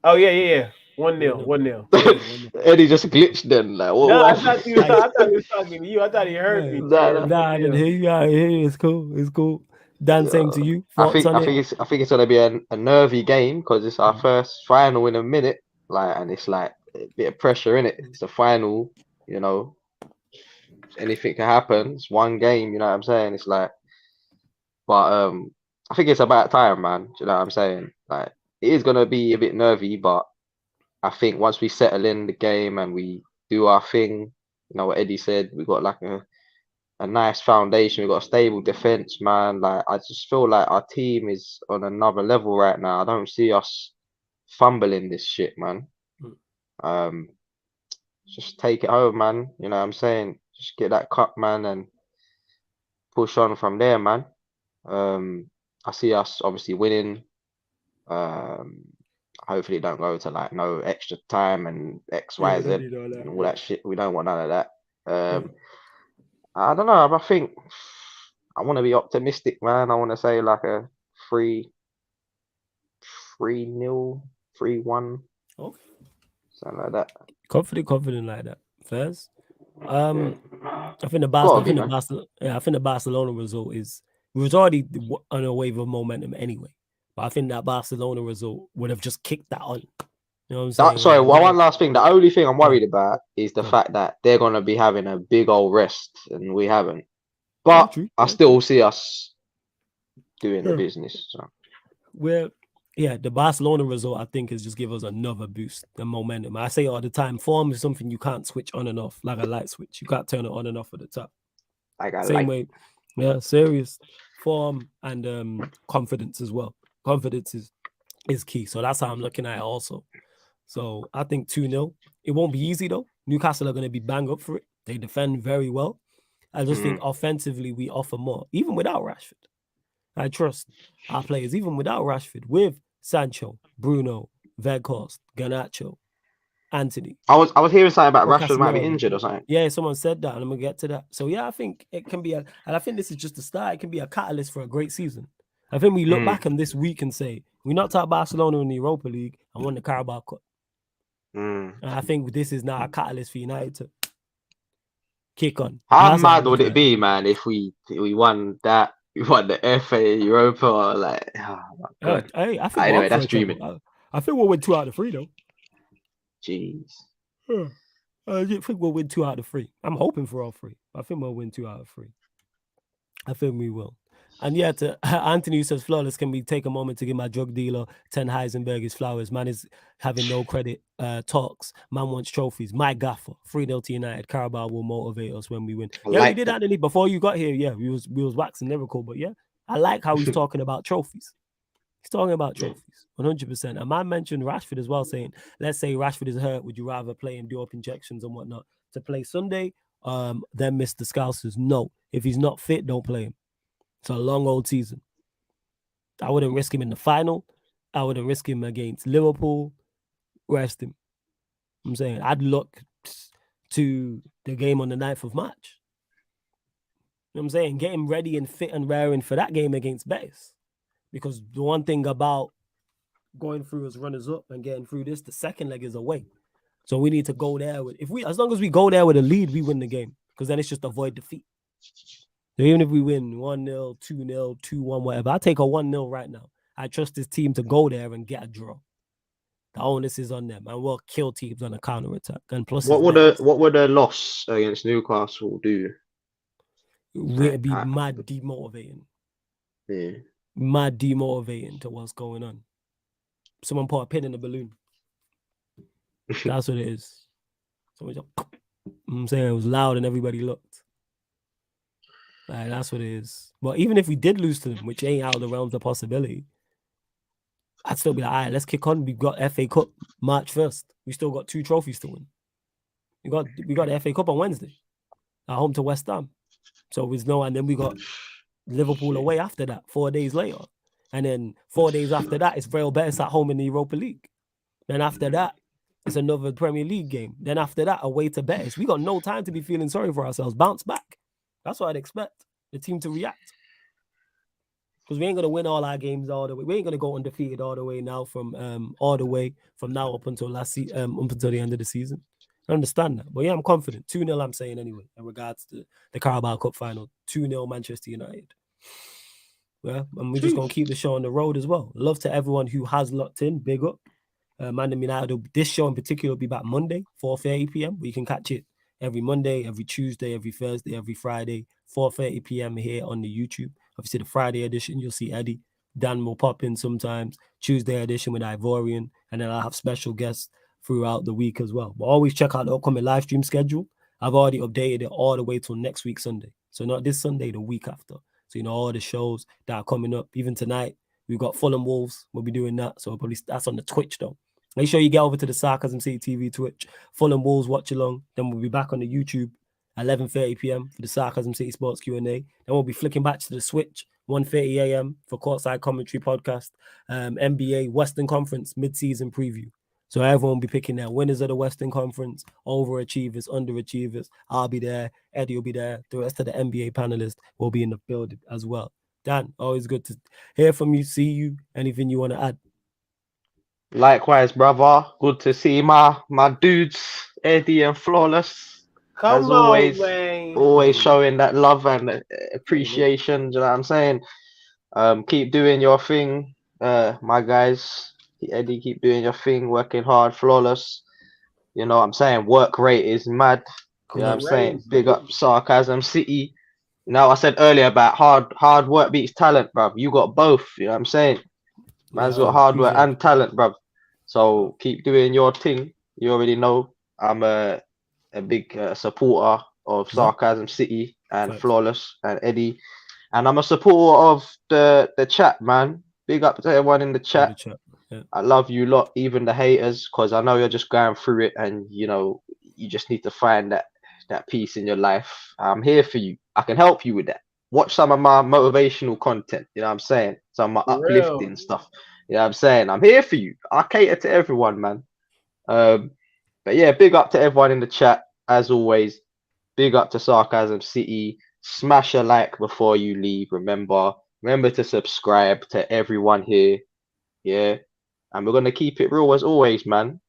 Oh yeah. 1-0. Eddie just glitched then. Like, what? No, I thought he was talking to you. I thought he heard me. Nah, I didn't hear you. I hear you. It's cool. Dan, same to you. I think it's gonna be a nervy game because it's our first final in a minute. And it's like a bit of pressure in it. It's the final, Anything can happen. It's one game, you know what I'm saying? It's like, but I think it's about time, man. Do you know what I'm saying? Like, it is gonna be a bit nervy, but I think once we settle in the game and we do our thing, what Eddie said, we got like a nice foundation. We got a stable defense, man. Like, I just feel like our team is on another level right now. I don't see us fumbling this shit, man. Just take it home, man. You know what I'm saying? Just get that cup, man, and push on from there, man. I see us obviously winning. Hopefully it don't go to like no extra time and X, Y, Z and all that shit. We don't want none of that. I don't know. I think I want to be optimistic, man. I want to say like a 3-0, 3-1. Okay. Something like that. Confident like that. First, I think the Barcelona result was already on a wave of momentum anyway. But I think that Barcelona result would have just kicked that on. You know what I'm saying? Sorry, one last thing. The only thing I'm worried about is the fact that they're gonna be having a big old rest and we haven't. But I still see us doing the business. So. The Barcelona result, I think, is just give us another boost and momentum. I say all the time, form is something you can't switch on and off like a light switch. You can't turn it on and off at the top. Same way, serious form and confidence as well. Confidence is key. So that's how I'm looking at it also. So I think 2-0. It won't be easy though. Newcastle are going to be bang up for it. They defend very well. I just think offensively we offer more, even without Rashford. I trust our players, even without Rashford, with Sancho, Bruno, Weghorst, Garnacho, Antony. I was hearing something about Rashford might be injured or something. Yeah, someone said that, and I'm gonna get to that. So yeah, I think it can be and I think this is just the start. It can be a catalyst for a great season. I think we look back on this week and say we knocked out Barcelona in the Europa League and won the Carabao Cup. And I think this is now a catalyst for United to kick on. How mad would it be, man, if we won that? We won the FA, Europa, or like, oh my God. I think anyway, that's dreaming. I think we'll win 2 out of 3, though. Jeez. I think we'll win 2 out of 3. I'm hoping for all 3. I think we'll win 2 out of 3. I think we will. And yeah, to Antony, who says, flawless, can we take a moment to give my drug dealer 10 Heisenberg his flowers? Man is having no credit talks. Man wants trophies. My gaffer. 3-0 to United. Carabao will motivate us when we win. Yeah, we did, Antony. Before you got here, yeah, we was waxing lyrical. But yeah, I like how he's talking about trophies. He's talking about trophies, 100%. And man mentioned Rashford as well, saying, let's say Rashford is hurt. Would you rather play him, do up injections and whatnot to play Sunday, then miss the Scousers? No. If he's not fit, don't play him. It's a long old season. I wouldn't risk him in the final. I wouldn't risk him against Liverpool. Rest him. I'm saying I'd look to the game on the 9th of March. You know what I'm saying? Get him ready and fit and raring for that game against Betis. Because the one thing about going through as runners-up and getting through this, the second leg is away. So we need to go there with as long as we go there with a lead, we win the game. Because then it's just avoid defeat. So even if we win 1-0, 2-0, 2-1, whatever, I'll take a 1-0 right now. I trust this team to go there and get a draw. The onus is on them, and we'll kill teams on a counter-attack. And plus, what would a loss against Newcastle do? It'd be mad demotivating. Yeah. Mad demotivating to what's going on. Someone put a pin in the balloon. That's what it is. I'm saying it was loud and everybody looked. Like, that's what it is. But even if we did lose to them, which ain't out of the realms of possibility, I'd still be like, all right, let's kick on. We've got FA Cup March 1st. We still got 2 trophies to win. We got the FA Cup on Wednesday at home to West Ham. So it's and then we got Liverpool away after that, 4 days later. And then 4 days after that, it's Real Betis at home in the Europa League. Then after that, it's another Premier League game. Then after that, away to Betis. We got no time to be feeling sorry for ourselves. Bounce back. That's what I'd expect the team to react. Because we ain't gonna win all our games all the way. We ain't gonna go undefeated all the way now from now up until up until the end of the season. I understand that. But yeah, I'm confident. 2-0, I'm saying anyway, in regards to the Carabao Cup final. 2-0 Manchester United. Yeah, and we're just gonna keep the show on the road as well. Love to everyone who has locked in. Big up. ManDem United. This show in particular will be back Monday, 4:30 p.m. But you can catch it every Monday, every Tuesday, every Thursday, every Friday, 4:30 p.m. here on the YouTube. Obviously, the Friday edition, you'll see Eddie. Dan will pop in sometimes. Tuesday edition with Ivorian. And then I'll have special guests throughout the week as well. But always check out the upcoming live stream schedule. I've already updated it all the way till next week, Sunday. So not this Sunday, the week after. So, all the shows that are coming up. Even tonight, we've got Fulham Wolves. We'll be doing that. So probably that's on the Twitch, though. Make sure you get over to the Sarcasm City TV Twitch, Fulham Wolves watch along. Then we'll be back on the YouTube at 11:30 p.m. for the Sarcasm City Sports Q&A. Then we'll be flicking back to the Switch, 1:30 a.m. for Courtside Commentary Podcast, NBA Western Conference mid-season preview. So everyone will be picking their winners of the Western Conference, overachievers, underachievers. I'll be there. Eddie will be there. The rest of the NBA panelists will be in the building as well. Dan, always good to hear from you, see you. Anything you want to add? Likewise, brother. Good to see my dudes, Eddie and Flawless. As always, always showing that love and appreciation. Do you know what I'm saying? Keep doing your thing, my guys. Eddie, keep doing your thing, working hard, flawless. You know what I'm saying? Work rate is mad. You know what I'm saying? Big up Sarcasm City. You know, I said earlier about hard work beats talent, bruv. You got both. You know what I'm saying? Man's got hard work and talent, bruv. So keep doing your thing. You already know I'm a big supporter of Sarcasm City and Flawless and Eddie. And I'm a supporter of the chat, man. Big up to everyone in the chat. Yeah. I love you lot, even the haters, because I know you're just going through it and, you know, you just need to find that peace in your life. I'm here for you. I can help you with that. Watch some of my motivational content, you know what I'm saying? Some of my uplifting stuff. You know what I'm saying? I'm here for you. I cater to everyone, man. But yeah, big up to everyone in the chat, as always. Big up to Sarcasm City. Smash a like before you leave. Remember to subscribe to everyone here. Yeah. And we're gonna keep it real as always, man.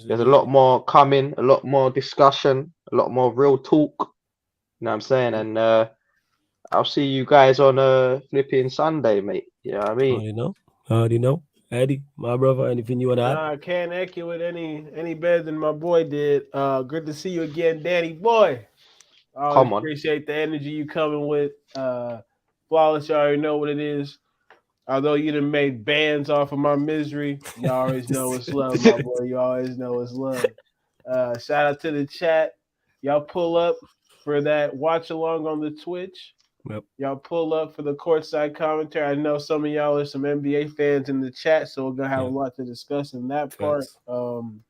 There's a lot more coming, a lot more discussion, a lot more real talk. You know what I'm saying? And I'll see you guys on flipping Sunday, mate. You know what I mean? I already know. Eddie, my brother, anything you want to add? I can't echo it any better than my boy did. Good to see you again, Danny boy. I always appreciate the energy you coming with. Flawless, you already know what it is. Although you done made bands off of my misery, you always know it's love, my boy. You always know it's love. Shout out to the chat. Y'all pull up for that watch along on the Twitch. Yep. Y'all pull up for the courtside commentary. I know some of y'all are some NBA fans in the chat, so we're gonna have a lot to discuss in that part. Come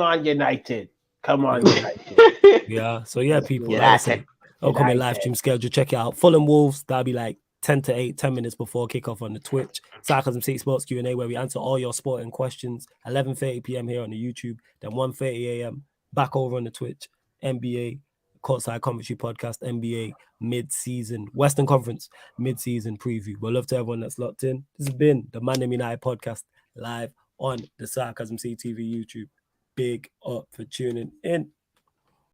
on, United. Come on, United. Yeah. So yeah, people. Like I said, upcoming live stream schedule. Check it out. Fulham Wolves. That'll be like 10 to 8, 10 minutes before kickoff on the Twitch. Sarcasm City Sports Q&A, where we answer all your sporting questions. 11:30 p.m. here on the YouTube. Then 1:30 a.m. back over on the Twitch. NBA Courtside Commentary Podcast. NBA mid-season Western Conference mid-season preview. We'll love to everyone that's locked in. This has been the ManDem United Podcast live on the Sarcasm City TV YouTube. Big up for tuning in.